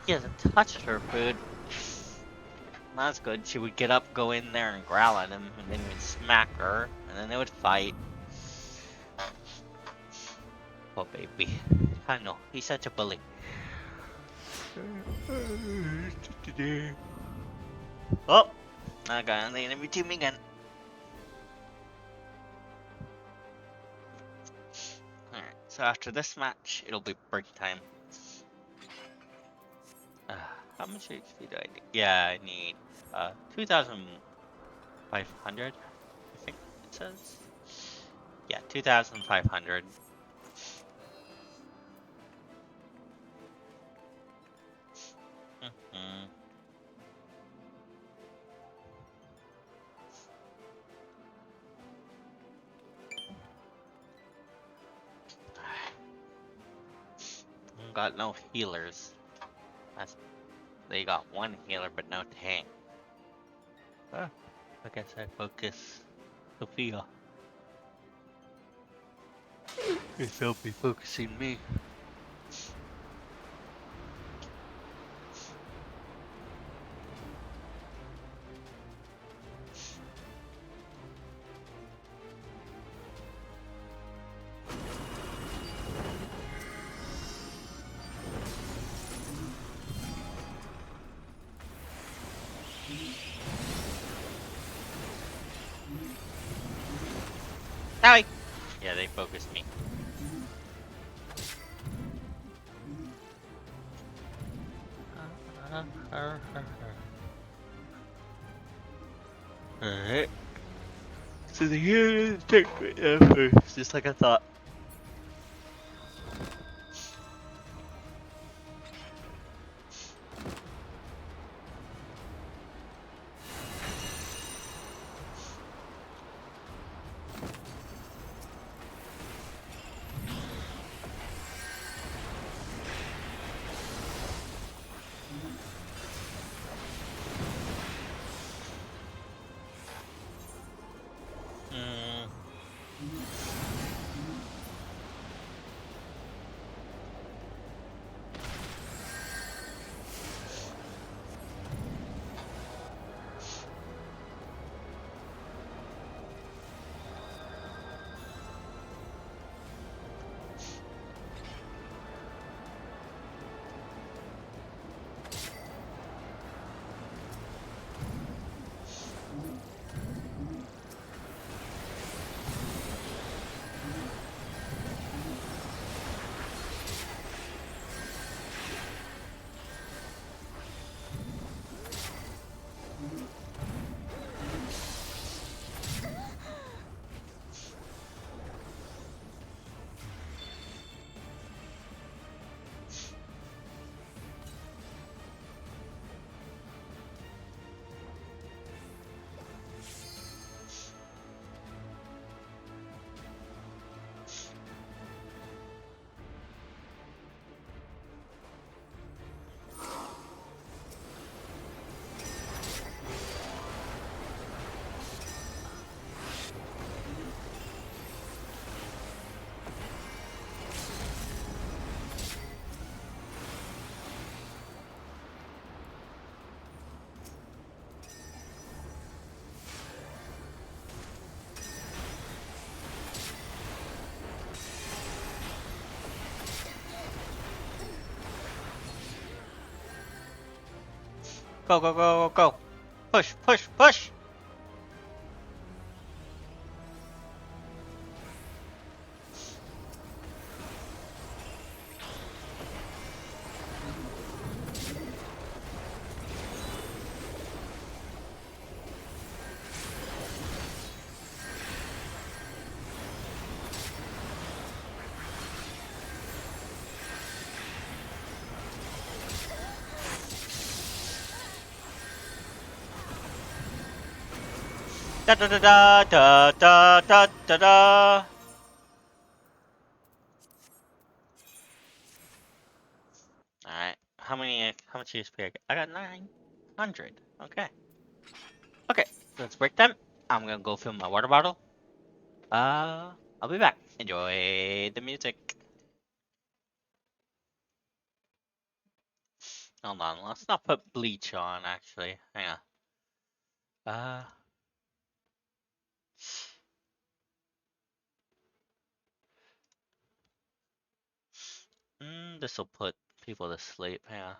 He hasn't touched her food. That's good. She would get up, go in there, and growl at him, and then he would smack her, and then they would fight. Poor baby. I know. He's such a bully. Oh! I got the enemy team again. Alright, so after this match, it'll be break time. How much HP do I need? Yeah, I need 2,500, I think it says. Yeah, 2,500. Got no healers. They got one healer, but no tank. I guess I focus Sophia. Guess they'll be focusing me. Sorry. Yeah, they focused me. Alright. So the healers take me first, just like I thought. Go, go, go, go, go. Push, push, push. Da da da da da da da da da. Alright. How much XP I got 900. Okay. Okay, let's break them. I'm gonna go fill my water bottle. I'll be back. Enjoy the music. Hold on, let's not put bleach on actually. Hang on. Uh this'll put people to sleep. Hang on.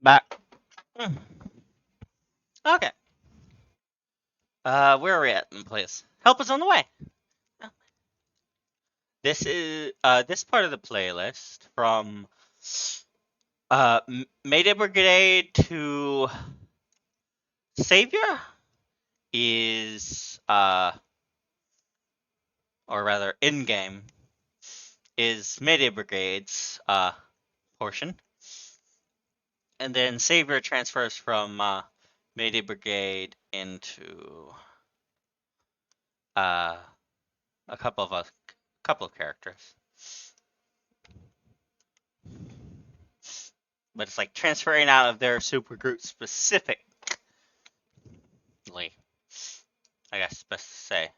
Back. Okay. Where are we at in the place? Help is on the way. This is this part of the playlist from Mayday Brigade to Savior is or rather in game is Mayday Brigade's portion, and then Savior transfers from Mayday Brigade into uh a couple of characters. But it's like transferring out of their supergroup specifically, I guess best to say.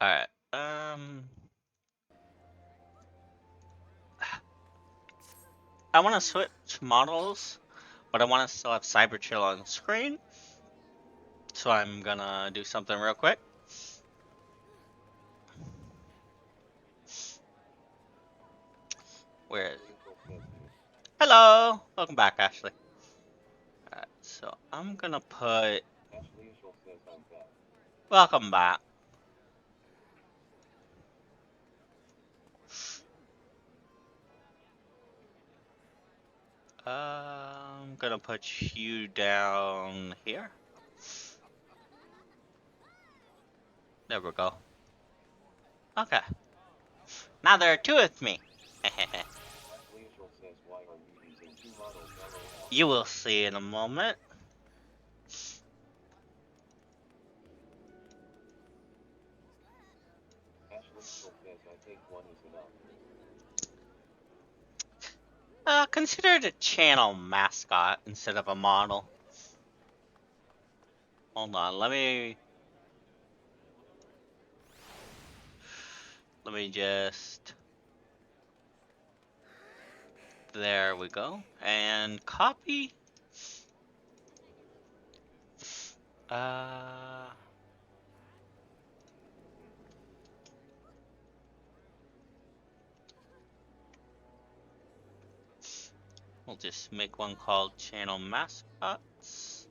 Alright. I want to switch models, but I want to still have Cyber Chill on the screen. So I'm gonna do something real quick. Where is it? Hello! Welcome back, Ashley. Alright, so I'm gonna put... Welcome back. I'm gonna put you down here. There we go. Okay. Now there are two with me. You will see in a moment. Consider it a channel mascot instead of a model. Hold on, let me just... There we go. And copy. We'll just make one called channel mascots.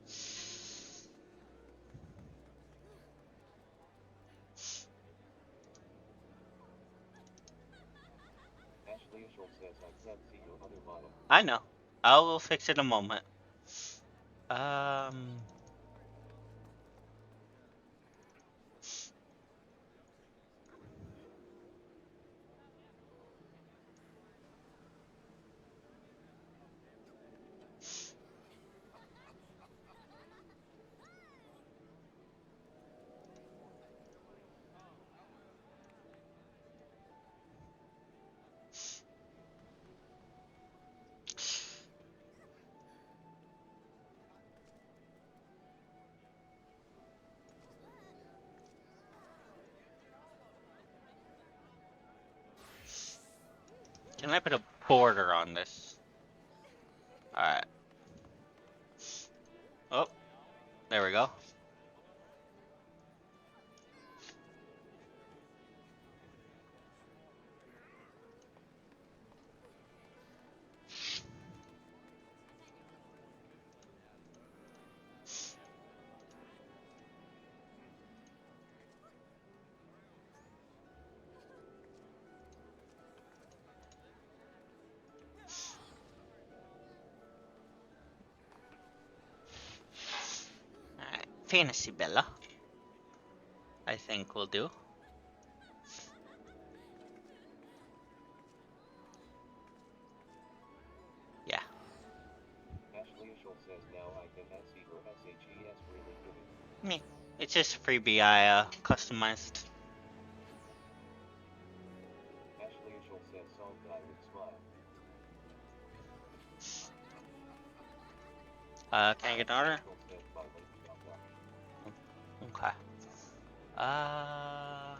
I know. I will fix it in a moment. Can I put a border on this? Alright. Oh, there we go. Alright, Fantasy Bella. I think will do. Yeah. Me. It's just freebie I customized. Can I get an order? Okay. Alright.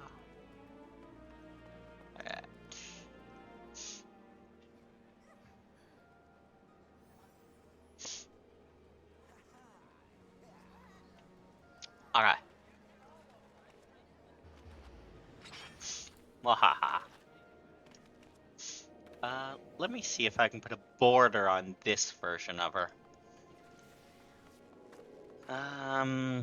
Alright. Wahaha. Let me see if I can put a border on this version of her. Um...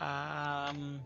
Um...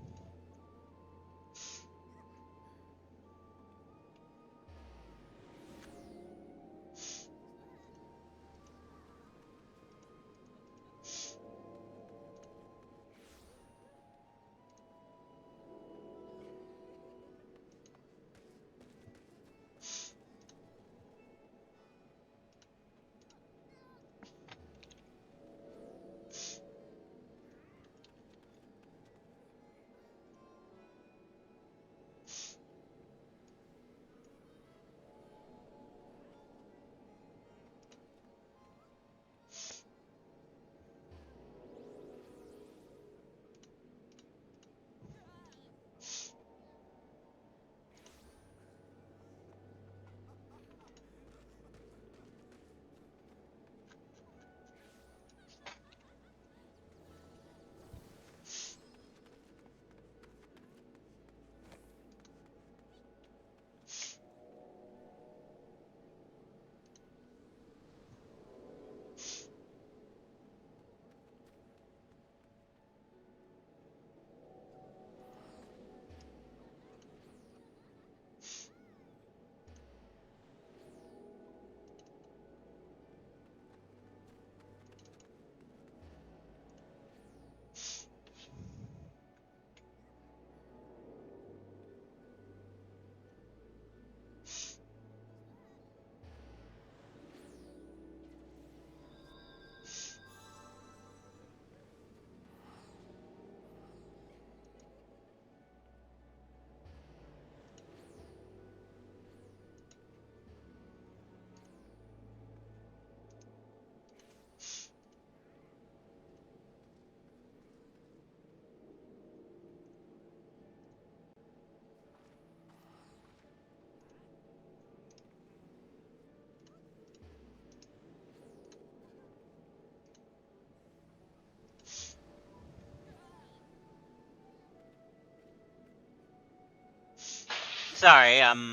Sorry, I'm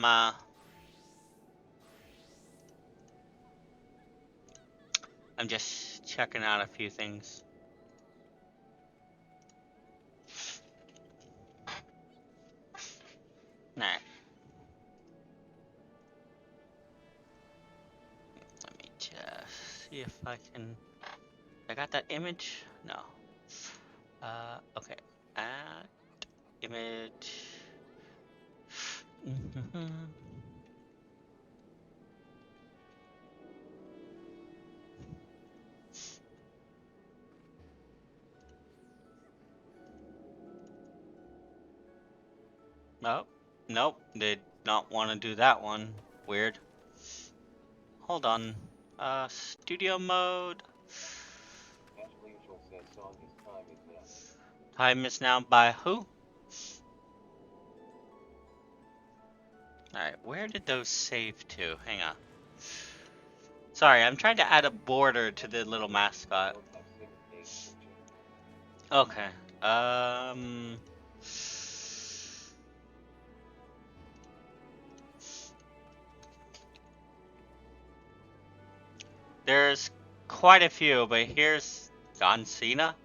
just checking out a few things. Alright. Let me just see if I can... I got that image? No. Okay. Add image. Nope. Nope. Did not want to do that one. Weird. Hold on. Studio mode. Ashley Mitchell says song his time is now. Time is now by who? Alright, where did those save to? Hang on. Sorry, I'm trying to add a border to the little mascot. Followed by singer Dave Searching. Okay. There's quite a few, but here's John Cena?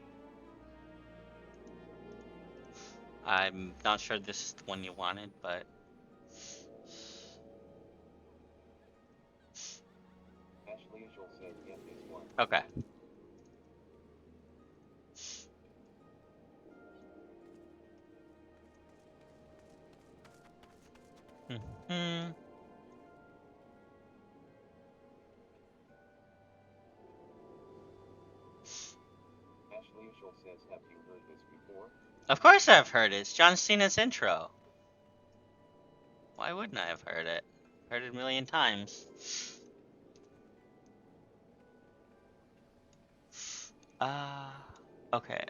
I'm not sure this is the one you wanted, but... Ashley Usual says get this one. Okay. Hmm. Ashley Usual says have you heard this before? Of course I've heard it. It's John Cena's intro. Why wouldn't I have heard it? Heard it a million times. Okay.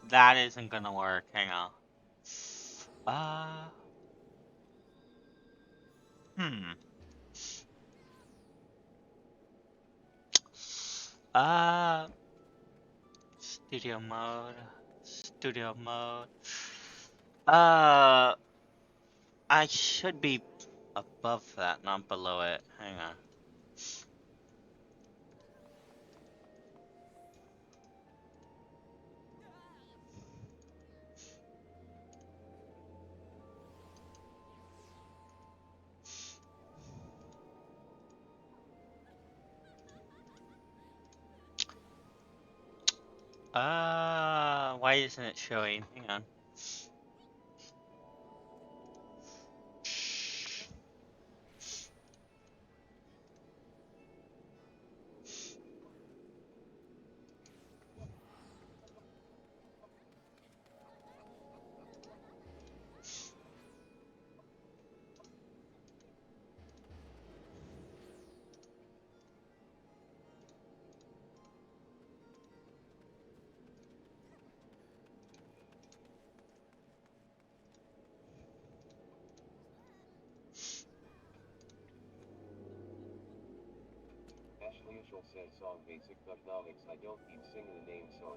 That isn't gonna work. Hang on. Uh, hmm. Uh, studio mode. Studio mode. Uh, I should be above that, not below it. Hang on. Why isn't it showing? Hang on. Ashley Usual says song basic economics. I don't keep singing the name song.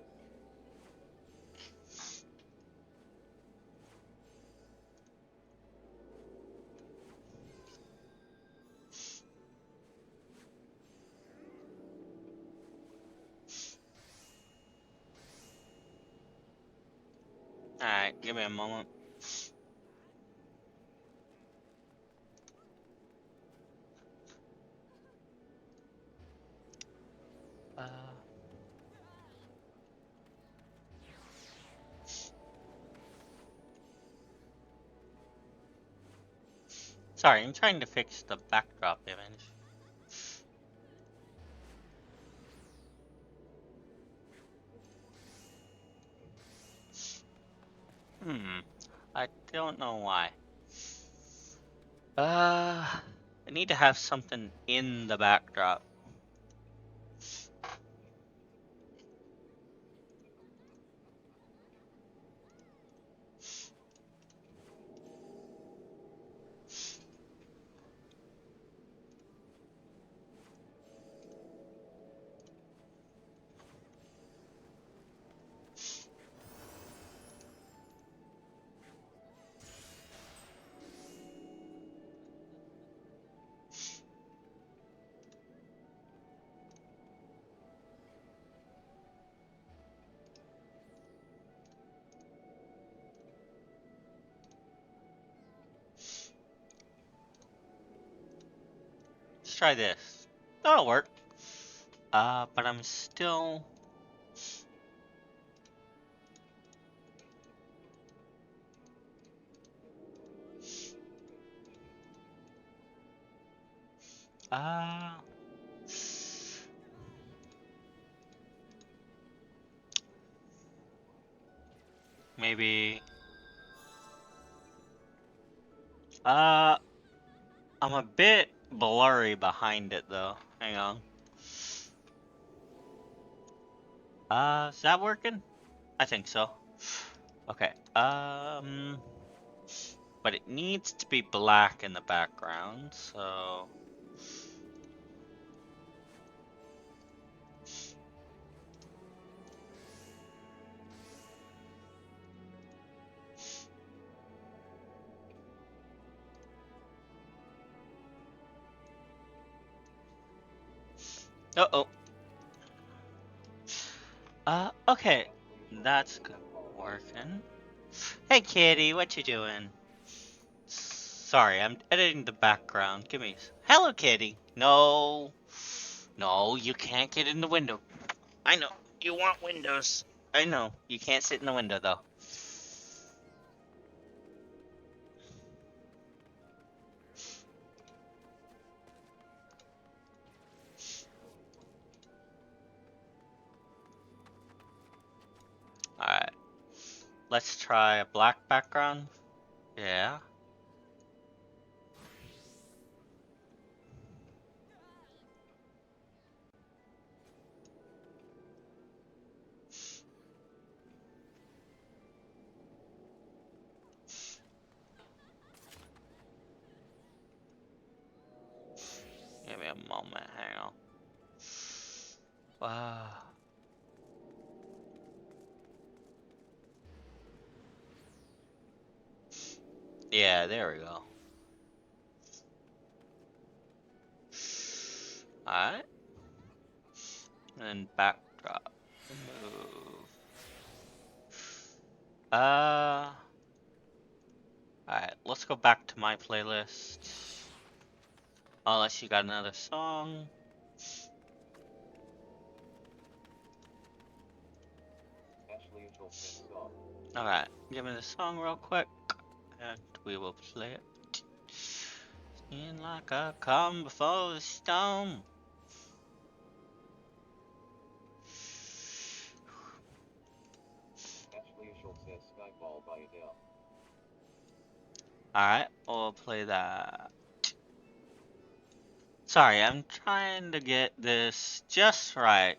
Alright, give me a moment. Uh, sorry, I'm trying to fix the backdrop image. I don't know why. I need to have something in the backdrop. Let's try this. That'll work. But I'm still... Uh... Maybe... Uh... I'm a bit blurry behind it, though. Hang on. Is that working? I think so. Okay, but it needs to be black in the background, so... Uh-oh. Okay. Ashley is your That's favorite skyball by itself. working. Hey, kitty, what you doing? Sorry, I'm editing the background. Give me... Hello, kitty. No. No, you can't get in the window. I know. You want windows. I know. You can't sit in the window, though. Alright. Let's try a black background. Yeah. Give me a moment. Hang on. Wow. Yeah, there we go. Alright. And backdrop. Move. Alright, let's go back to my playlist. Unless you got another song. Ashley is your fifth song. Alright, give me the song real quick. And we will play it. Seem like I come before the storm. Ashley is your fifth skyball by Adele. Alright, we'll play that. Sorry, I'm trying to get this just right.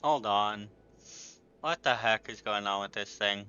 Hold on. What the heck is going on with this thing?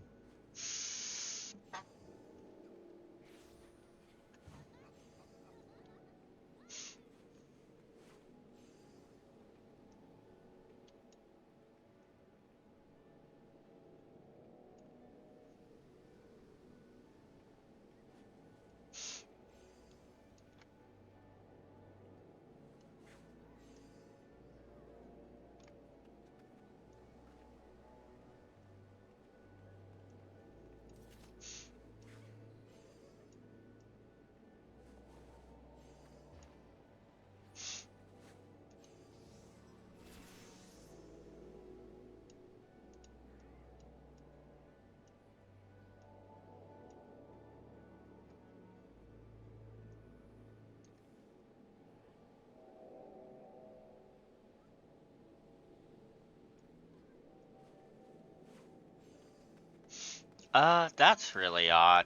That's really odd.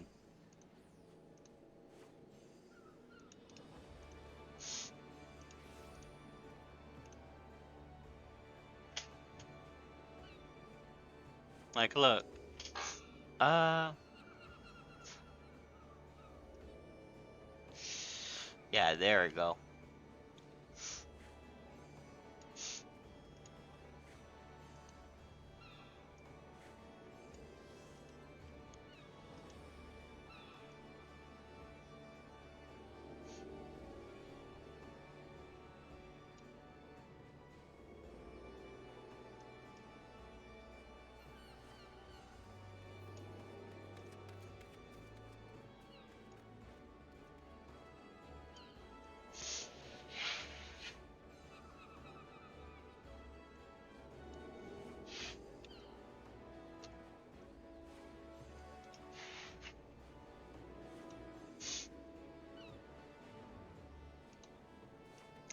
Like, look. Uh, yeah, there we go.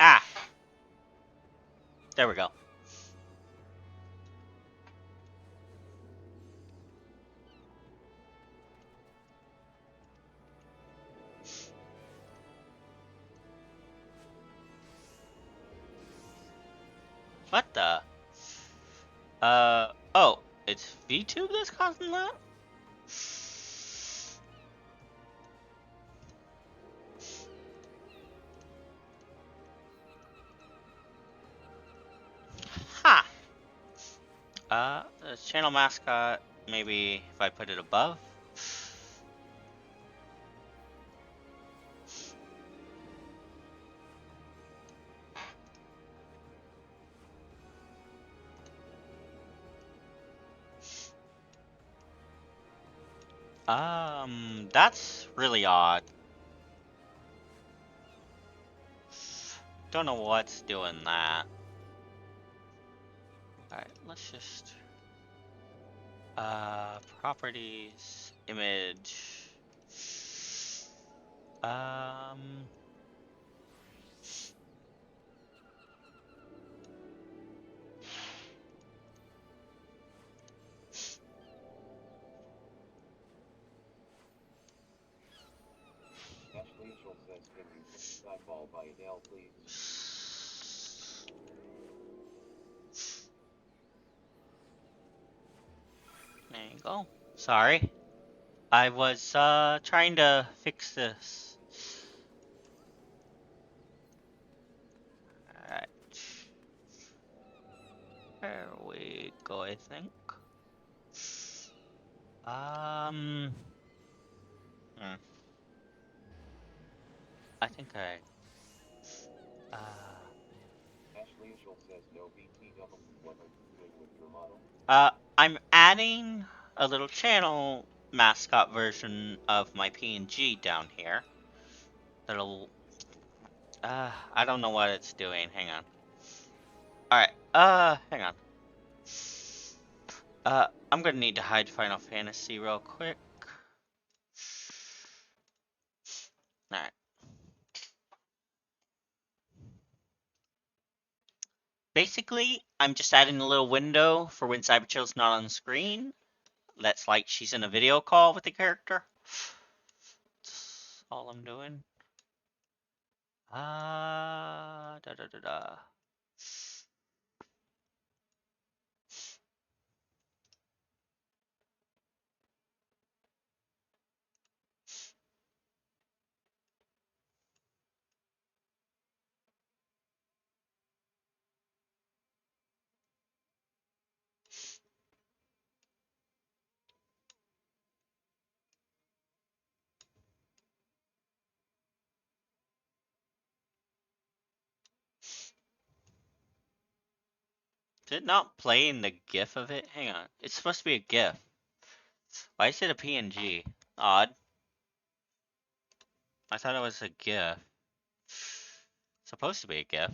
Ah, there we go. What the? Oh, it's VTube that's causing that? Ha! The channel mascot, maybe if I put it above? That's really odd. Don't know what's doing that. Alright, let's just... properties, image... Um... Ashley Ishel says, can you sideball by Adele, please? There you go. Sorry. I was, trying to fix this. Alright. There we go, I think. Hmm. I think uh... Ashley Ishel says, no BTW, what are you doing with your model? I'm adding a little channel mascot version of my PNG down here. That'll, I don't know what it's doing. Hang on. Alright, hang on. I'm gonna need to hide Final Fantasy real quick. Alright. Basically, I'm just adding a little window for when Cyberchill's not on the screen. That's like she's in a video call with the character. That's all I'm doing. Da da da da. Is it not playing the GIF of it? Hang on. It's supposed to be a GIF. Why is it a PNG? Odd. I thought it was a GIF. It's supposed to be a GIF.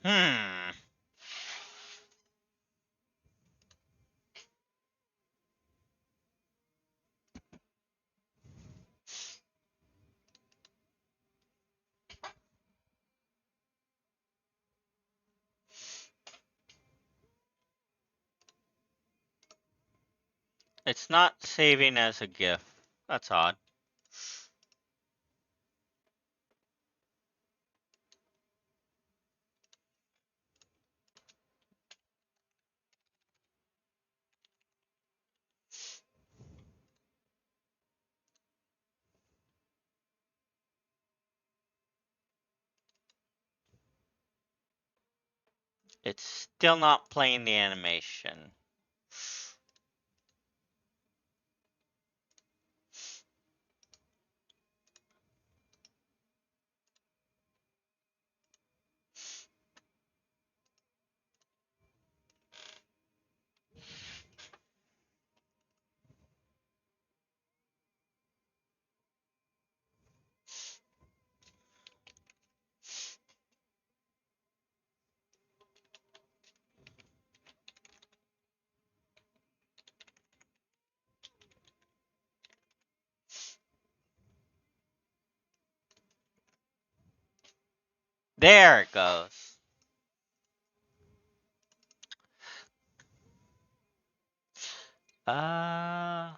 Hmm. It's not saving as a GIF. That's odd. It's still not playing the animation. There it goes. Uh.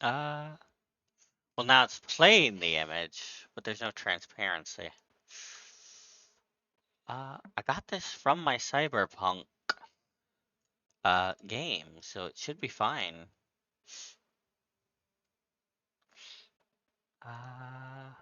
Uh. Well, now it's playing the image, but there's no transparency. I got this from my Cyberpunk game, so it should be fine. Uh.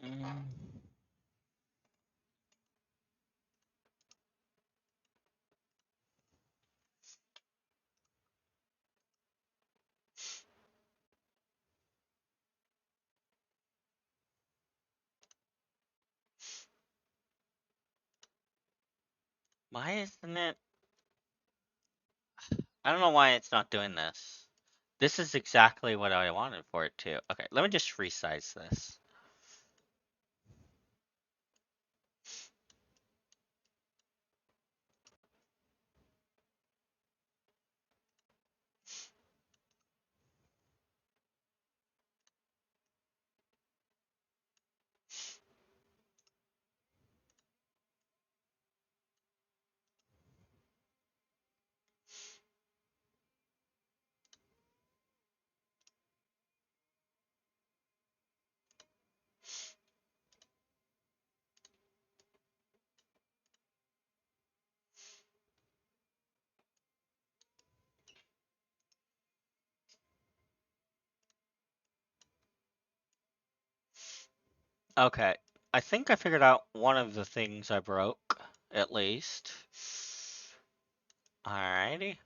Mm. Why isn't it? I don't know why it's not doing this. This is exactly what I wanted for it to. Okay, let me just resize this. Okay, I think I figured out one of the things I broke, at least. Alrighty.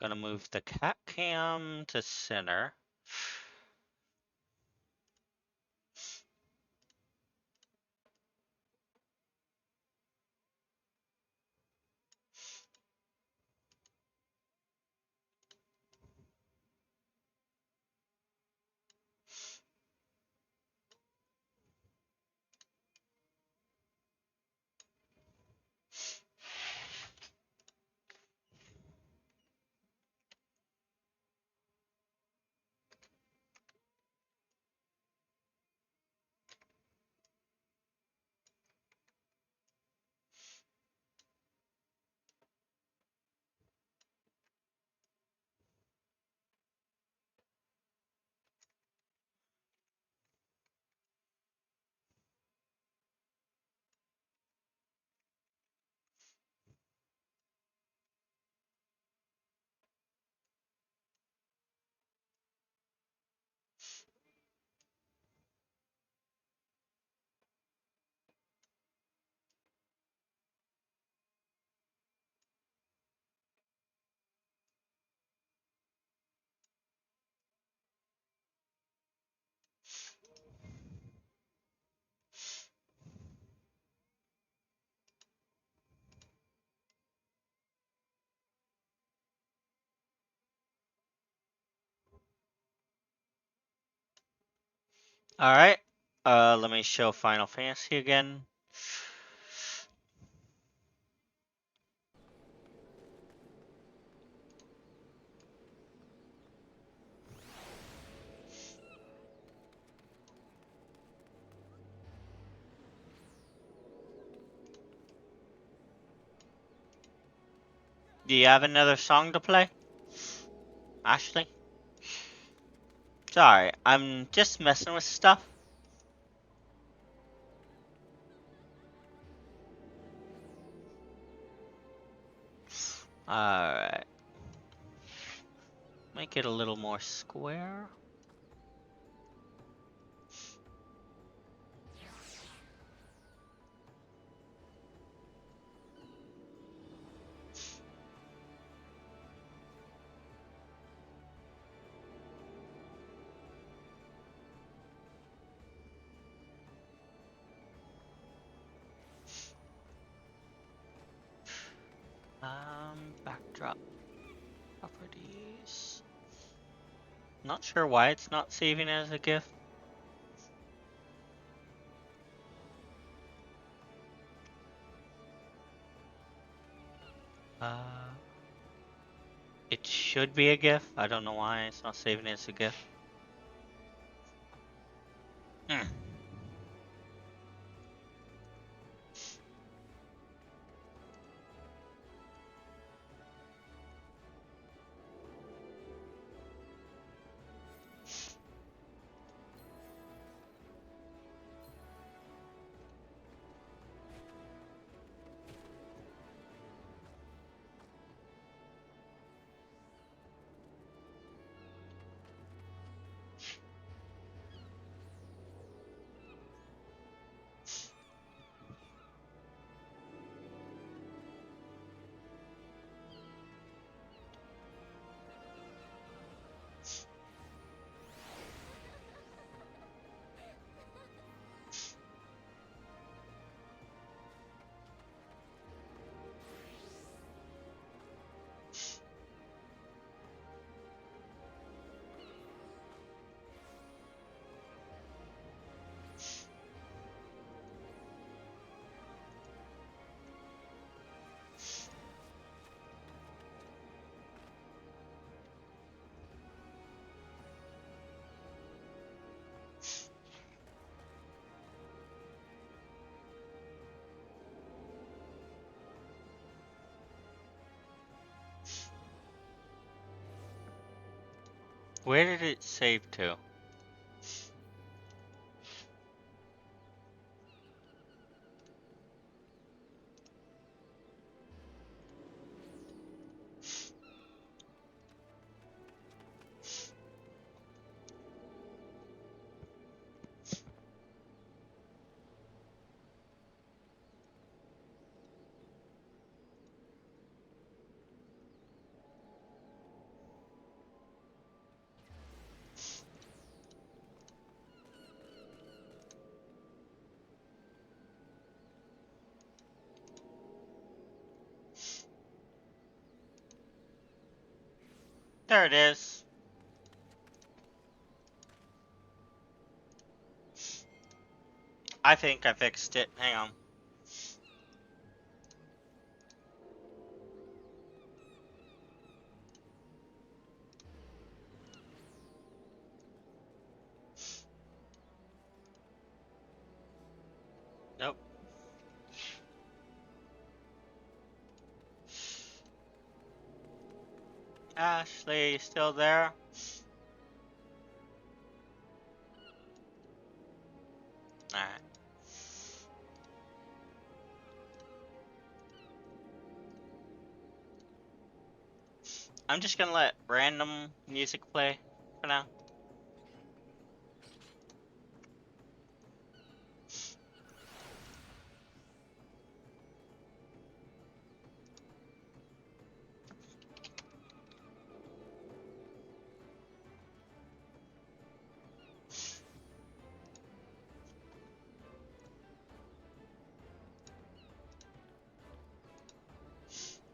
Gonna move the cat cam to center. Alright. Let me show Final Fantasy again. Do you have another song to play, Ashley? Sorry, I'm just messing with stuff. Alright. Make it a little more square. Backdrop properties. Not sure why it's not saving as a GIF. It should be a GIF. I don't know why it's not saving as a GIF. Hmm. Where did it save to? There it is. I think I fixed it. Hang on. Nope. Ashley, you still there? Alright. I'm just gonna let random music play for now.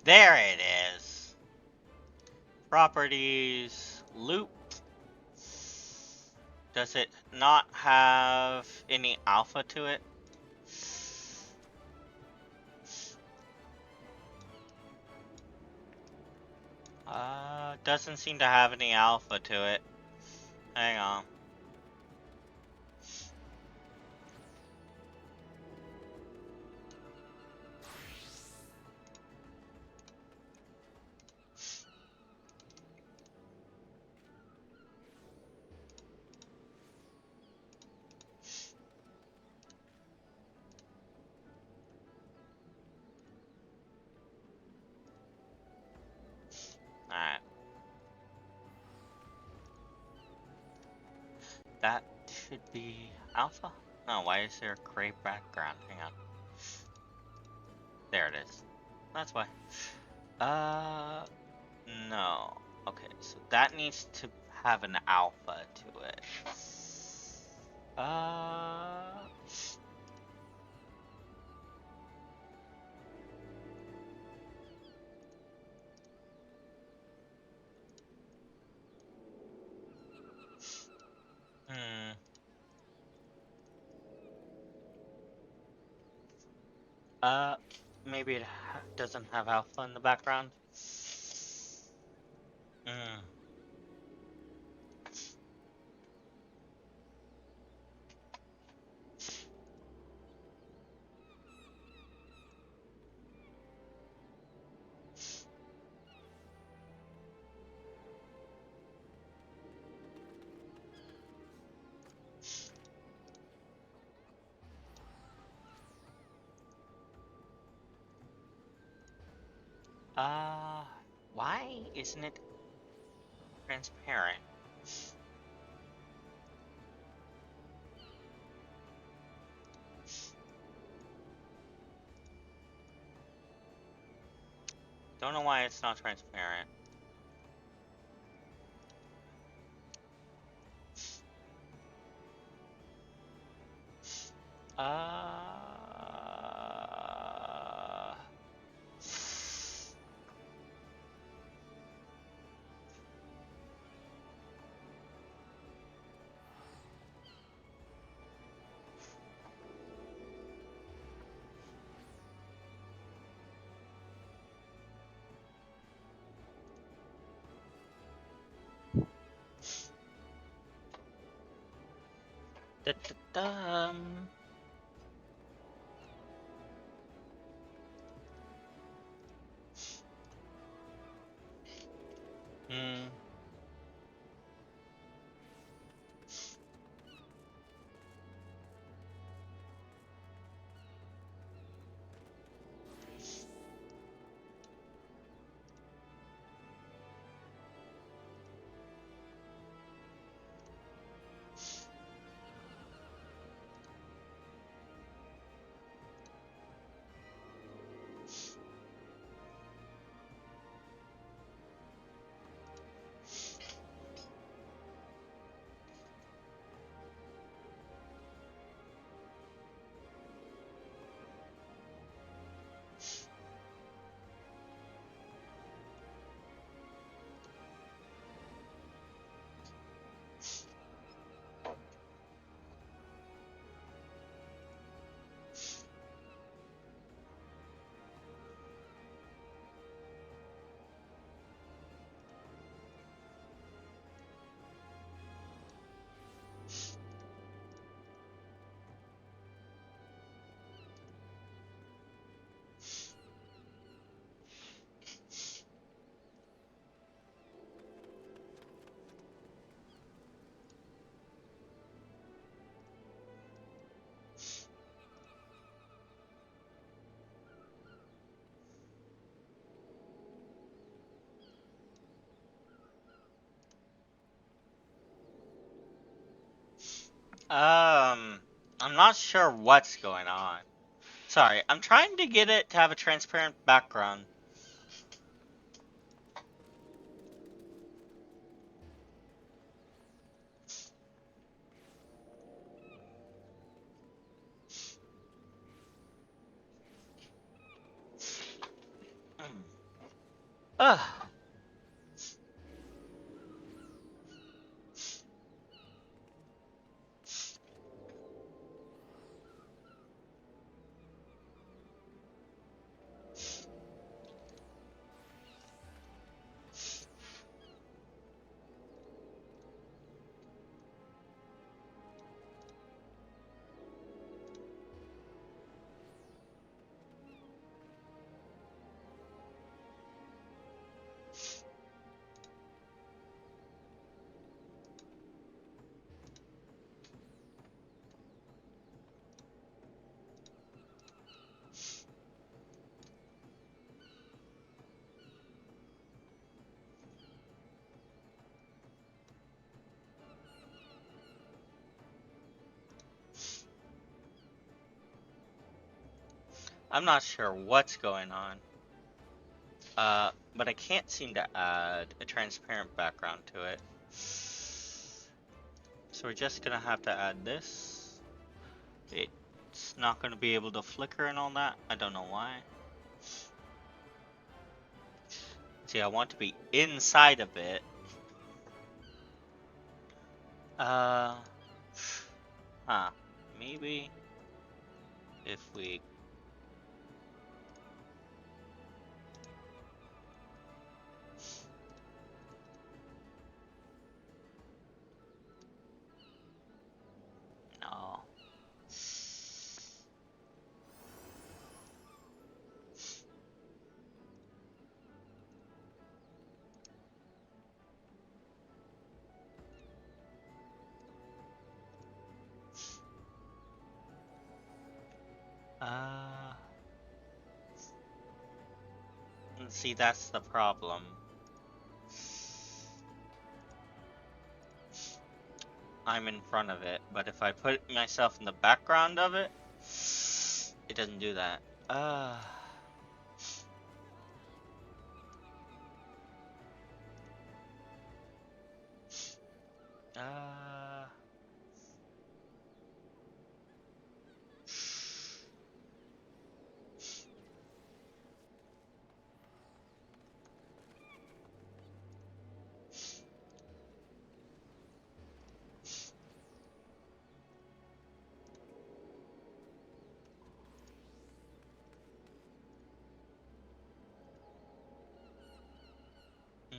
There it is. Properties. Loop. Does it not have any alpha to it? Doesn't seem to have any alpha to it. Hang on. should be alpha. No, why is there a gray background? Hang on. There it is. That's why. No. Okay, so that needs to have an alpha to it. Uh, hmm. Uh, Maybe it doesn't have alpha in the background. Hmm. Uh, why isn't it transparent? Don't know why it's not transparent. Uh, da, da, dum. Hmm. Um, I'm not sure what's going on. Sorry, I'm trying to get it to have a transparent background. Hmm. Ugh. I'm not sure what's going on. But I can't seem to add a transparent background to it. So we're just gonna have to add this. It's not gonna be able to flicker and all that. I don't know why. See, I want to be inside of it. Huh. Maybe if we... No. See, that's the problem. I'm in front of it, but if I put myself in the background of it, it doesn't do that. Uh, uh, mm,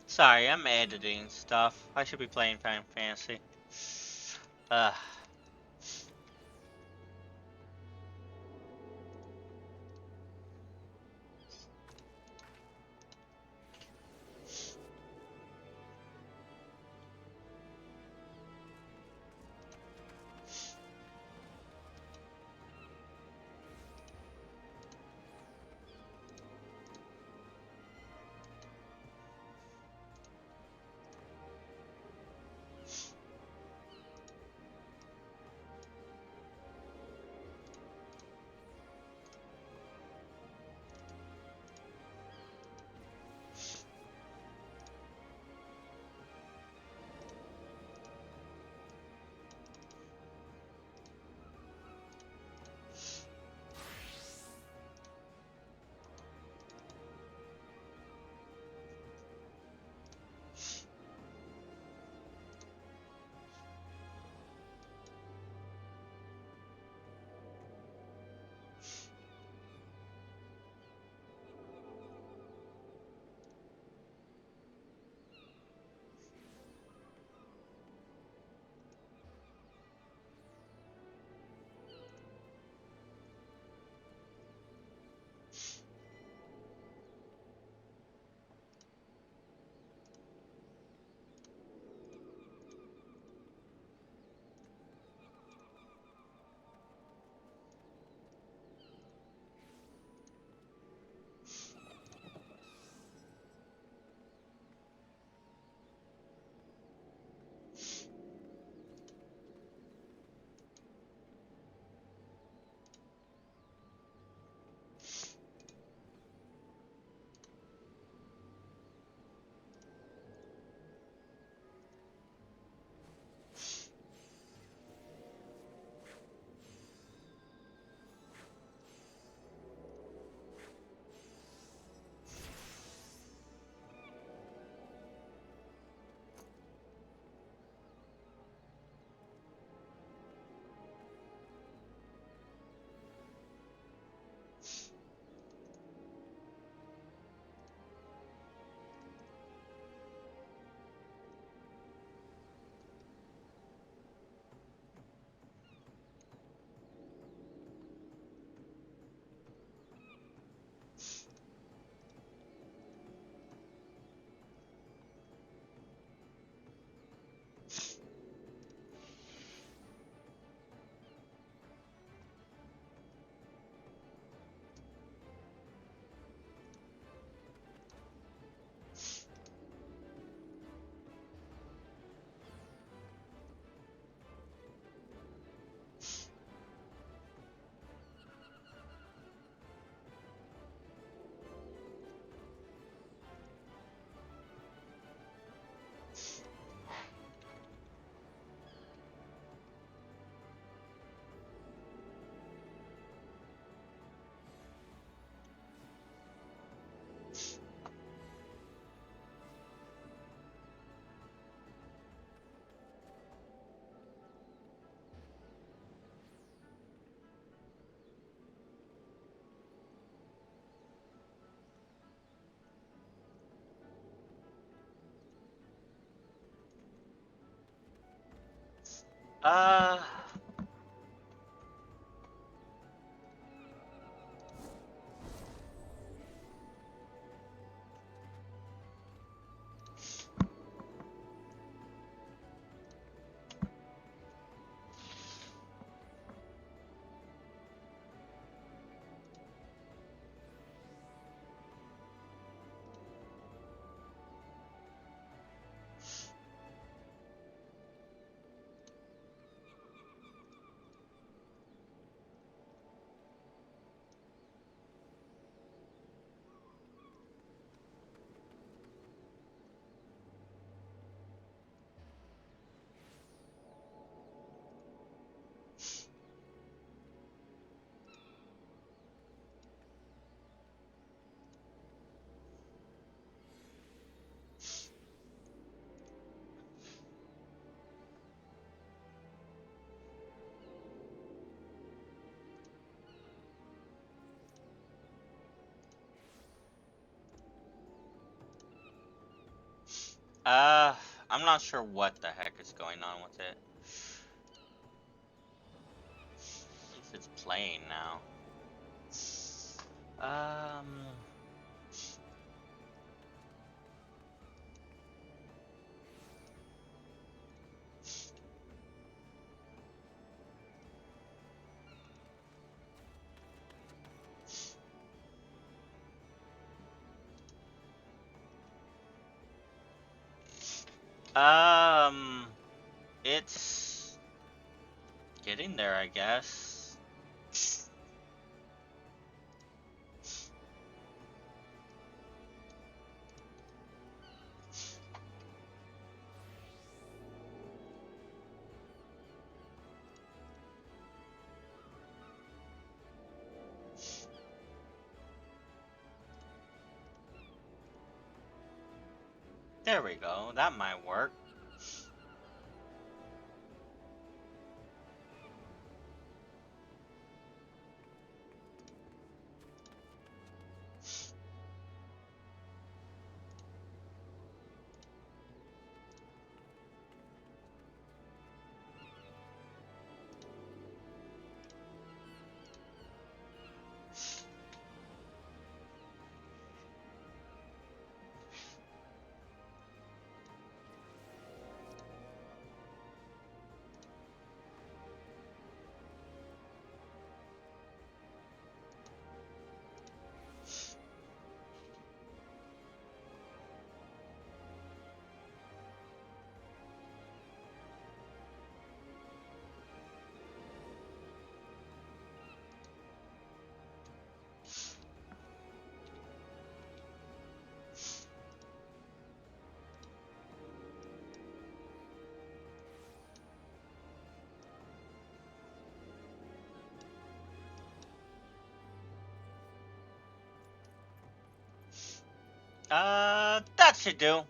sorry, I'm editing stuff. I should be playing Final Fantasy. Uh, Uh, uh, I'm not sure what the heck is going on with it. At least it's playing now. Um, um, it's getting there, I guess. There we go. That might work. That should do.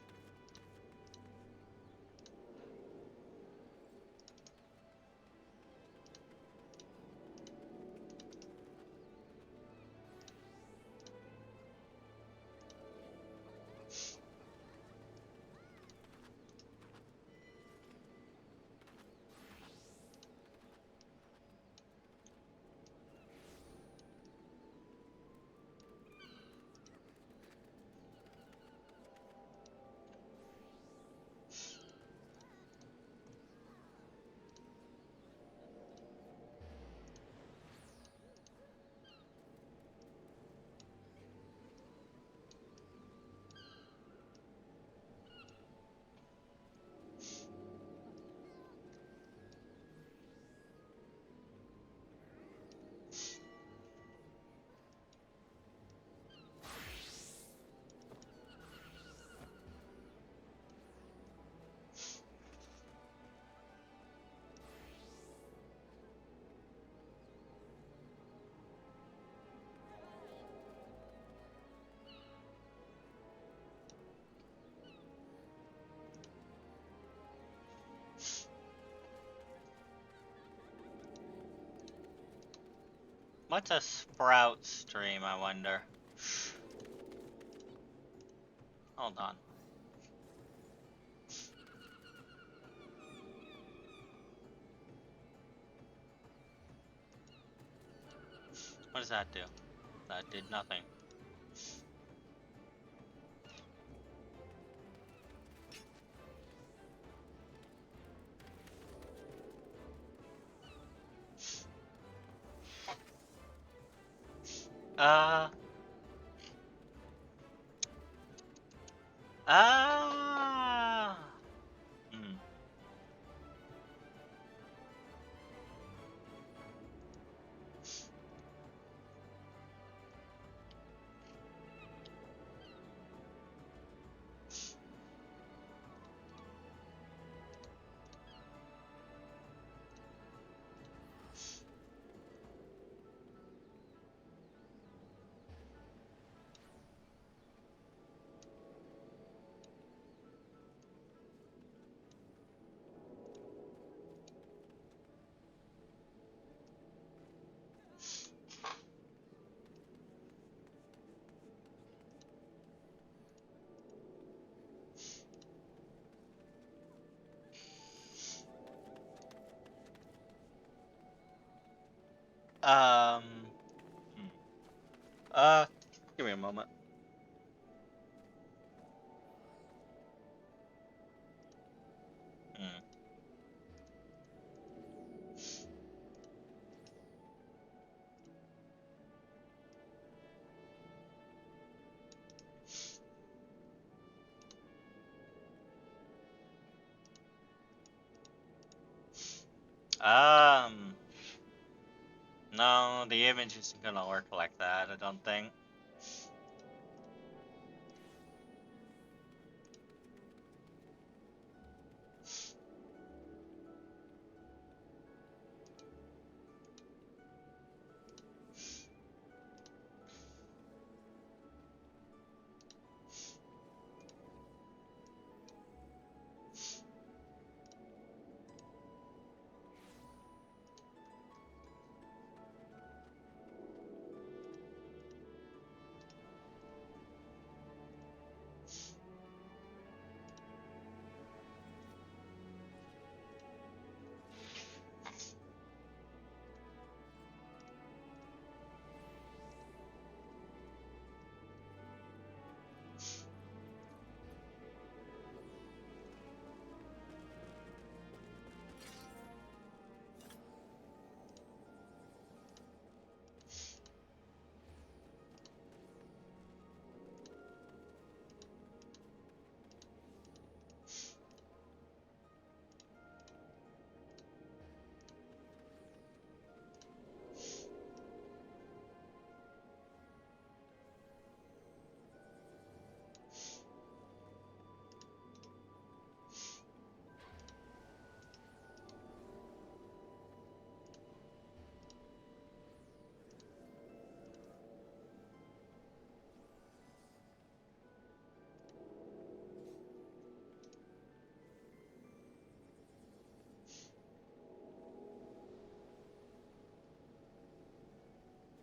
What's a sprout stream, I wonder? Hold on. What does that do? That did nothing. Uh. Ah. Hmm. Um. Hmm. Uh. Give me a moment. Hmm. Um. No, the image isn't gonna work like that. I don't think.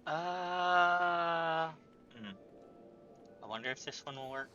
Uh. Hmm. I wonder if this one will work.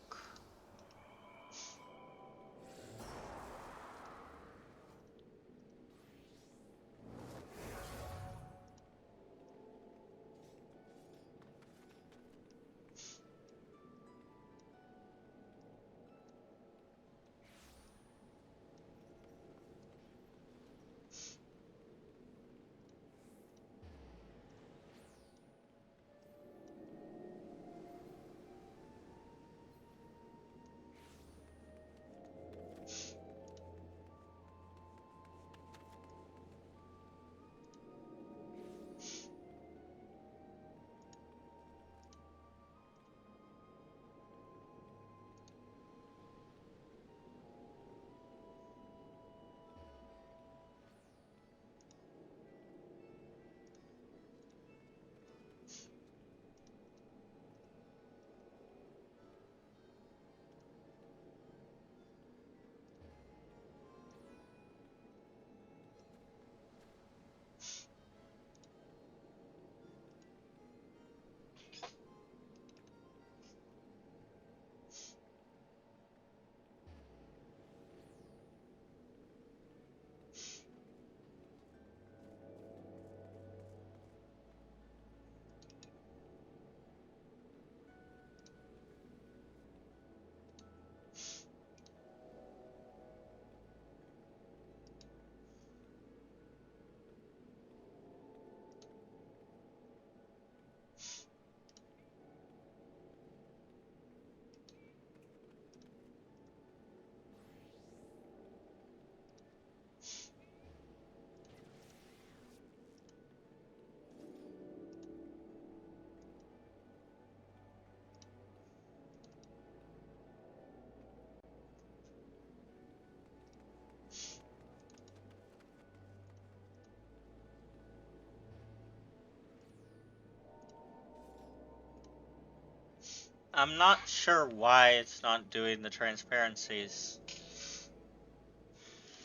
I'm not sure why it's not doing the transparencies.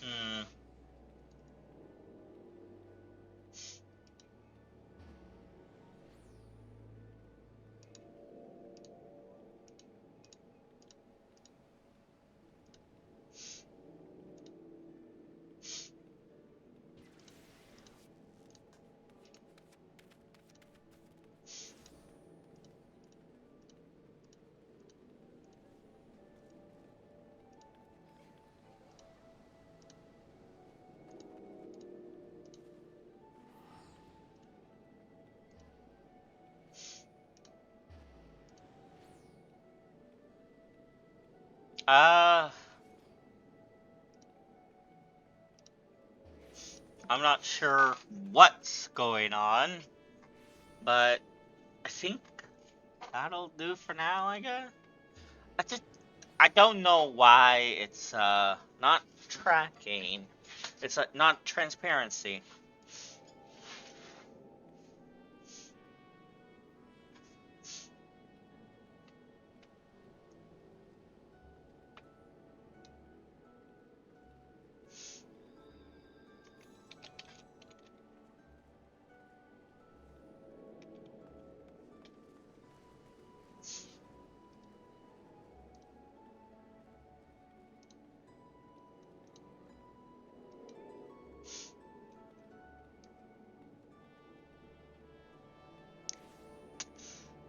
Hmm. Uh, I'm not sure what's going on, but I think that'll do for now, I guess. I don't know why it's not tracking. It's not transparency.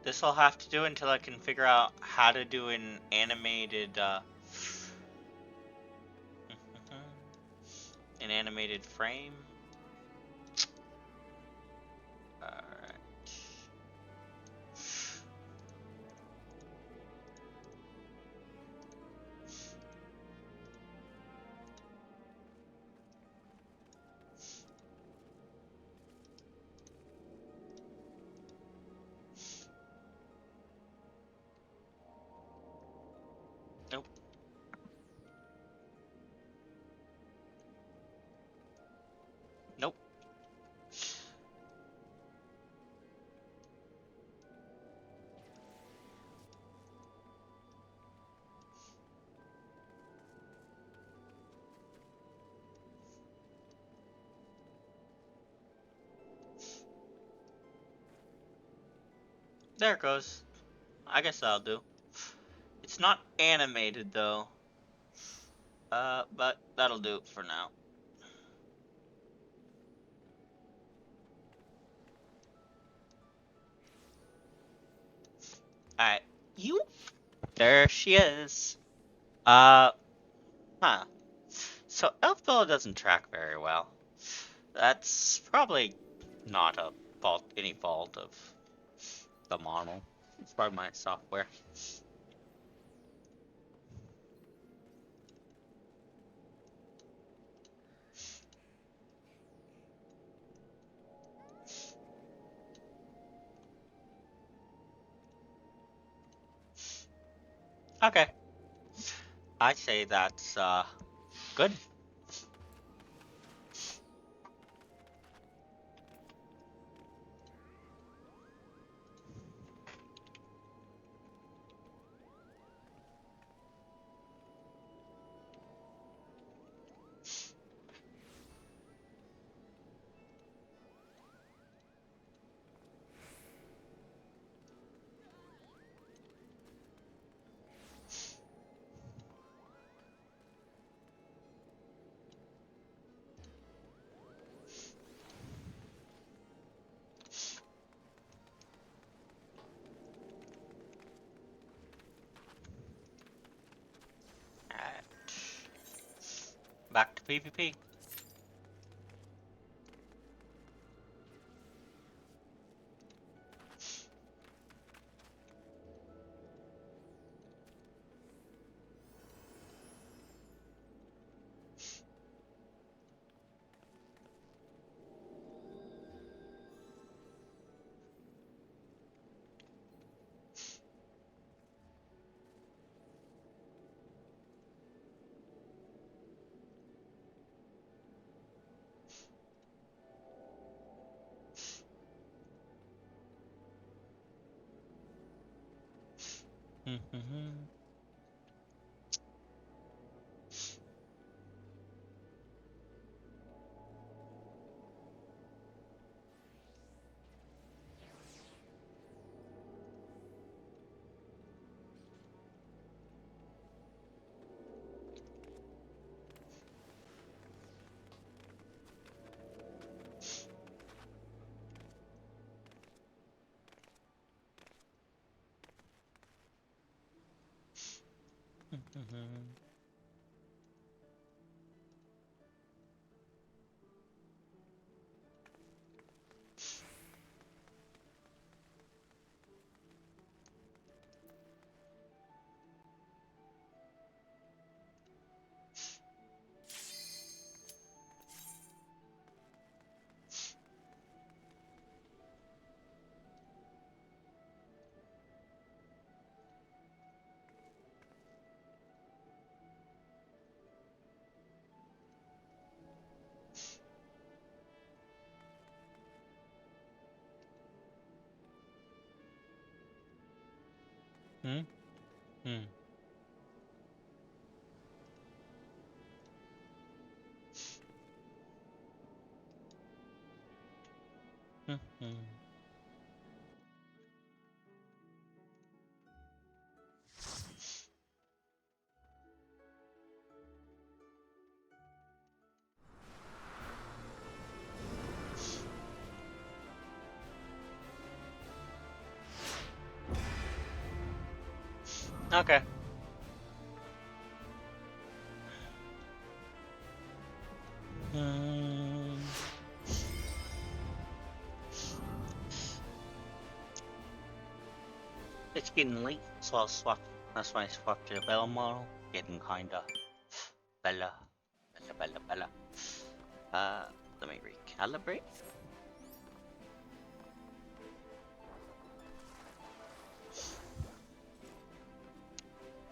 This will have to do until I can figure out how to do an animated an animated frame. Alright. Nope. Nope. There it goes. I guess that'll do. It's not animated though. But that'll do for now. Alright. You? There she is. Uh, huh. So Elfville doesn't track very well. That's probably not any fault of the model. It's probably my software. Okay. I say that's good. Alright. Back to PvP. Mm-hmm. Mm-hmm. Mm-hmm. Mm-hmm. Okay. Mm, it's getting late, so I'll swap. That's why I swapped to the Bella model. Getting kinda Bella, Bella. Uh, Let me recalibrate.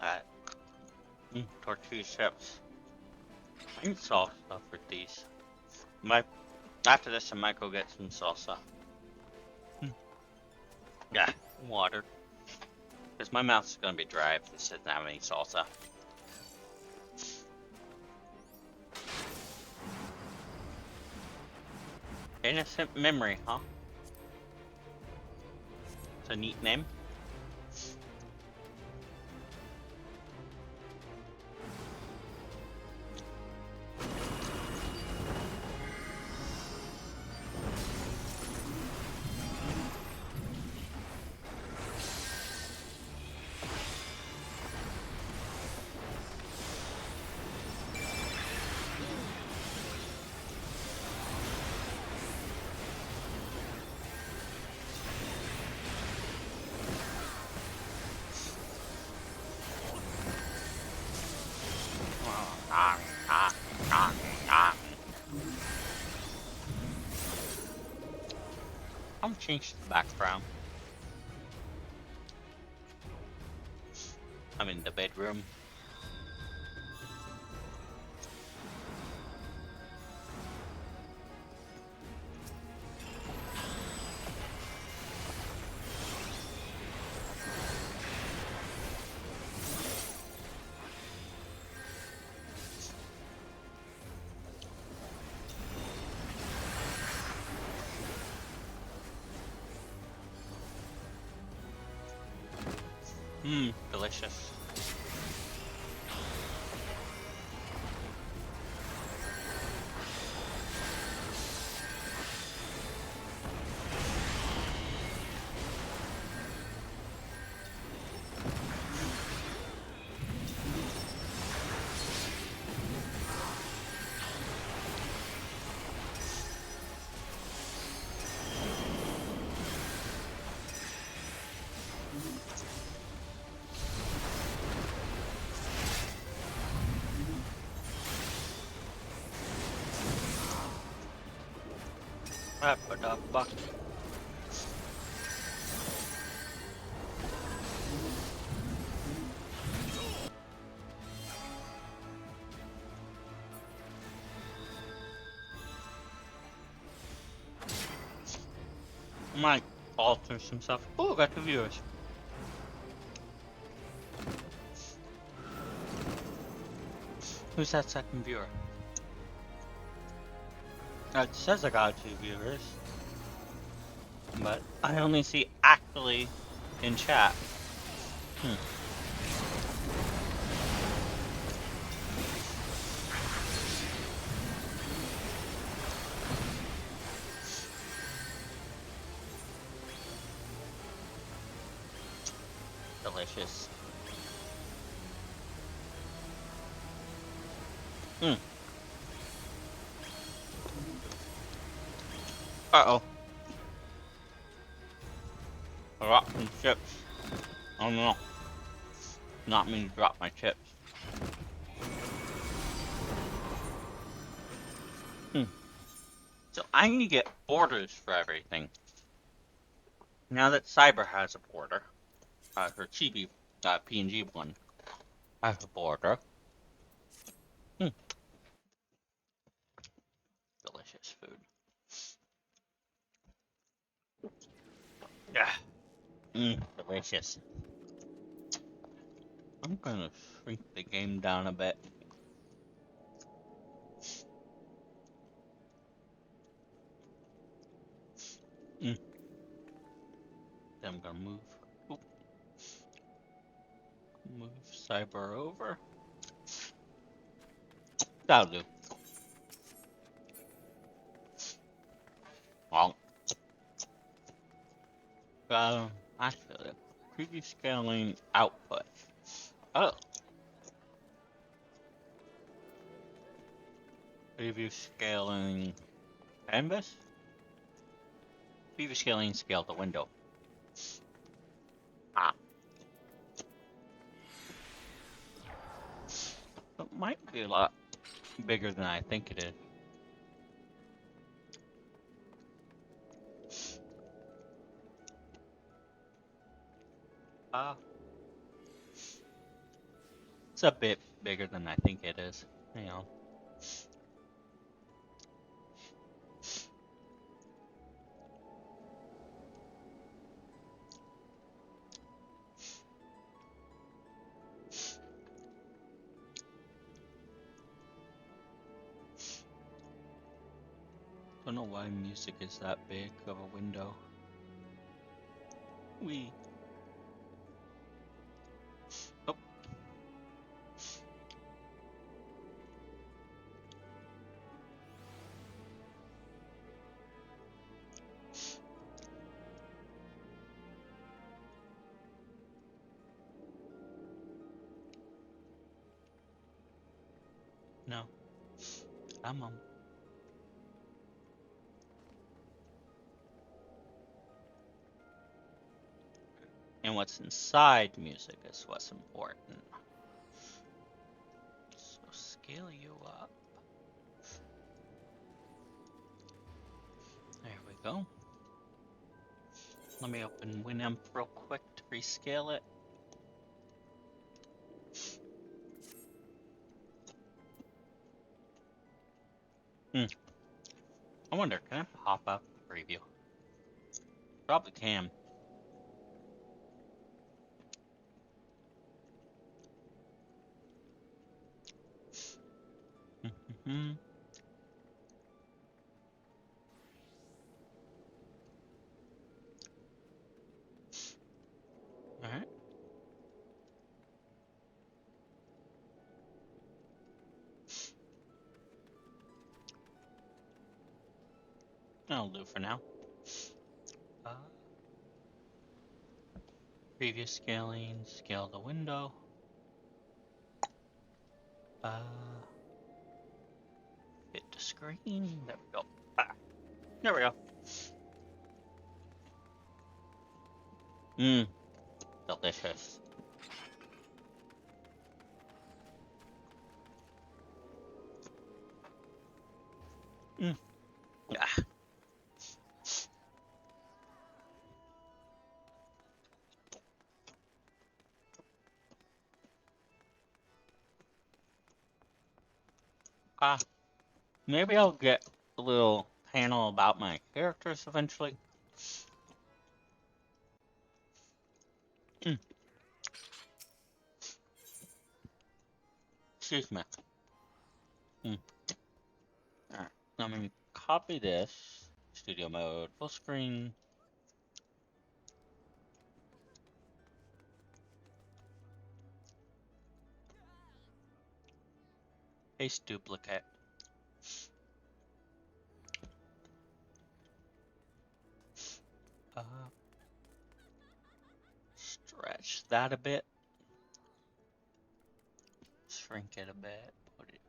Alright. Tortilla chips. I need salsa for these. My After this, I might go get some salsa. Yeah, water. Because my mouth's gonna be dry if this doesn't have any salsa. Innocent Memory, huh? It's a neat name. I'm change the background. I'm in the bedroom. Delicious. Ba-ba-da-ba. Might alter some stuff. Oh, I got the viewers. Who's that second viewer? It says I got 2 viewers, but I only see actually in chat. Delicious. Uh-oh. I dropped some chips. Oh no. Not mean to drop my chips. So I need to get borders for everything. Now that Cyber has a border, her chibi PNG one has a border. Delicious food. Yeah. Delicious. I'm gonna shrink the game down a bit. Then I'm gonna move Cyber over. That'll do. Well, actually, preview scaling output. Oh, preview scaling canvas. Preview scaling scale the window. Ah, it might be a lot bigger than I think it is. It's a bit bigger than I think it is. Hang on. Don't know why music is that big of a window. We. Oh. No. I'm on. And what's inside music is what's important. So scale you up. There we go. Let me open Winamp real quick to rescale it. I wonder, can I pop up the preview? Probably can. Alright. That'll do for now. Preview scaling, scale the window. Hit the screen. There we go. There we go. Delicious. Yeah. Maybe I'll get a little panel about my characters eventually. Excuse me. Alright, let me copy this. Studio mode, full screen. Paste duplicate. Stretch that a bit. Shrink it a bit. Put it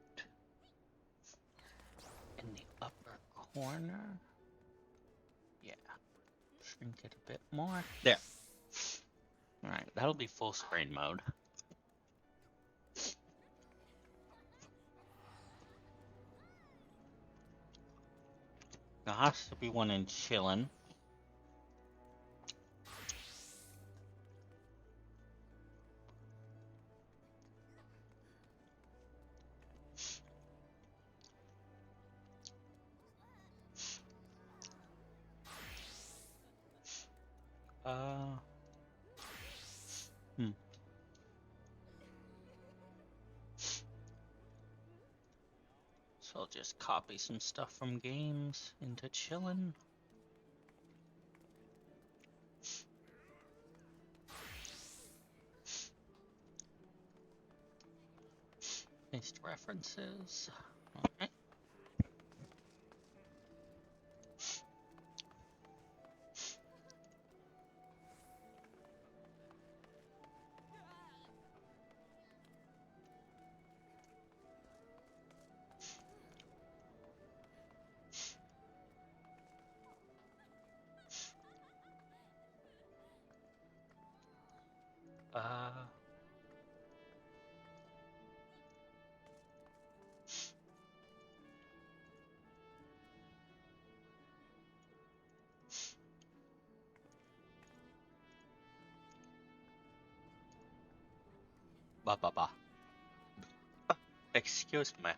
in the upper corner. Yeah. Shrink it a bit more. There. Alright, that'll be full screen mode. There has to be one in Chillin. Uh, hmm. So I'll just copy some stuff from games into Chillin. Paste references. Alright. Uh, ba ba ba. Excuse me.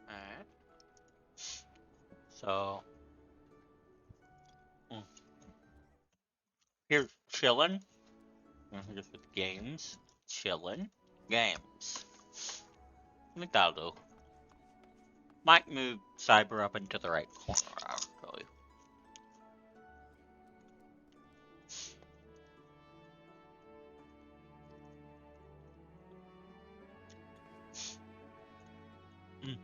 Alright. So, here's Chillin. Just with games. Chillin. Games. I think that'll do. Might move Cyber up into the right corner, actually. Mm.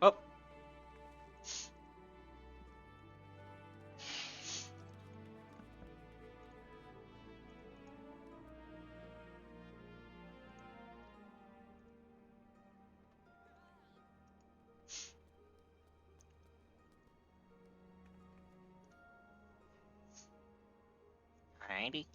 Oh. Alrighty.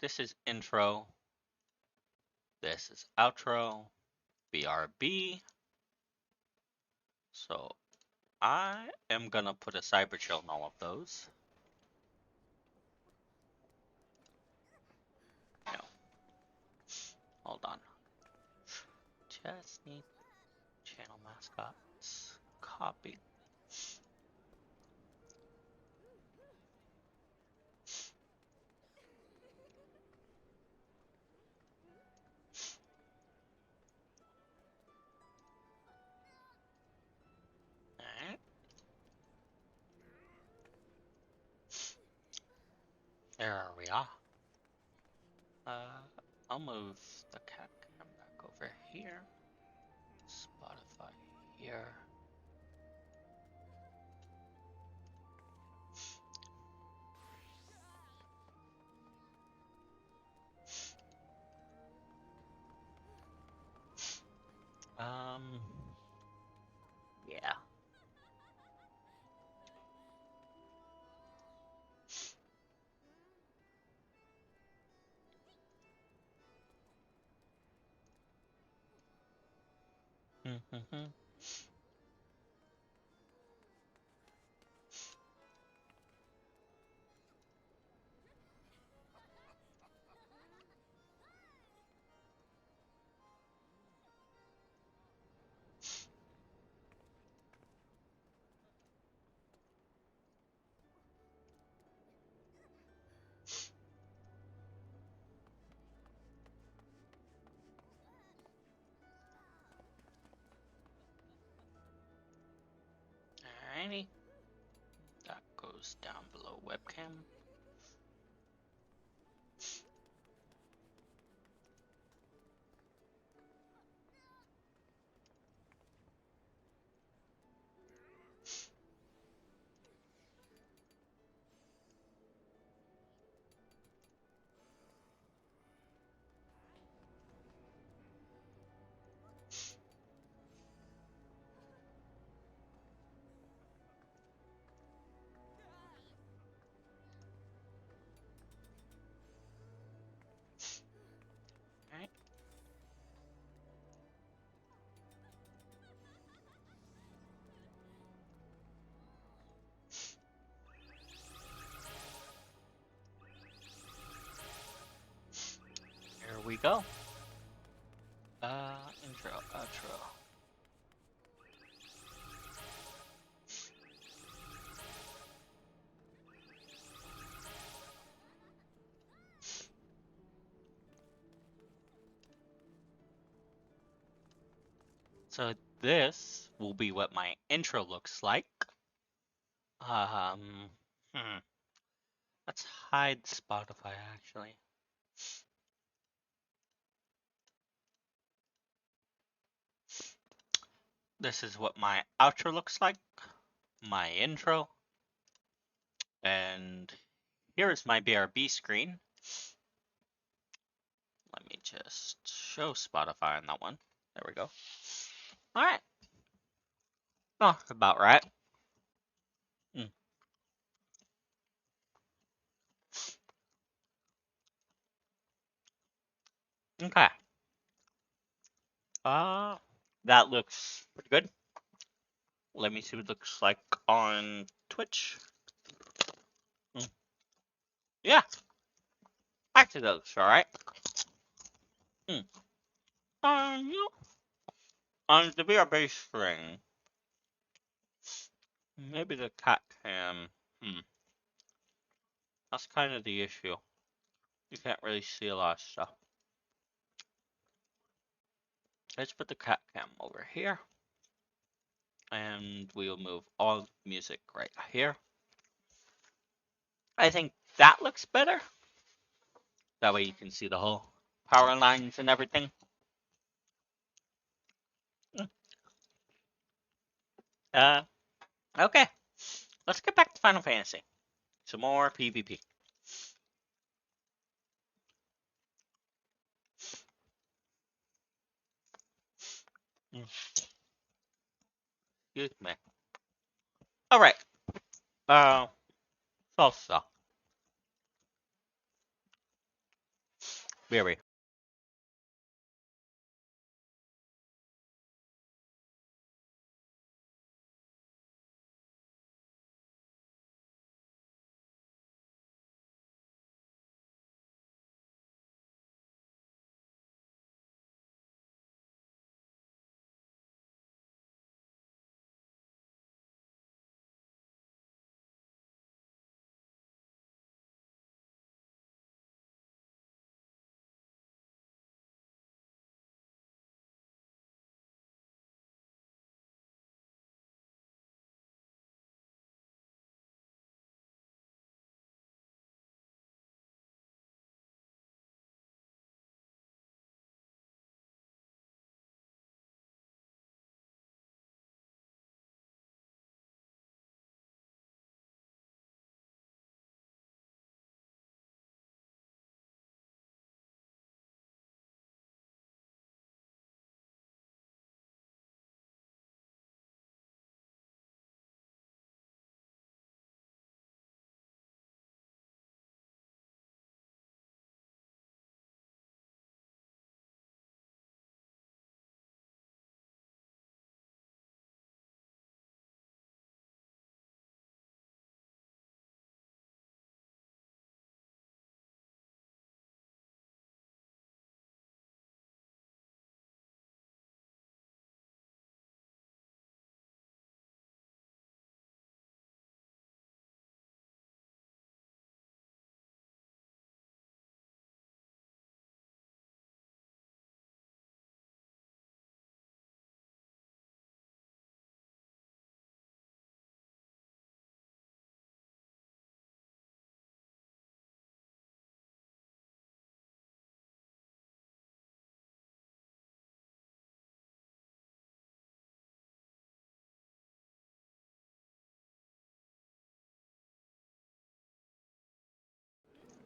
This is intro. This is outro. BRB. So I am gonna put a cyber chill in all of those. No. Hold on. Just need channel mascots. Copy. Alright. There we are. I'll move the cat cam back over here. Spotify here. Yeah. 90. That goes down below webcam. Alright. Here we go. Intro, outro. So this will be what my intro looks like. Um, hmm. Let's hide Spotify actually. This is what my outro looks like, my intro, and here is my BRB screen. Let me just show Spotify on that one. There we go. Alright. Oh, about right. Okay. That looks pretty good. Let me see what it looks like on Twitch. Yeah. Actually, that looks alright. You on the BRB screen, maybe the cat cam. That's kind of the issue. You can't really see a lot of stuff. Let's put the cat cam over here. And we'll move all music right here. I think that looks better. That way you can see the whole power lines and everything. Okay. Let's get back to Final Fantasy. Some more PvP. Excuse me. Alright. Salsa. Berry.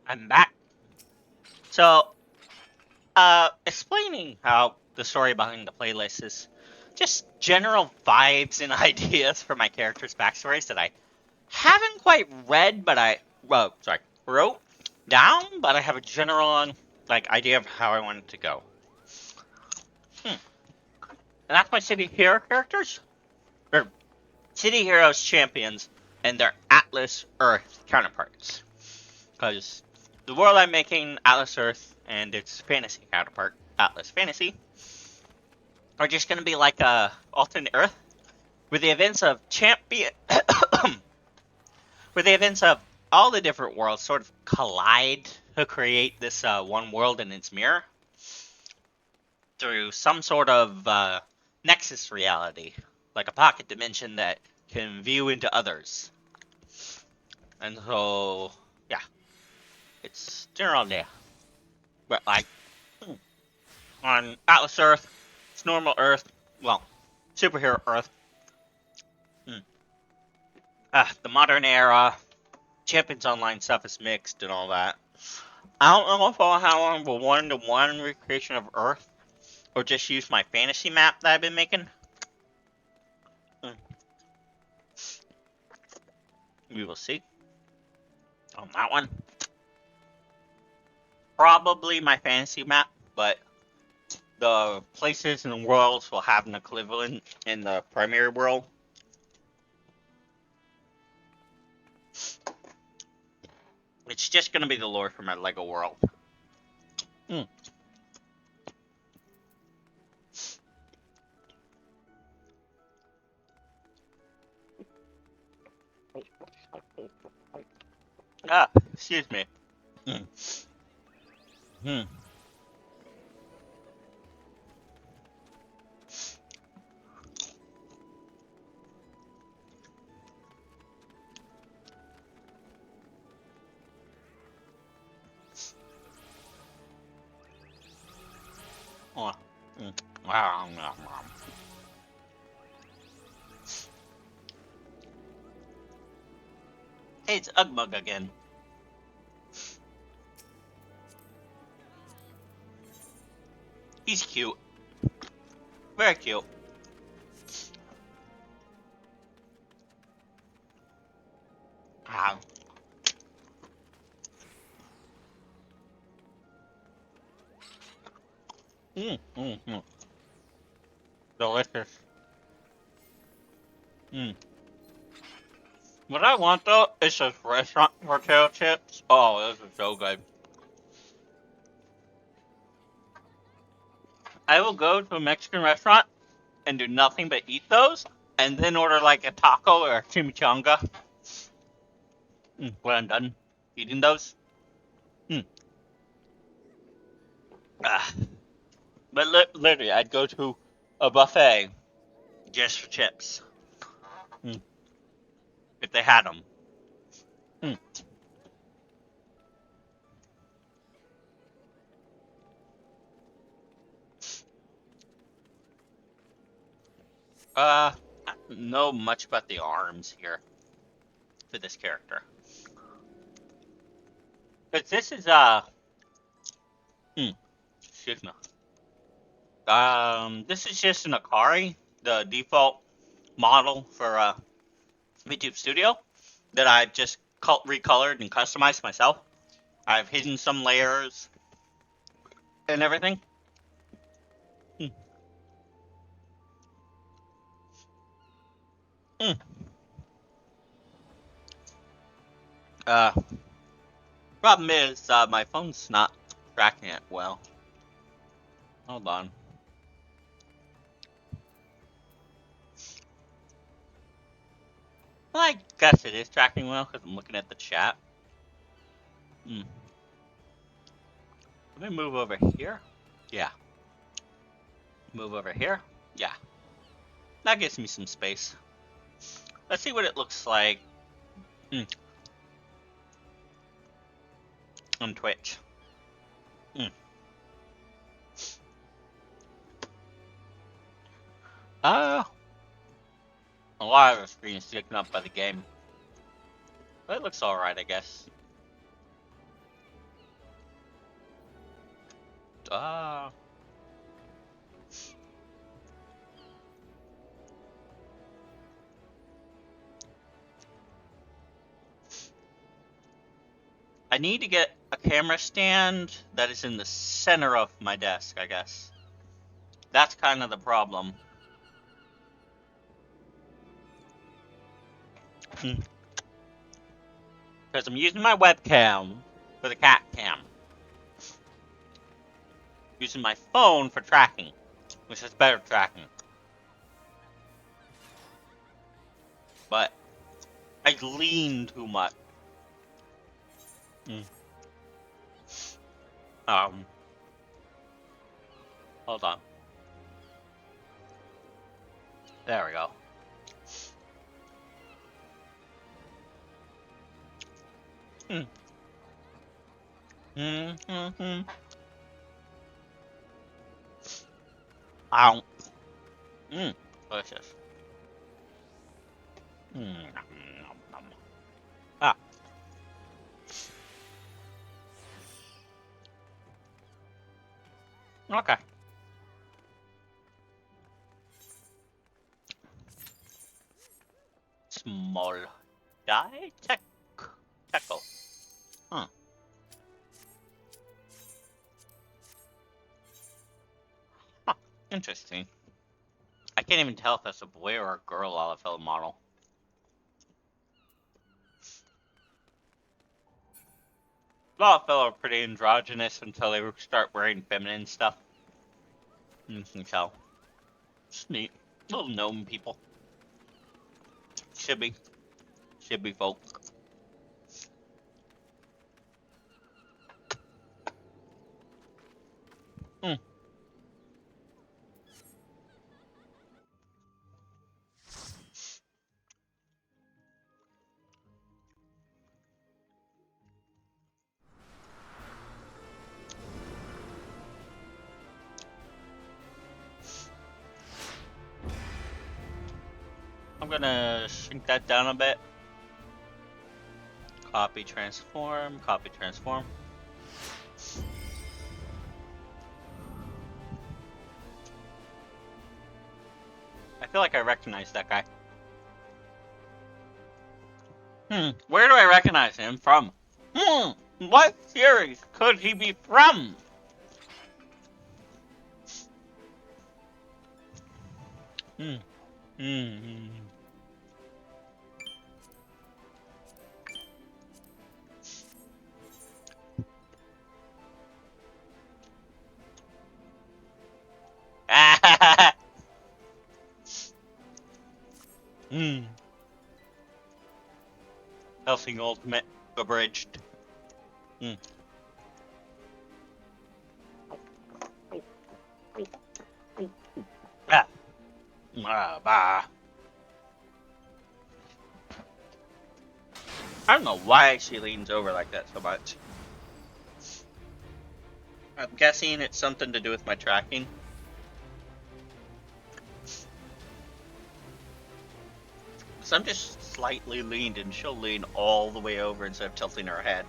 I'm back. So, explaining how the story behind the playlist is just general vibes and ideas for my characters' backstories that I haven't quite read, but wrote down, but I have a general idea of how I want it to go. And that's my city hero characters, or city heroes champions, and their Atlas Earth counterparts. Because the world I'm making, Atlas Earth, and its fantasy counterpart, Atlas Fantasy, are just going to be like a alternate Earth, where the events of champion, where the events of all the different worlds sort of collide to create this one world in its mirror through some sort of nexus reality, like a pocket dimension that can view into others. And so, yeah, it's general idea. But like on Atlas Earth, it's normal Earth, well, superhero Earth. The modern era, Champions Online stuff is mixed and all that. I don't know if I'll have a one-to-one recreation of Earth, or just use my fantasy map that I've been making. We will see on that one. Probably my fantasy map, but the places and worlds will have an equivalent in the primary world. It's just going to be the lore for my Lego world. Excuse me. Hmm. Oh. Hey, it's Ugmug again. He's cute. Very cute. Ah. Delicious. What I want though is just restaurant potato chips. Oh, this is so good. I will go to a Mexican restaurant and do nothing but eat those, and then order like a taco or a chimichanga when I'm done eating those. Ah. But literally, I'd go to a buffet just for chips if they had them. I don't know much about the arms here for this character. But this is excuse me. This is just an Akari, the default model for YouTube Studio that I've just recolored and customized myself. I've hidden some layers and everything. Uh, Problem is, my phone's not tracking it well. Hold on. Well, I guess it is tracking well because I'm looking at the chat. Let me move over here. Yeah. Move over here. Yeah. That gives me some space. Let's see what it looks like on Twitch. A lot of the screen is taken up by the game. But it looks alright, I guess. Ah. I need to get a camera stand that is in the center of my desk, I guess. That's kind of the problem. Because I'm using my webcam for the cat cam. Using my phone for tracking, which is better tracking. But I lean too much. Um, hold on. There we go. Ow. Delicious. Ah. Okay. Small die tackle. Huh. Huh. Interesting. I can't even tell if that's a boy or a girl LFL model. A lot of fellow are pretty androgynous until they start wearing feminine stuff. You can tell. It's neat. Little gnome people. Should be folk. I'm gonna shrink that down a bit. Copy, transform, copy, transform. I feel like I recognize that guy. Where do I recognize him from? What series could he be from? Helsing Ultimate abridged. Bah. I don't know why she leans over like that so much. I'm guessing it's something to do with my tracking. So I'm just slightly leaned and she'll lean all the way over instead of tilting her head.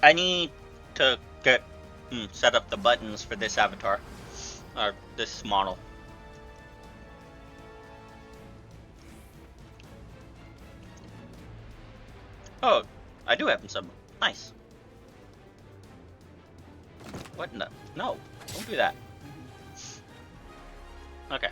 I need to get set up the buttons for this avatar, or this model. Oh, I do have some. Nice. What in the? No, don't do that. Okay.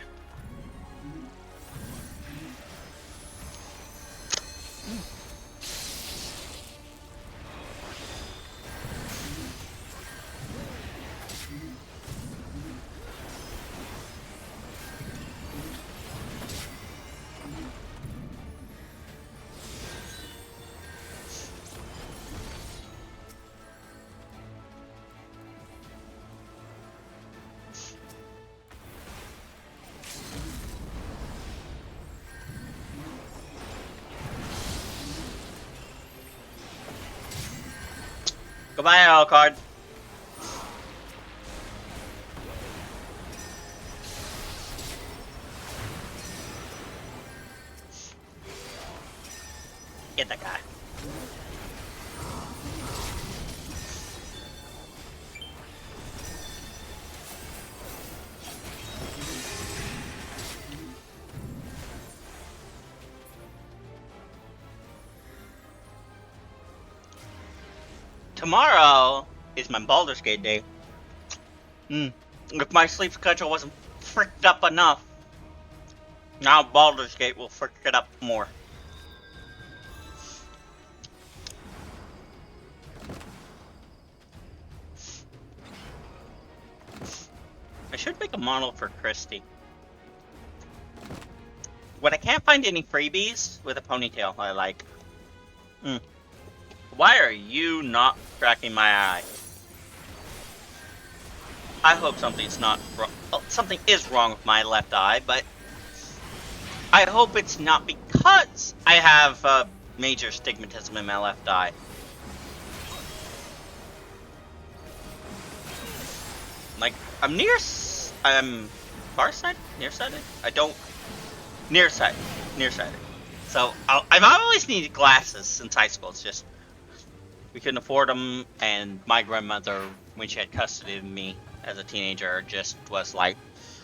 Goodbye, Alucard. Get that guy. Tomorrow is my Baldur's Gate day. If my sleep schedule wasn't fricked up enough, now Baldur's Gate will frick it up more. I should make a model for Christy. When I can't find any freebies with a ponytail I like. Why are you not cracking my eye? I hope something's not wrong. Well, something is wrong with my left eye, but I hope it's not because I have major stigmatism in my left eye. Like, I'm farsighted? Nearsighted? Nearsighted. So, I've always needed glasses since high school. It's just, we couldn't afford them, and my grandmother, when she had custody of me as a teenager, just was like,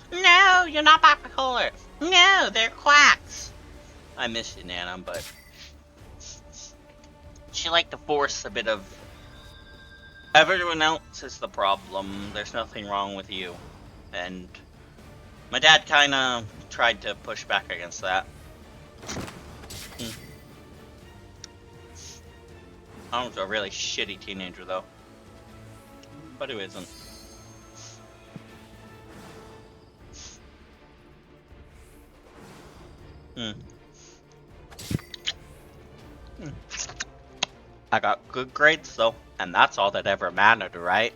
no, you're not bipolar. No, they're quacks. I miss you, Nana, but she liked to force a bit of, everyone else is the problem. There's nothing wrong with you. And my dad kind of tried to push back against that. I was a really shitty teenager, though. But who isn't? I got good grades, though, and that's all that ever mattered, right?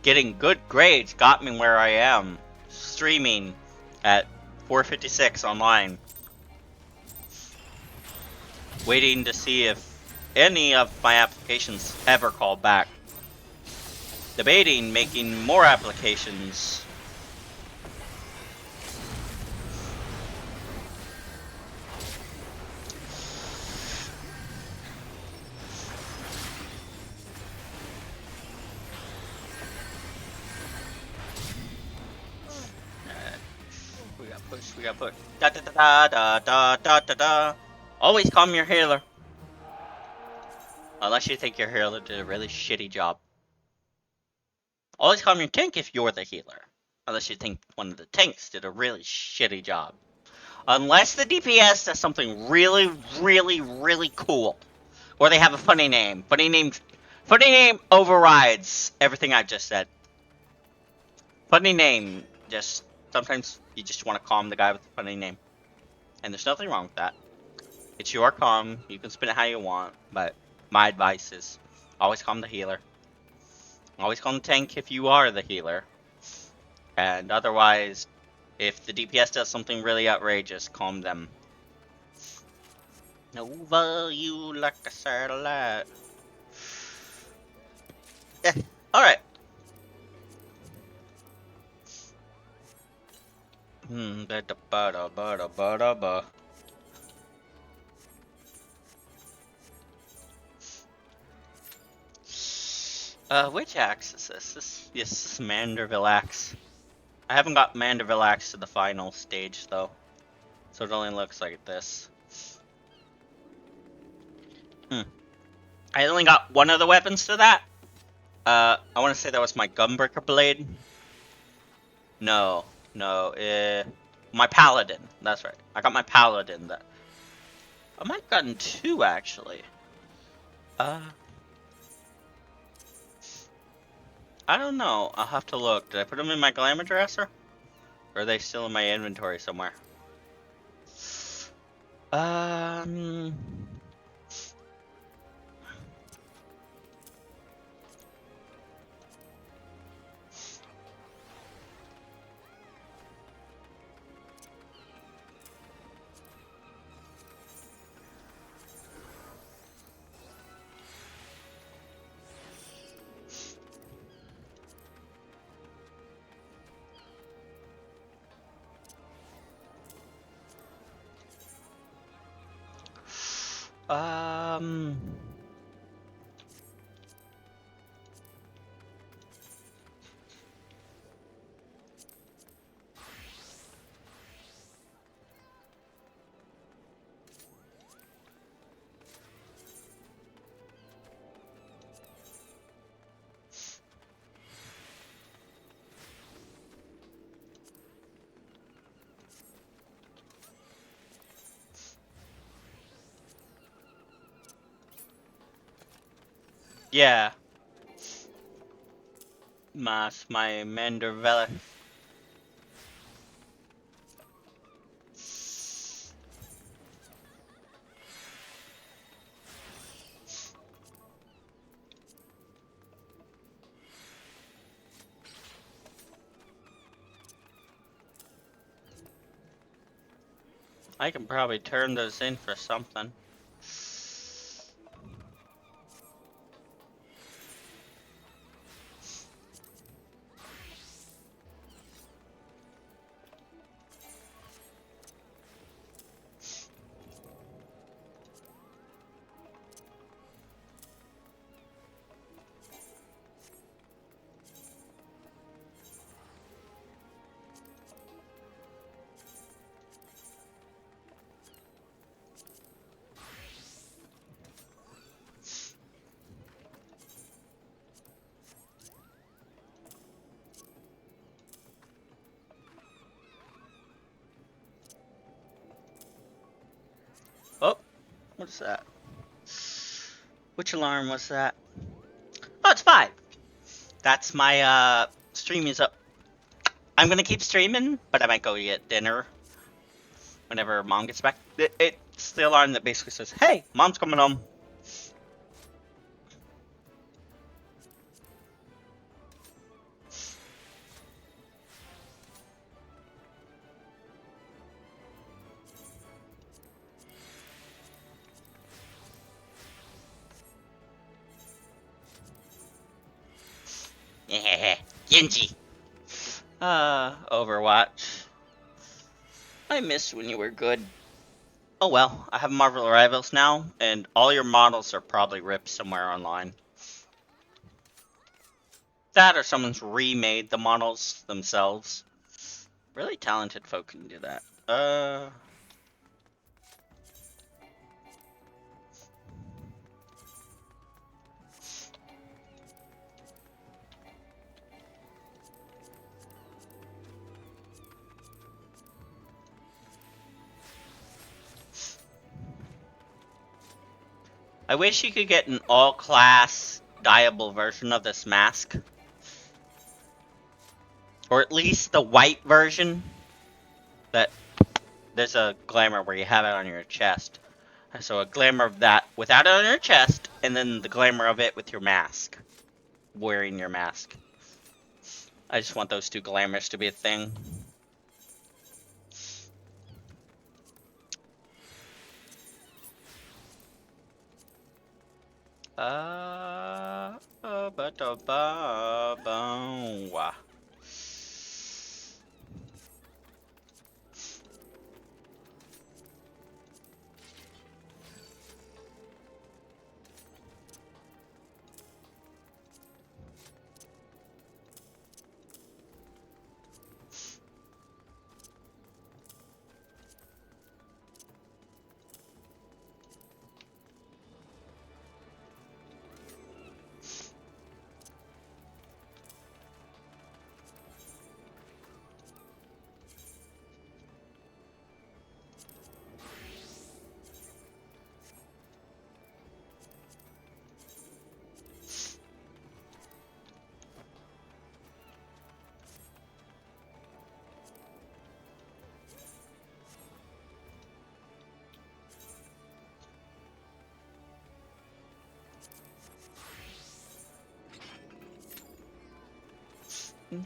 Getting good grades got me where I am. Streaming at 4:56 online. Waiting to see if any of my applications ever called back. Debating making more applications. We got push. Da da da da da da da da. Always calm your healer. Unless you think your healer did a really shitty job. Always calm your tank if you're the healer. Unless you think one of the tanks did a really shitty job. Unless the DPS does something really, really, really cool. Or they have a funny name. Funny name overrides everything I've just said. Funny name, just sometimes you just want to calm the guy with a funny name. And there's nothing wrong with that. It's your calm, you can spin it how you want, but my advice is always calm the healer. Always calm the tank if you are the healer. And otherwise, if the DPS does something really outrageous, calm them. Over you like a satellite. Alright. Which axe is this? Yes, this is Manderville axe. I haven't got Manderville axe to the final stage, though. So it only looks like this. I only got one of the weapons to that. I want to say that was my Gunbreaker Blade. No, my Paladin. That's right. I got my Paladin. That I might have gotten two actually. I don't know. I'll have to look. Did I put them in my glamour dresser? Or are they still in my inventory somewhere? Um. Um. Yeah. My Mandervella. I can probably turn those in for something. Oh, what's that? Which alarm was that? Oh, it's 5. That's my stream is up. I'm gonna keep streaming, but I might go get dinner whenever mom gets back. It's the alarm that basically says, "Hey, mom's coming home." Genji. Overwatch. I miss when you were good. Oh well, I have Marvel Rivals now, and all your models are probably ripped somewhere online. That or someone's remade the models themselves. Really talented folk can do that. I wish you could get an all-class dyeable version of this mask. Or at least the white version. That there's a glamour where you have it on your chest. So a glamour of that without it on your chest, and then the glamour of it with your mask. Wearing your mask. I just want those two glamours to be a thing. Ba-da-ba-ba-ba.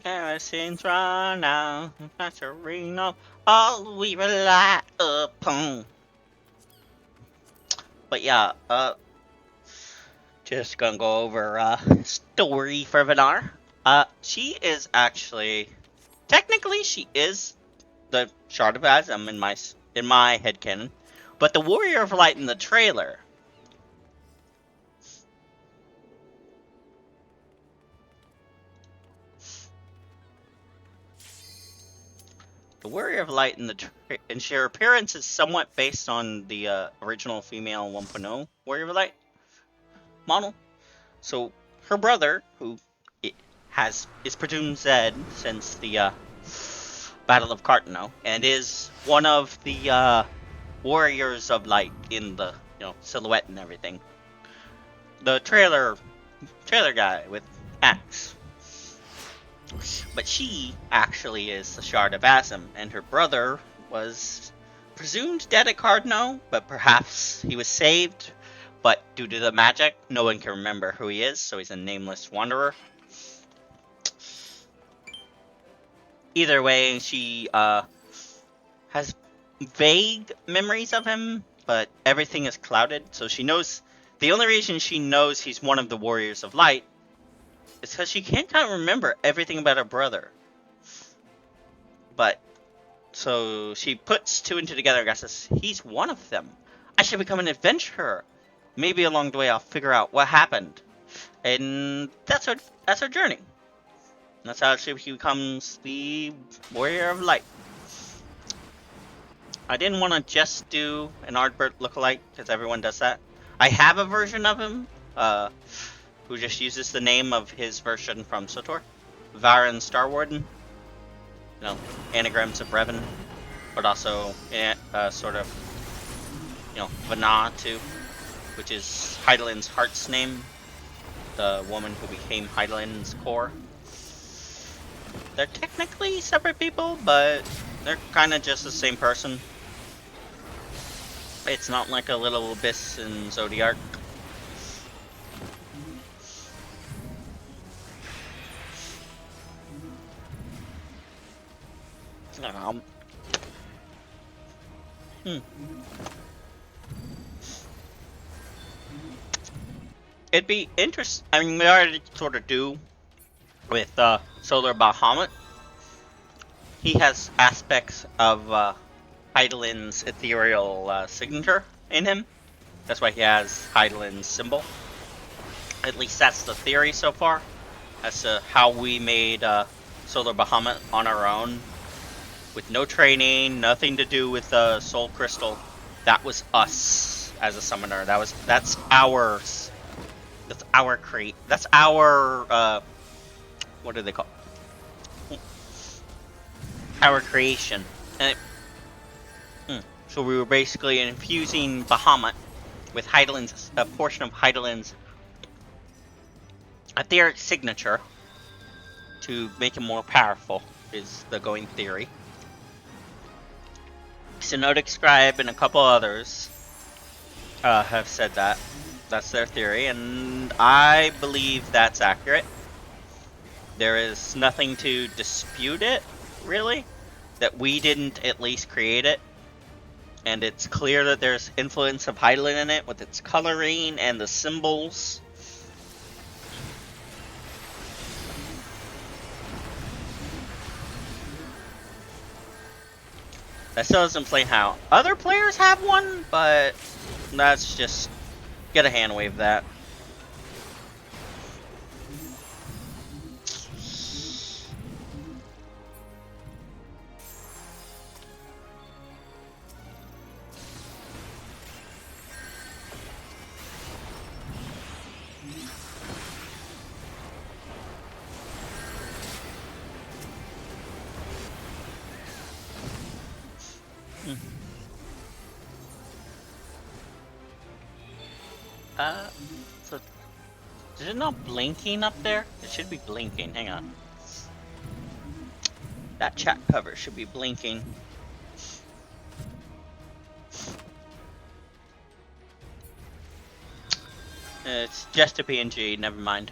Kerosene run out, Passerino, all we rely upon. But yeah, just gonna go over story for Vinar. She is actually technically she is the Shard of Azam in my headcanon, but the Warrior of Light in the trailer. The Warrior of Light in and her appearance is somewhat based on the original female 1.0 Warrior of Light model. So her brother, who is presumed dead since the Battle of Cartano, and is one of the Warriors of Light in the silhouette and everything. The trailer guy with axe. But she actually is the Shard of Azam, and her brother was presumed dead at Cardno, but perhaps he was saved. But due to the magic, no one can remember who he is, so he's a nameless wanderer. Either way, she has vague memories of him, but everything is clouded, so she knows. The only reason she knows he's one of the Warriors of Light is because she can't kind of remember everything about her brother. But so she puts two and two together and says, he's one of them. I should become an adventurer. Maybe along the way I'll figure out what happened. And that's her journey. That's how she becomes the Warrior of Light. I didn't want to just do an Ardbert lookalike, because everyone does that. I have a version of him, who just uses the name of his version from SWTOR. Varen Star Warden. Anagrams of Revan. But also, sort of, Vana, too. Which is Hydaelyn's heart's name. The woman who became Hydaelyn's core. They're technically separate people, but they're kind of just the same person. It's not like a little abyss in Zodiac. It'd be interesting. I mean, we already sort of do with Solar Bahamut. He has aspects of Hydaelyn's ethereal signature in him. That's why he has Hydaelyn's symbol. At least that's the theory so far. As to how we made Solar Bahamut on our own. With no training, nothing to do with the Soul Crystal. That was us as a summoner. That's ours. That's our what do they call it? Our creation. And so we were basically infusing Bahamut with Hydaelyn's, a portion of Hydaelyn's etheric signature to make him more powerful, is the going theory. Synodic Scribe and a couple others have said that. That's their theory, and I believe that's accurate. There is nothing to dispute it, really, that we didn't at least create it. And it's clear that there's influence of Hydaelyn in it with its coloring and the symbols. That still doesn't play how other players have one, but that's just get a hand wave that. So is it not blinking up there? It should be blinking. Hang on. That chat cover should be blinking. It's just a PNG, never mind.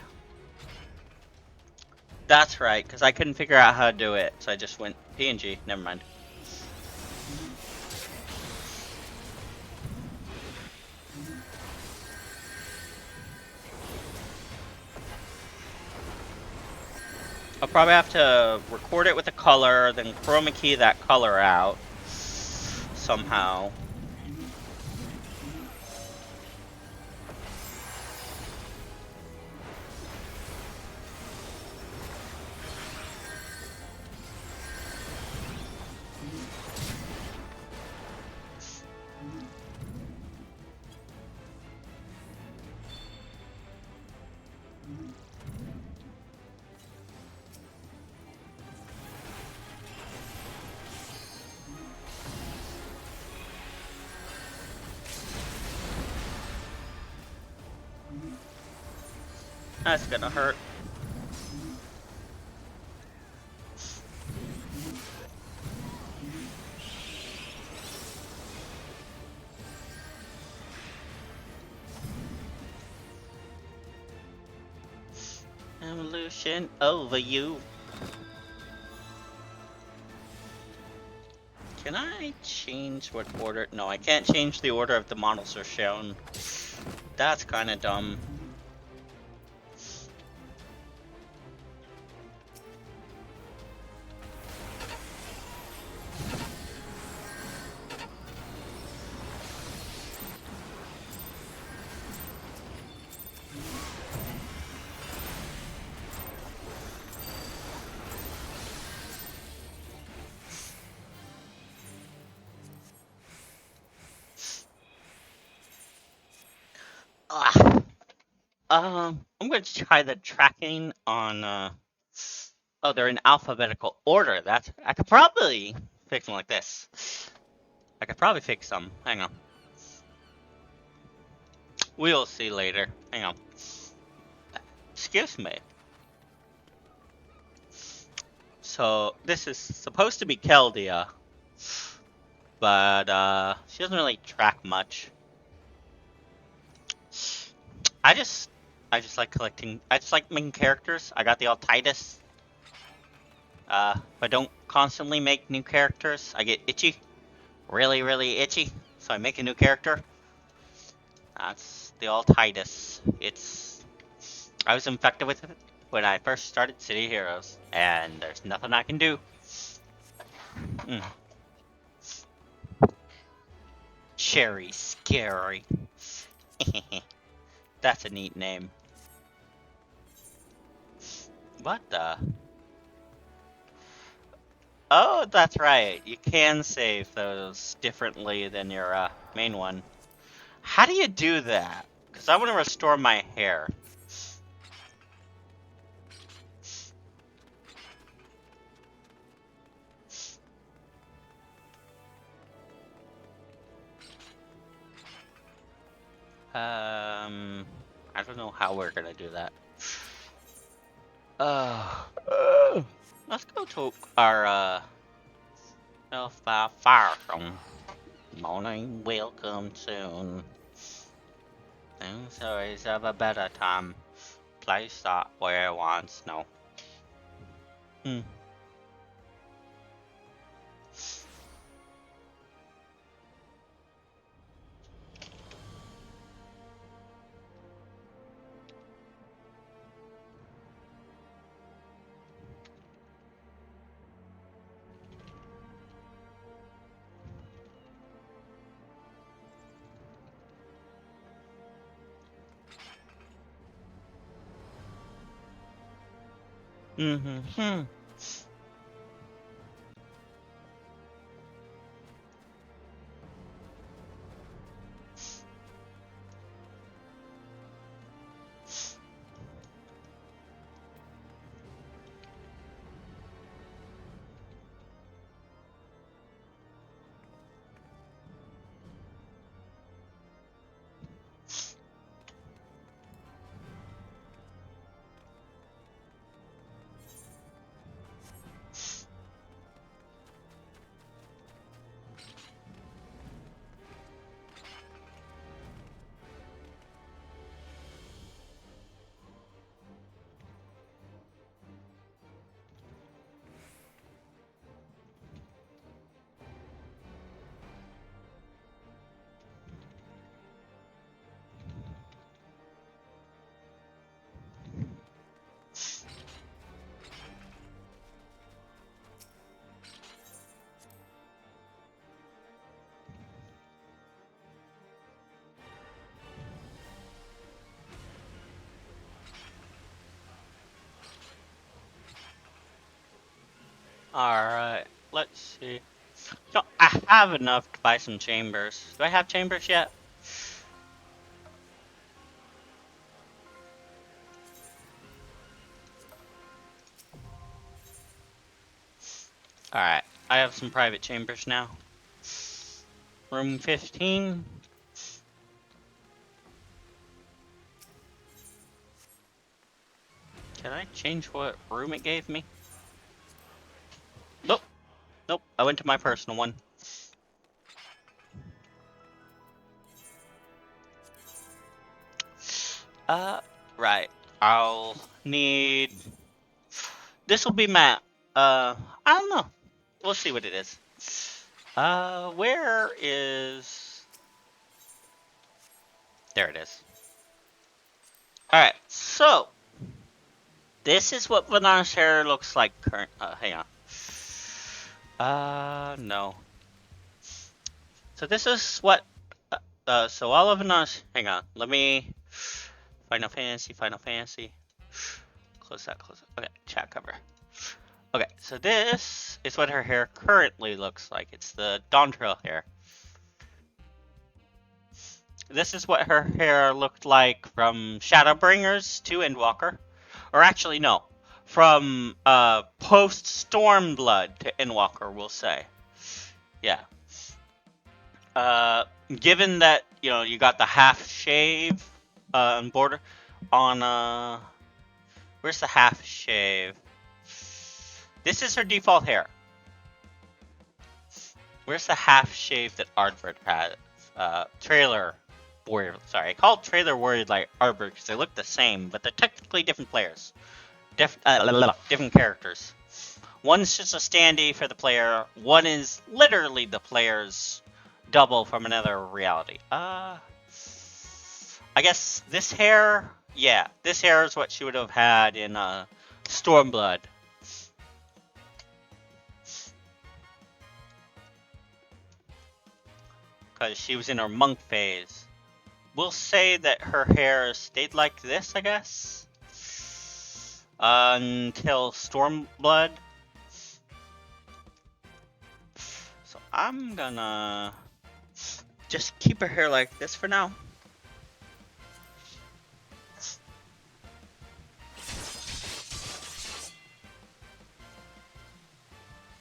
That's right, because I couldn't figure out how to do it, so I just went PNG. Never mind. I'll probably have to record it with a color, then chroma key that color out somehow. That's gonna hurt. Evolution over you. Can I change what order? No, I can't change the order of the models are shown. That's kind of dumb. Ah. I'm going to try the tracking on, oh, they're in alphabetical order. I could probably fix them like this. I could probably fix them. Hang on. We'll see later. Hang on. Excuse me. So, this is supposed to be Keldia, but, she doesn't really track much. I just like collecting, I just like making characters. I got the Altitis. If I don't constantly make new characters, I get itchy. Really, really itchy. So I make a new character. That's the Altitis. I was infected with it when I first started City Heroes, and there's nothing I can do. Mm. Cherry Scary. That's a neat name. What the? Oh, that's right. You can save those differently than your main one. How do you do that? Because I want to restore my hair. I don't know how we're gonna do that. Let's go to our fire from morning. Welcome soon. Things always have a better time. Place start where it wants. No. Hmm. Hmm. Alright, let's see. So I have enough to buy some chambers. Do I have chambers yet? Alright, I have some private chambers now. Room 15. Can I change what room it gave me? Nope. Nope. I went to my personal one. Right. I'll need... This will be my... I don't know. We'll see what it is. Where is... There it is. Alright, so... This is what Vanana's hair looks like current... hang on. No. So this is what... so all of Vanana's... Hang on, let me... Final Fantasy. Close that. Okay, chat cover. Okay, so this is what her hair currently looks like. It's the Dawn Trail hair. This is what her hair looked like from Shadowbringers to Endwalker. Or actually, no. From post Stormblood to Endwalker, we'll say. Yeah. Given that, you know, you got the half shave border on where's the half shave? This is her default hair. Where's the half shave that Ardbert has? Trailer Warrior. Sorry, I called Trailer Warrior like Ardbert because they look the same, but they're technically different players. Different characters. One's just a standee for the player. One is literally the player's double from another reality. I guess this hair, yeah, this hair is what she would have had in Stormblood. Because she was in her monk phase. We'll say that her hair stayed like this, I guess. Until Stormblood. So I'm gonna just keep her hair like this for now.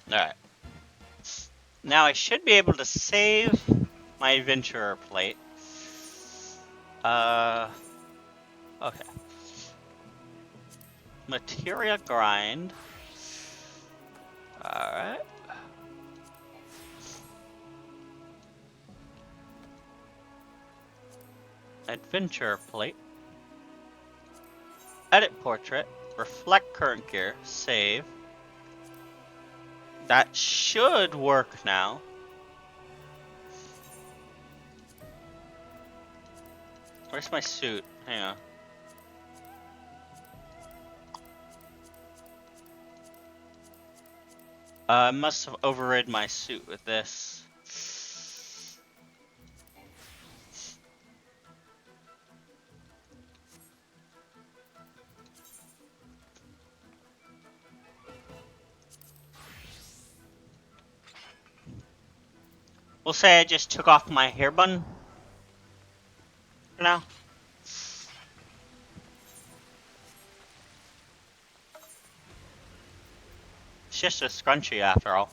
Alright. Now I should be able to save my adventurer plate. Okay. Materia grind. Alright. Adventure plate. Edit portrait. Reflect current gear. Save. That should work now. Where's my suit? Hang on. I must have overrid my suit with this. We'll say I just took off my hair bun for now. It's just a scrunchie after all.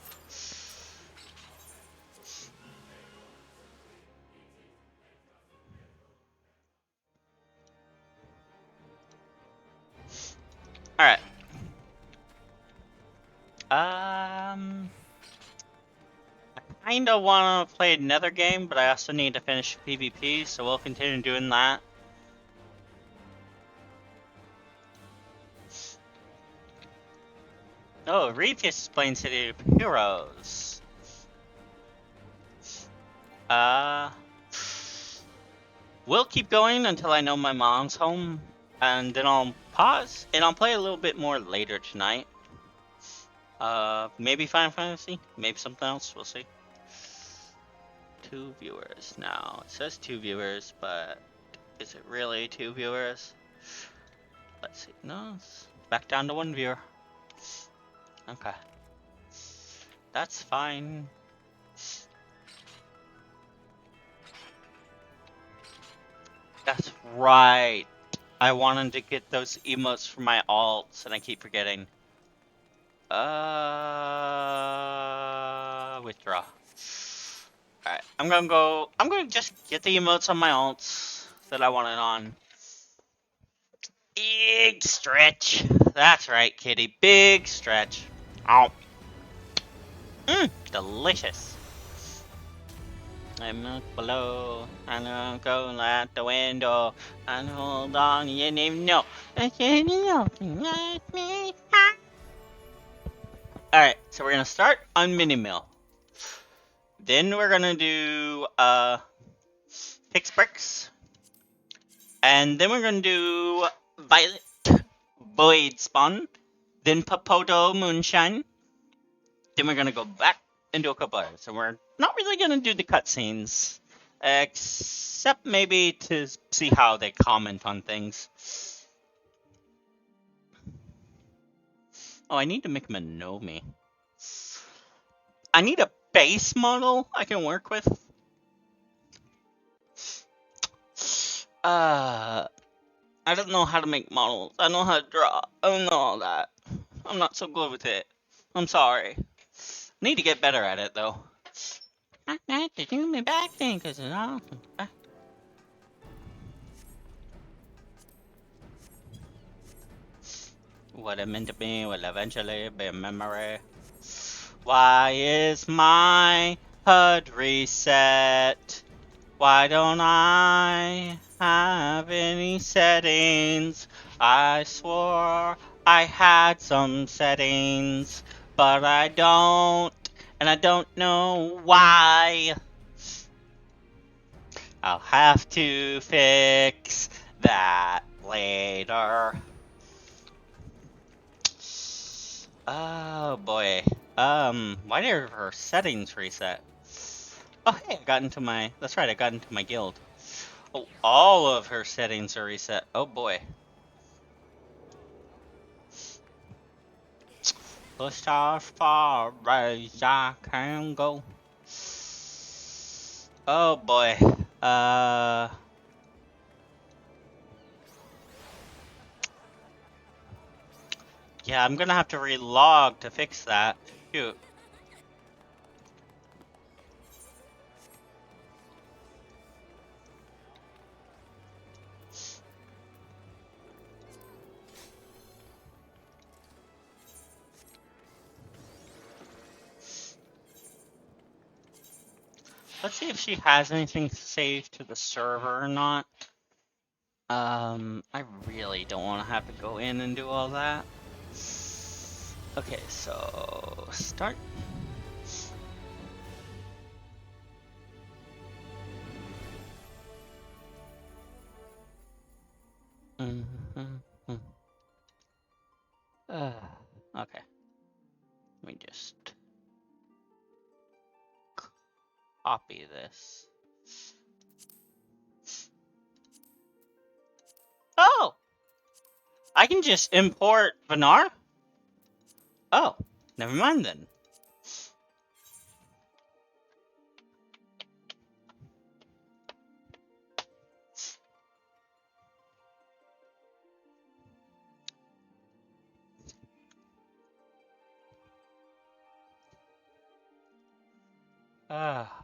Alright. I kinda wanna play another game, but I also need to finish PvP, so we'll continue doing that. Oh, Reepius is playing City of Heroes. We'll keep going until I know my mom's home, and then I'll pause, and I'll play a little bit more later tonight. Maybe Final Fantasy, maybe something else, we'll see. 2 viewers now. It says 2 viewers, but is it really 2 viewers? Let's see. No, it's back down to 1 viewer. Okay. That's fine. That's right. I wanted to get those emotes for my alts, and I keep forgetting. Withdraw. Alright, I'm gonna just get the emotes on my alts that I wanted on. Big stretch. That's right, kitty. Big stretch. Oh. Delicious. I look below, I look out at the window, and hold on, you didn't even know. Alright, so we're gonna start on mini mill. Then we're gonna do fix bricks. And then we're gonna do violet void spawn. Then Papoto moonshine. Then we're gonna go back and do a couple others. So we're not really gonna do the cutscenes. Except maybe to see how they comment on things. Oh, I need to make him a Nomi. I need a base model I can work with. I don't know how to make models. I know how to draw. I don't know all that. I'm not so good with it. I'm sorry. Need to get better at it though. I have to do my back thing because it's awesome. What it meant to be will eventually be a memory. Why is my HUD reset? Why don't I have any settings? I swore I had some settings, but I don't, and I don't know why. I'll have to fix that later. Oh boy. Why did her settings reset? Oh hey, I got into my, that's right, I got into my guild. Oh, all of her settings are reset. Oh boy. Push as far as I can go. Oh boy. Yeah, I'm gonna have to relog to fix that. Shoot. Let's see if she has anything saved to the server or not. I really don't want to have to go in and do all that. Okay, so start. Okay. Let me just copy this. Oh! I can just import Vanar? Oh, never mind then. Ah.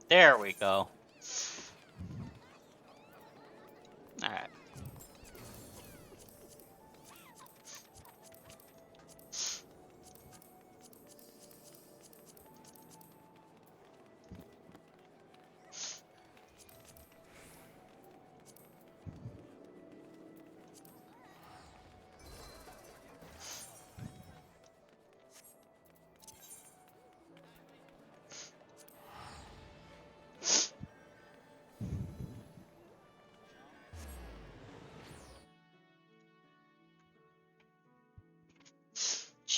There we go. Alright.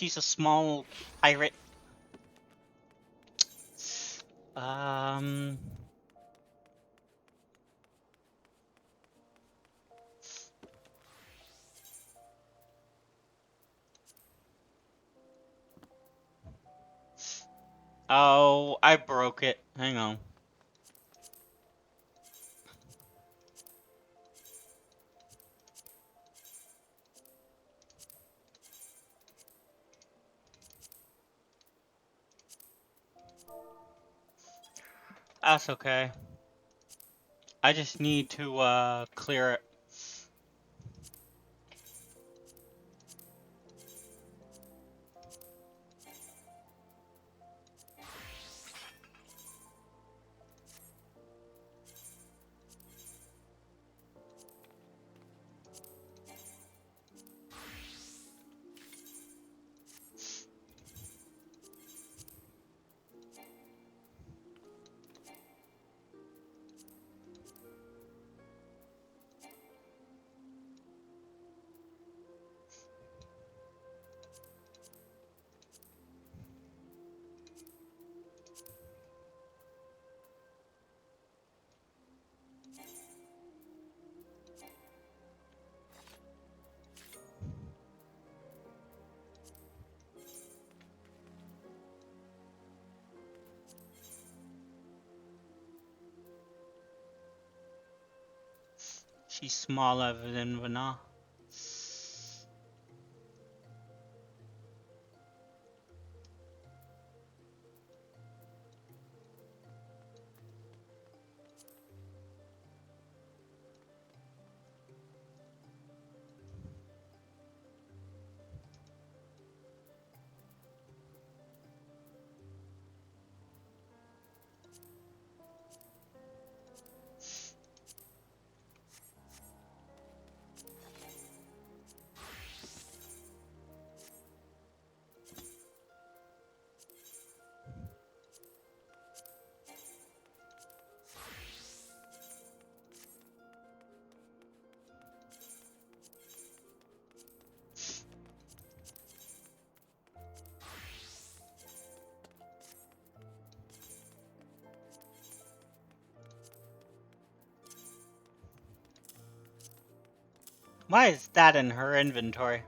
she's a small pirate. Um. Oh, I broke it. Hang on. That's okay. I just need to clear it. She's smaller than Vana. Why is that in her inventory?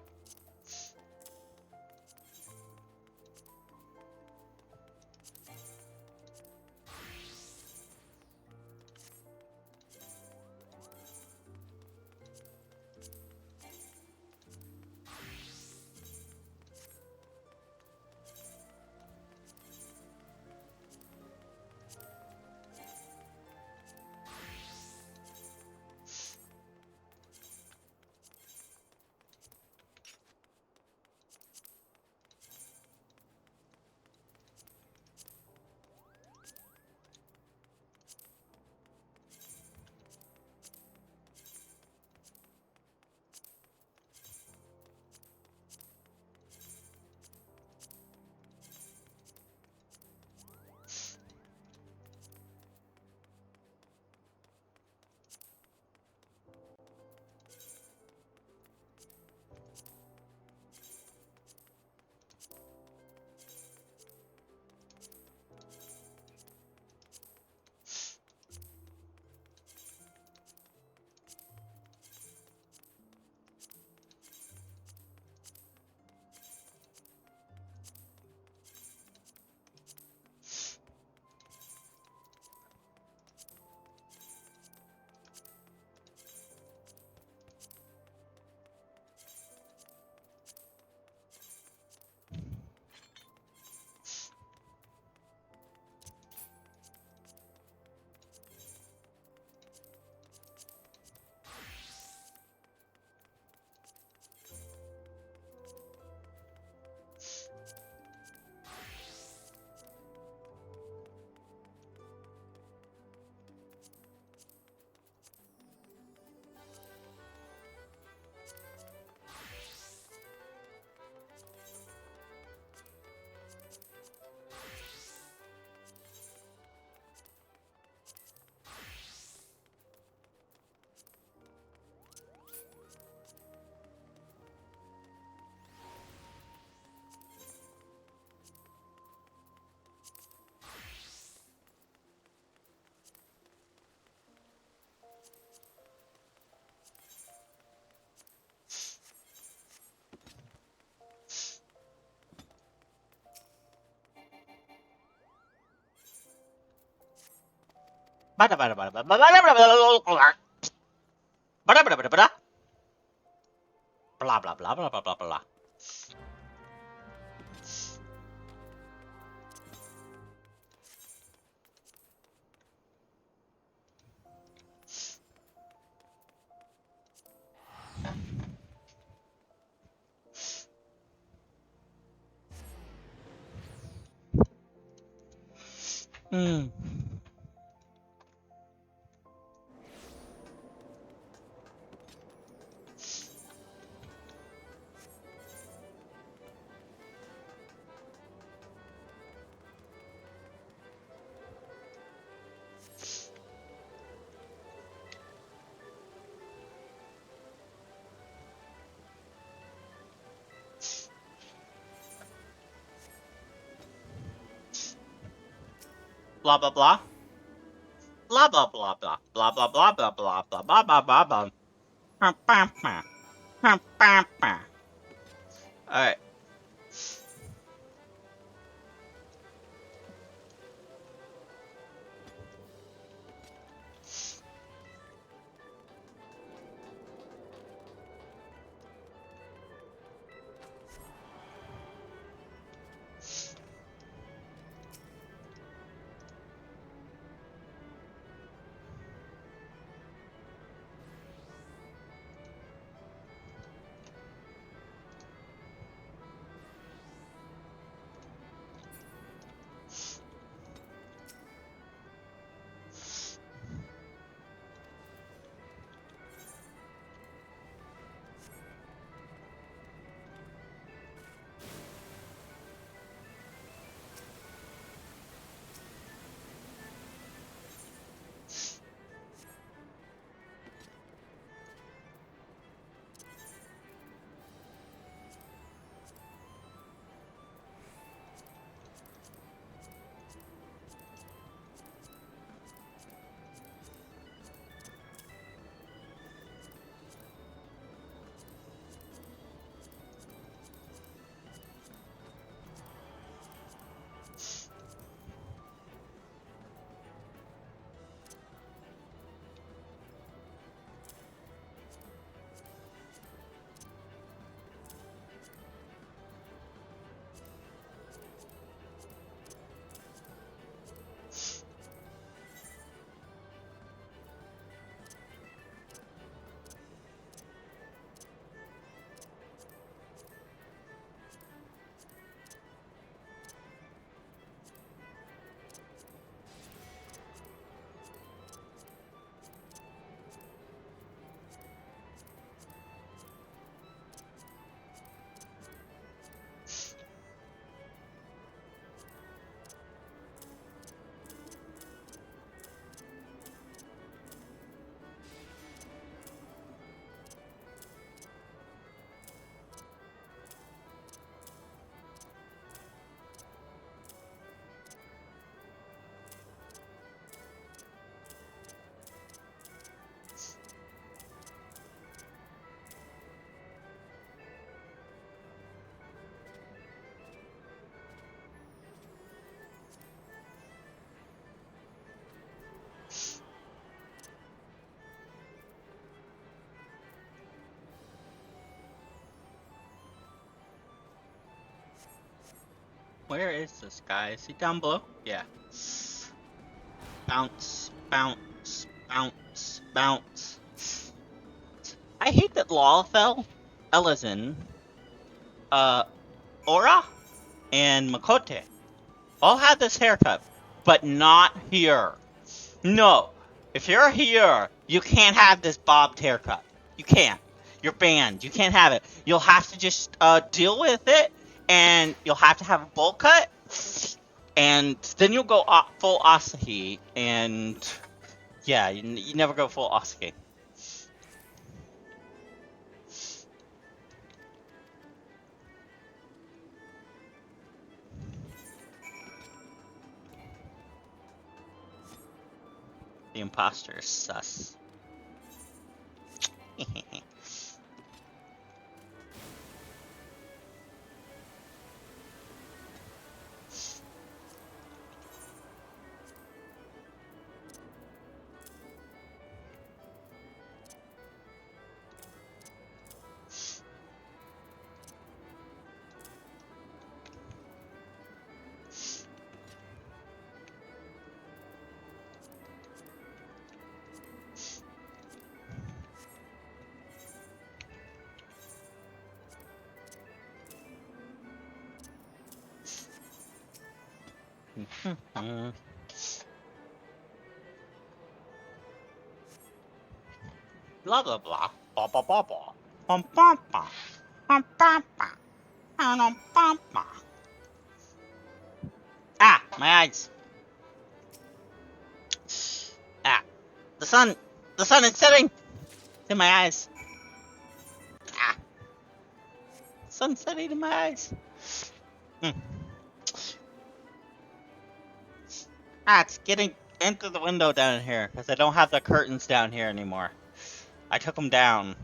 Blah blah blah blah blah blah blah. Hmm. Blah blah blah. Blah blah blah blah blah blah blah blah blah blah blah blah blah blah. All right. Where is this guy? Is he down below? Yeah. Bounce, bounce, bounce, bounce. I hate that Lalfell, Elizin, Aura, and Makote all have this haircut, but not here. No. If you're here, you can't have this bobbed haircut. You can't. You're banned. You can't have it. You'll have to just deal with it, and you'll have to have a bowl cut, and then you'll go full Asahi, and yeah, you never go full Asahi. The imposter is sus. Mhm. Blah blah blah. Ba ba ba ba. Bum bum bum. Bum bum bum. Bum bum bum. Ah, my eyes. Ah, the sun. The sun is setting. It's in my eyes. Ah, sun setting in my eyes. Mm. Ah, it's getting into the window down here because I don't have the curtains down here anymore. I took them down.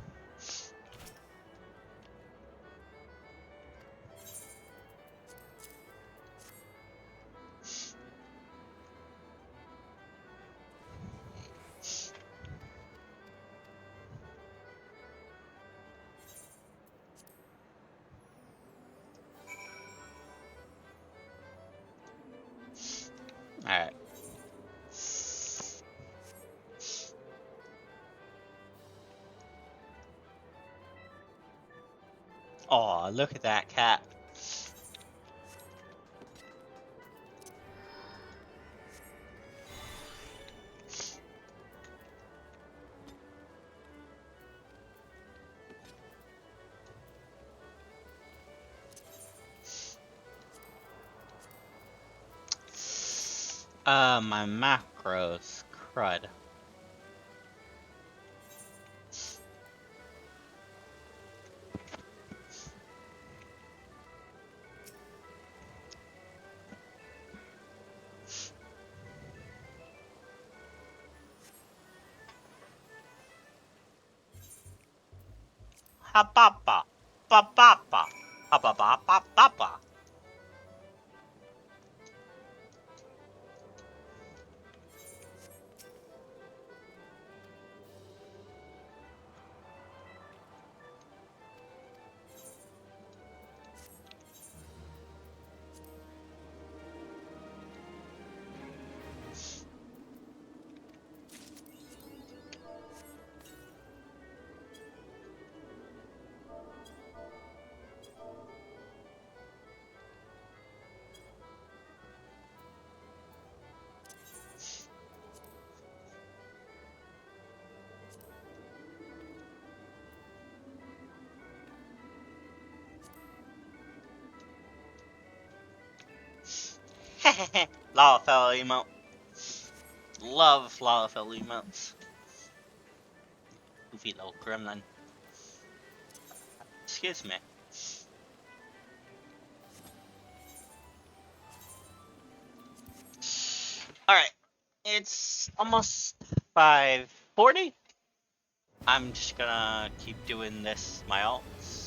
Alright. Oh, look at that cat. My macros. Crud. Ha ba ba. Ba ba ba. Ha ba ba ba ba ba. Hehehe. Lawfell emote. Love Lawfell emotes. Goofy little gremlin. Excuse me. Alright. It's almost 5:40. I'm just gonna keep doing this, my alts.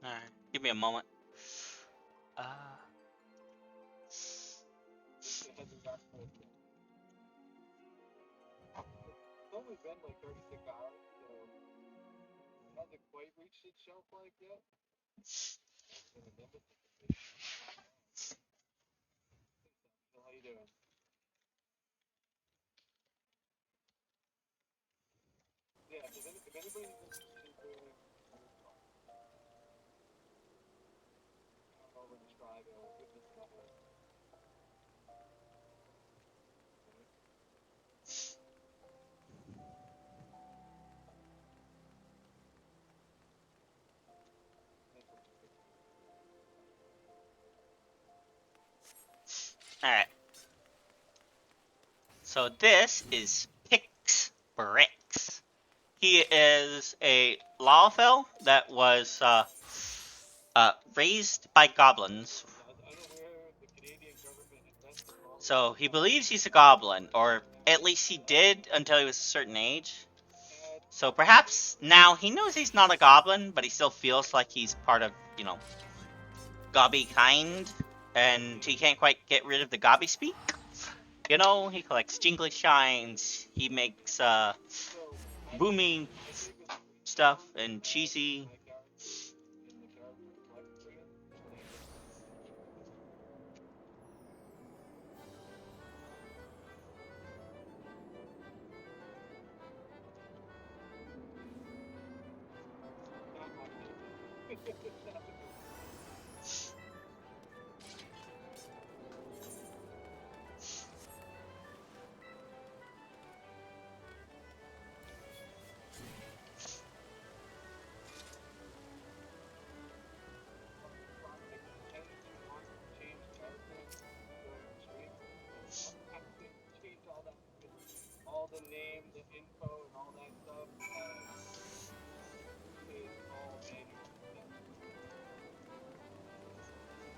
Alright, give me a moment. It's only been like 36 hours, so it hasn't quite reached its shelf life yet. And the Nimbus is so how you doing? Yeah, if anybody's interested in doing come over and try to give this number. Alright. So this is Pix Bricks. He is a Lalfell that was raised by goblins. Unaware the Canadian government invested long So he believes he's a goblin, or at least he did until he was a certain age. had So perhaps now he knows he's not a goblin, but he still feels like he's part of, gobby kind, and he can't quite get rid of the gobby speak. He collects jingly shines, he makes so boomy I gave him 3 stuff songs and cheesy. my character in the character collecting playing with not my business. Not the business. Project wants to change characters during the stream. I'll have to change all that because all the name, the info, and all that stuff is all manual stuff.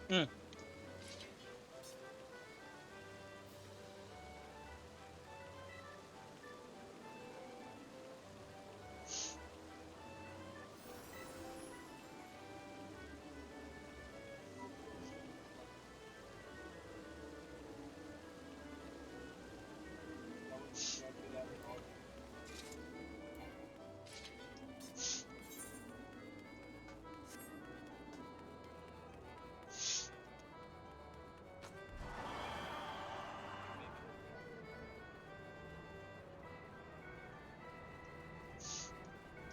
Hmm. Also, like that would be directed at an audience. Maybe like that.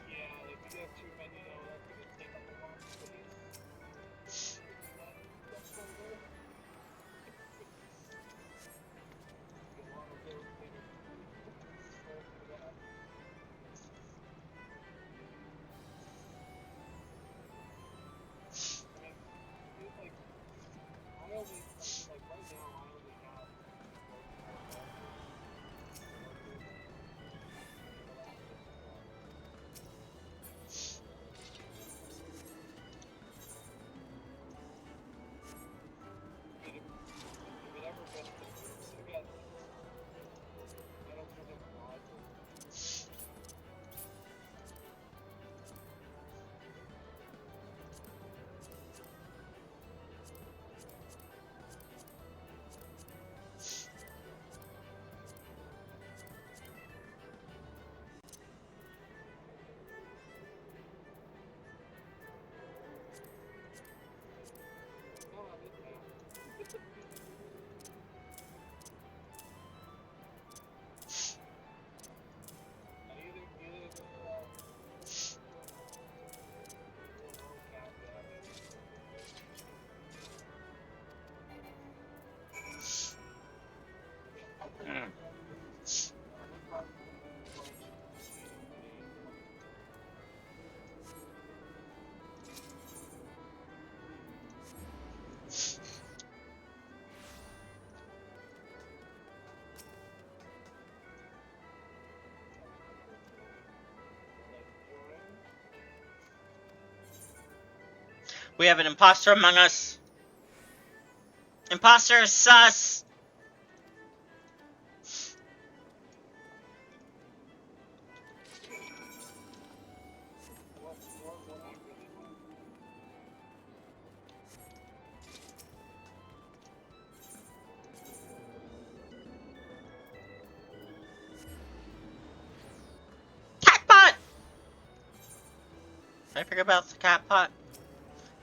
Yeah, if you get too many though, that's gonna take up a lot of space. That that folder. You want a dedicated hole for that. I mean, it, like I only like right now I only have like 4 characters to work with, and it'll last us for. I mean, if it ever gets to together, I don't give him a logic. No, I'm in now. Either we'll know cat dabbing. Hmm. We're probably gonna be playing a cheating game. Like Chillin. We have an imposter among us. Imposter sus. What I really want. Cat pot. Did I forget about the cat pot?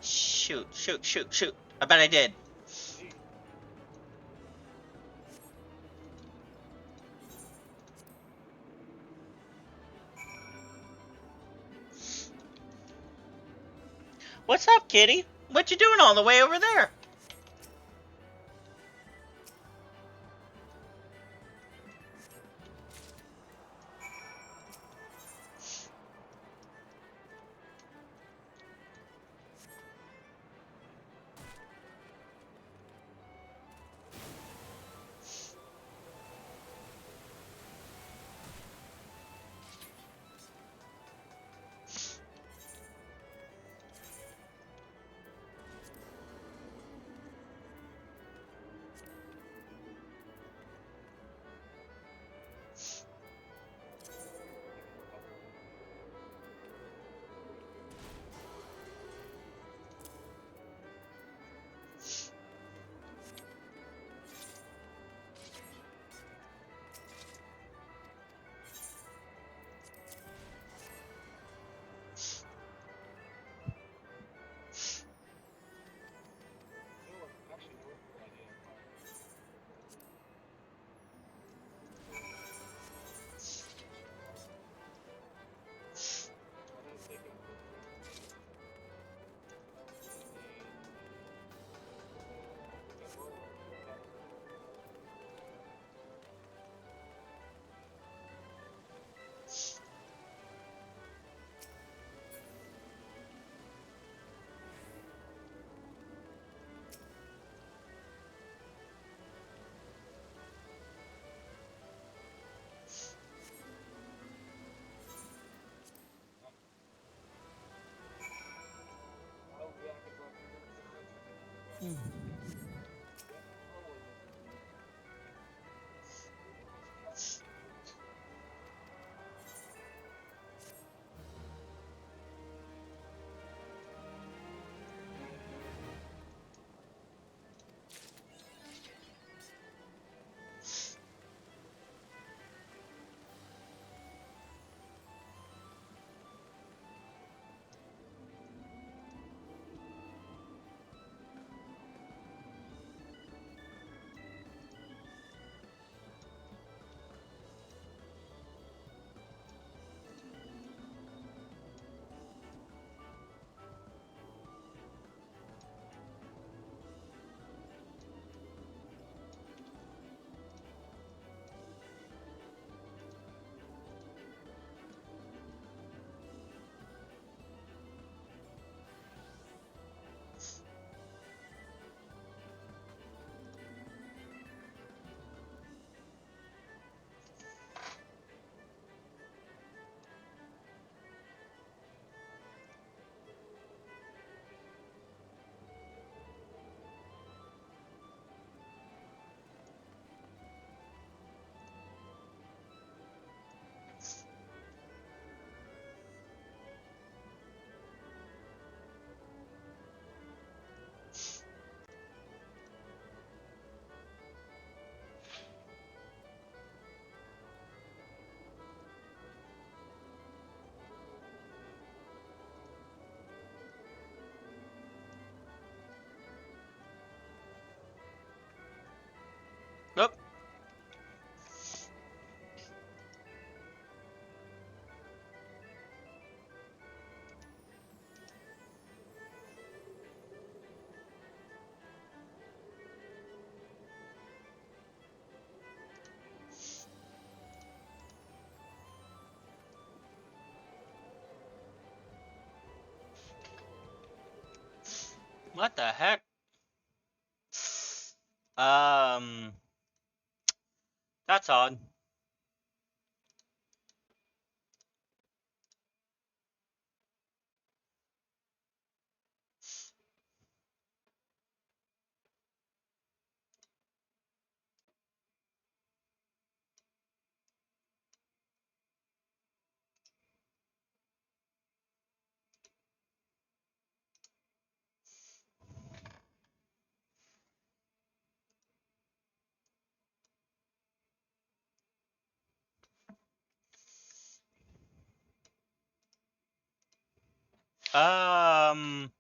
Shoot, shoot, shoot, shoot. I bet I did. Jeez. What's up, kitty? What you doing all the way over there? What the heck? Um, that's odd. Um,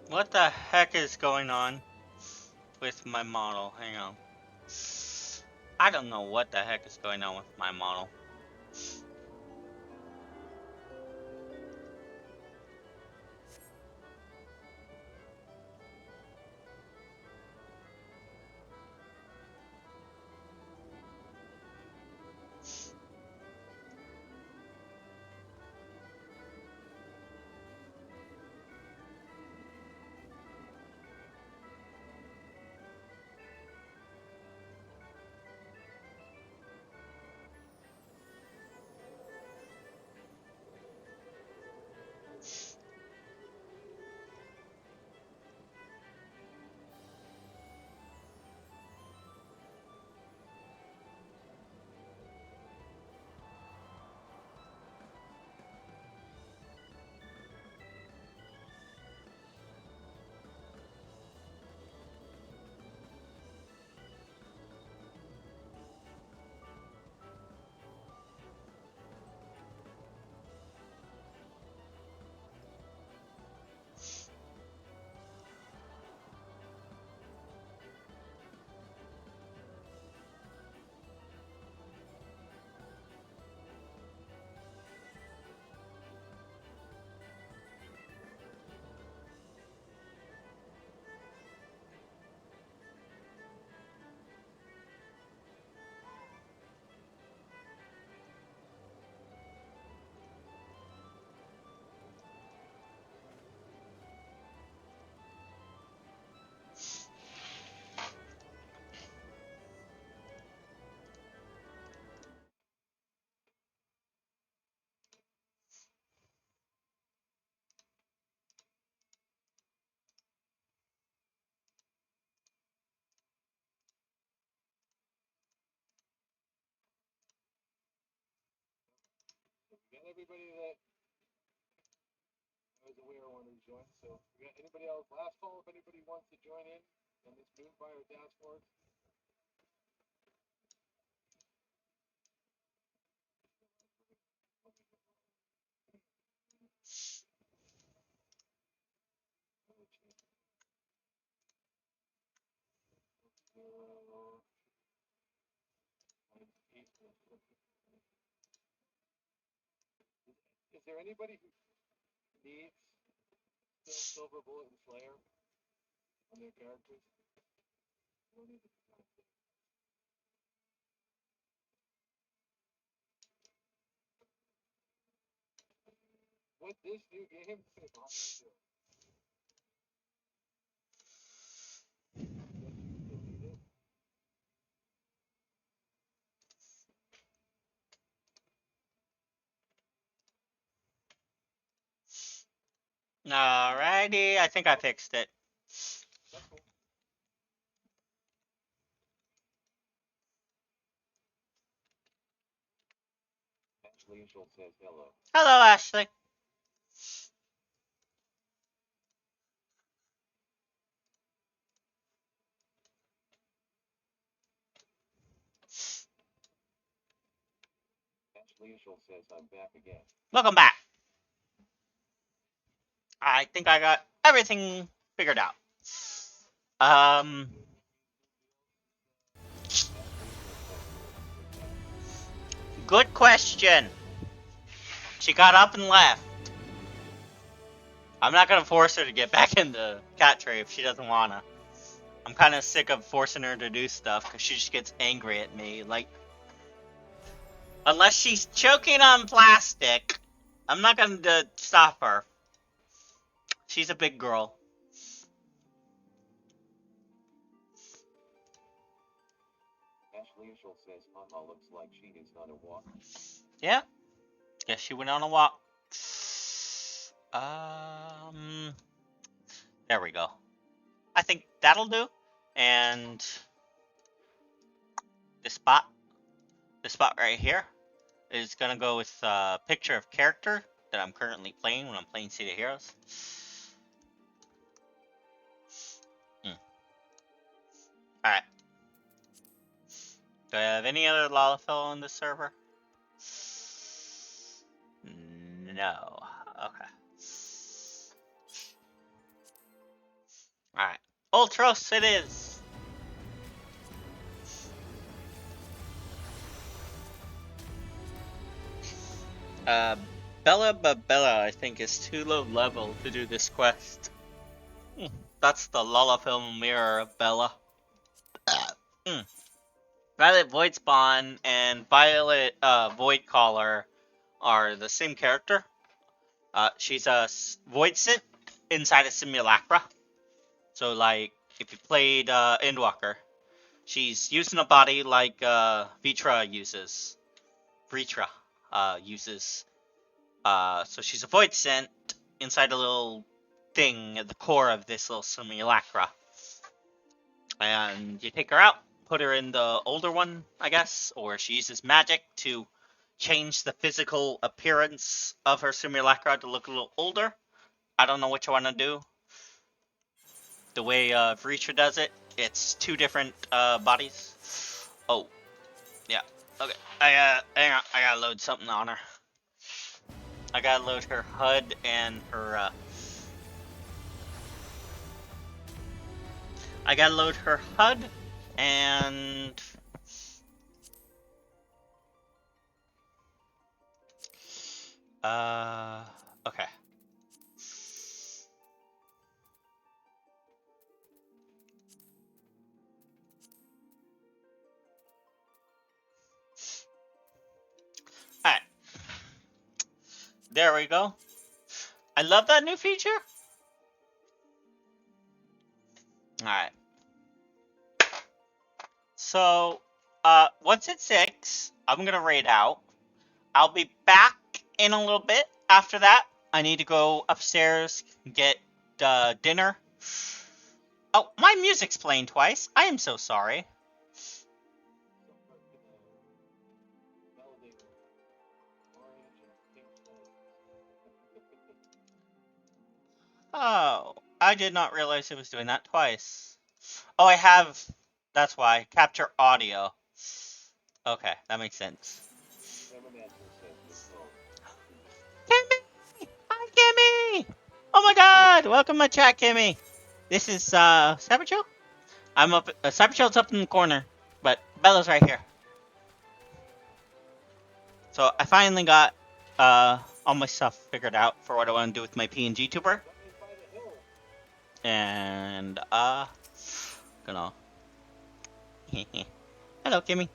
what the heck is going on with my model? Hang on. I don't know what the heck is going on with my model. We got everybody that was aware wanted to join. So we got anybody else? Last call if anybody wants to join in on this Moonfire task force. Is there anybody who needs still Silver Bullet and Slayer on their characters? What this new game is on there? Yes, you still need it. Alrighty, I think I fixed it. That's cool. Ashley Angel says hello. Hello, Ashley. Ashley Angel says I'm back again. Welcome back. I think I got everything figured out. Um, good question. She got up and left. I'm not gonna force her to get back in the cat tray if she doesn't wanna. I'm kind of sick of forcing her to do stuff because she just gets angry at me. Like, unless she's choking on plastic, I'm not gonna stop her. She's a big girl. Ashley Ishel says Mama looks like she is on a walk. Yeah. Guess she went on a walk. Um. There we go. I think that'll do. And this spot right here is gonna go with a picture of character that I'm currently playing when I'm playing City of Heroes. Alright. Do I have any other Lalafell on this server? No. Okay. Alright. Ultros it is! Bella, I think, is too low level to do this quest. That's the Lalafell mirror of Bella. Violet Voidspawn and Violet Voidcaller are the same character. She's a Void Synth inside a Simulacra. So, like, if you played Endwalker, she's using a body like Vritra uses. So she's a Void Synth inside a little thing at the core of this little Simulacra. And you take her out, put her in the older one, I guess, or she uses magic to change the physical appearance of her Simulacra to look a little older. I don't know which one to do. The way Vritra does it, it's two different bodies. Oh, yeah. Okay, hang on, I gotta load something on her. I gotta load her HUD and her, I gotta load her HUD and... okay. Alright. There we go. I love that new feature. Alright. So, once it's 6, I'm gonna raid out. I'll be back in a little bit after that. I need to go upstairs, get dinner. Oh, my music's playing twice. I am so sorry. Oh, I did not realize it was doing that twice. Oh, I have... That's why. Capture audio. Okay, that makes sense. Kimmy! Hi, Kimmy! Oh my god! Welcome to my chat, Kimmy! This is, Cyberchill? I'm up... Cyberchill's up in the corner, but Bella's right here. So, I finally got, all my stuff figured out for what I want to do with my PNG tuber. And, gonna... Hello, Kimmy.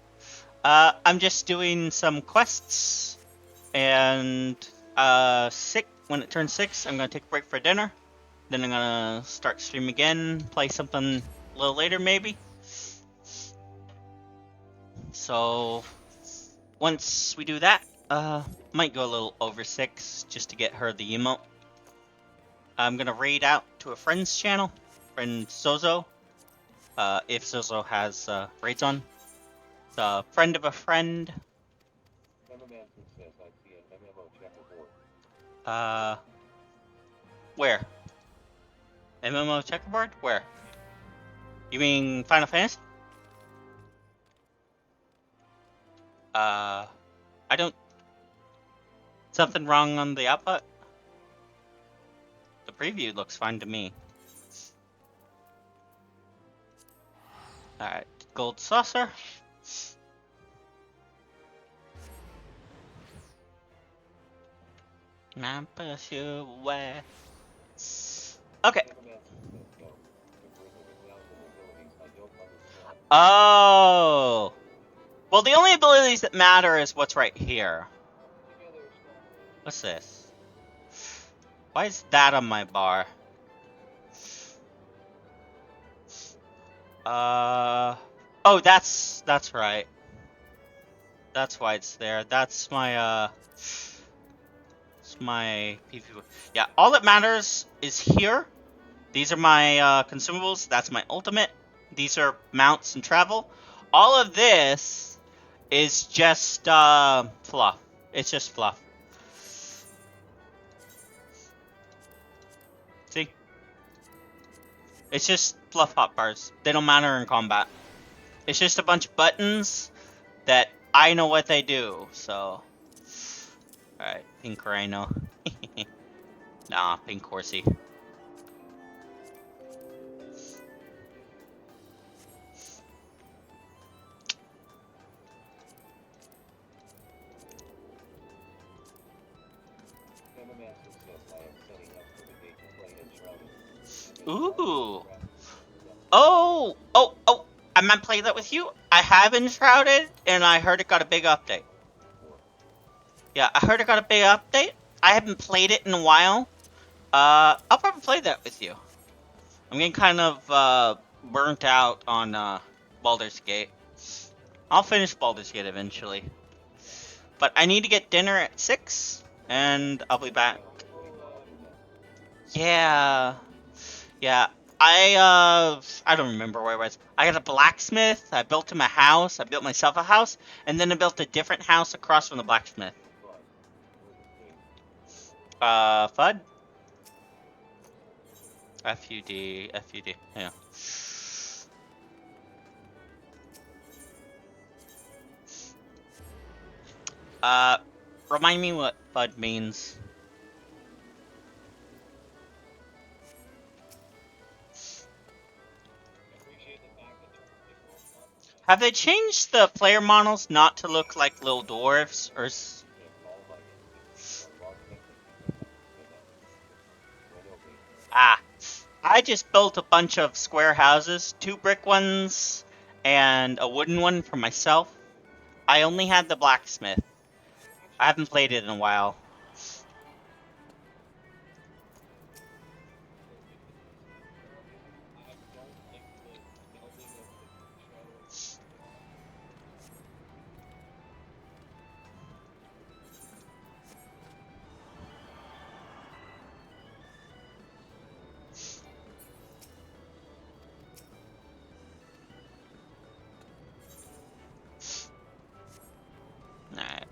I'm just doing some quests, and, when it turns 6, I'm gonna take a break for dinner. Then I'm gonna start stream again, play something a little later, maybe. So, once we do that, might go a little over 6, just to get her the emote. I'm gonna raid out to a friend's channel, friend Zozo, if Zozo has, raids on. It's a friend of a friend. Where? MMO checkerboard? Where? You mean Final Fantasy? I don't... Something wrong on the output? The preview looks fine to me. Alright, gold saucer. Now push you away. Okay. Oh! Well, the only abilities that matter is what's right here. What's this? Why is that on my bar? Oh, that's right. That's why it's there. That's my it's my PvP. Yeah, all that matters is here. These are my consumables. That's my ultimate. These are mounts and travel. All of this is just fluff. It's just fluff. See? It's just fluff hotbars. They don't matter in combat. It's just a bunch of buttons that I know what they do, so. Alright, pink rhino. Nah, pink horsey. Ooh. Oh! I might play that with you. I have Enshrouded, and I heard it got a big update. Yeah, I heard it got a big update. I haven't played it in a while. I'll probably play that with you. I'm getting kind of burnt out on Baldur's Gate. I'll finish Baldur's Gate eventually. But I need to get dinner at 6, and I'll be back. Yeah. Yeah. I don't remember where I was. I got a blacksmith, I built him a house, I built myself a house, and then I built a different house across from the blacksmith. FUD? FUD, FUD, yeah. Remind me what FUD means. Have they changed the player models not to look like little dwarves, or I just built a bunch of square houses, 2 brick ones, and a wooden one for myself. I only had the blacksmith. I haven't played it in a while. Alright.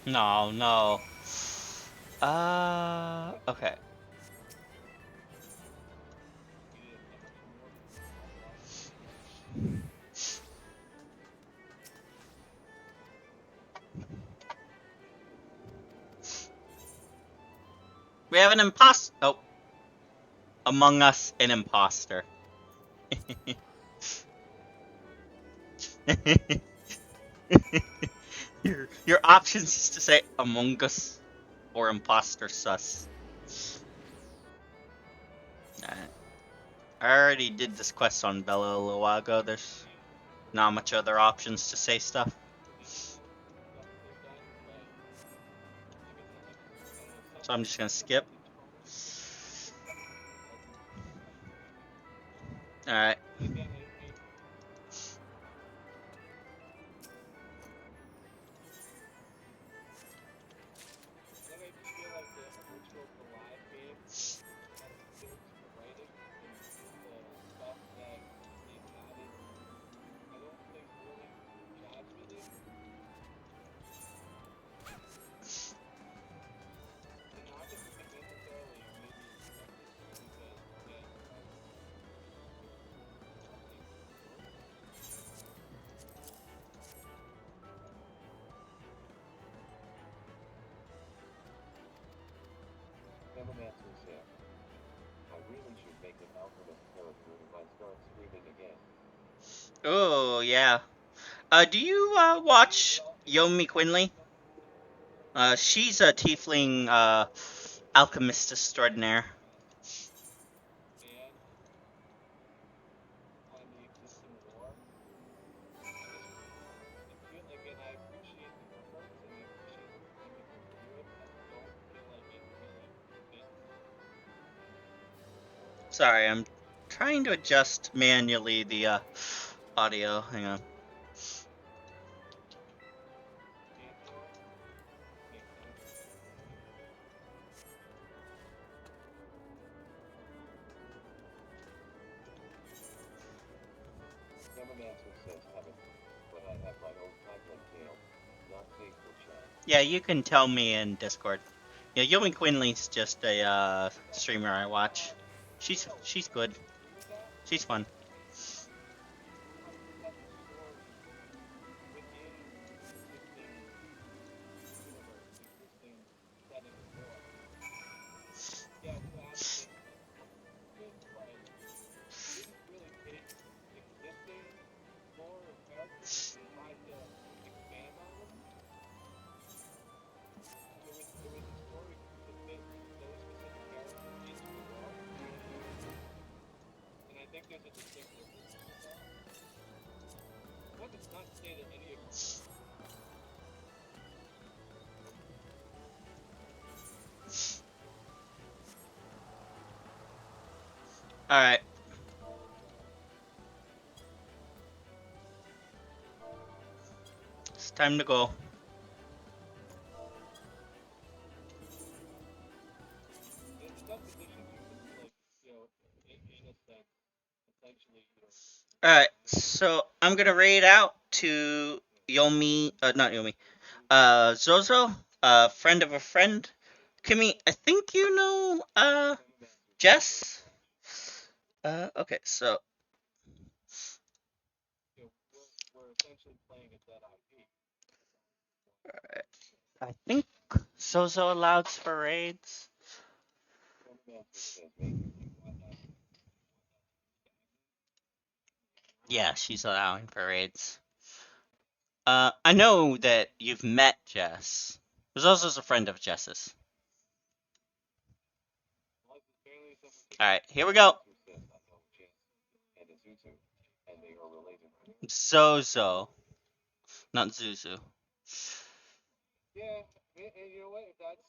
No. Okay. We have an imposter. Oh. Among Us, an imposter. your options is to say Among Us or imposter sus. Alright. I already did this quest on Bella a little while ago. There's not much other options to say stuff. So I'm just gonna skip. Alright. Oh, yeah. Do you, watch Yomi Quinley? She's a tiefling, alchemist extraordinaire. Sorry, I'm trying to adjust manually the audio. Hang on. Can't do it? Makes sense. Nemomancer says haven't, but I have my own content tail, not faithful chat. Yeah, you can tell me in Discord. Yeah, Yomi Quinley's just a streamer I watch. She's good. Who is that? She's fun. How do you set the story within the existing universe, the existing setting and lore? Yeah, it's fascinating because like you didn't really take existing lore or characters and try to expand on them. It was a story to fit those specific characters into the world, and I think there's a distinct difference with that. It's not to say that any of All right, it's time to go. it does position you like in a sense, essentially, All right, so I'm gonna raid out to Yomi, not Yomi, Zozo, friend of a friend. Kimmy, I think you know, Jess. Okay, so we're essentially playing a dead IP. I think Zozo allows for raids. Nemomancer says maybe do you want that? Yeah, she's allowing for raids. I know that you've met Jess. Zozo's a friend of Jess's. All right, here we go. And Azuzu, and they are related. Zozo, not Zuzu. Yeah, and you know what? If that's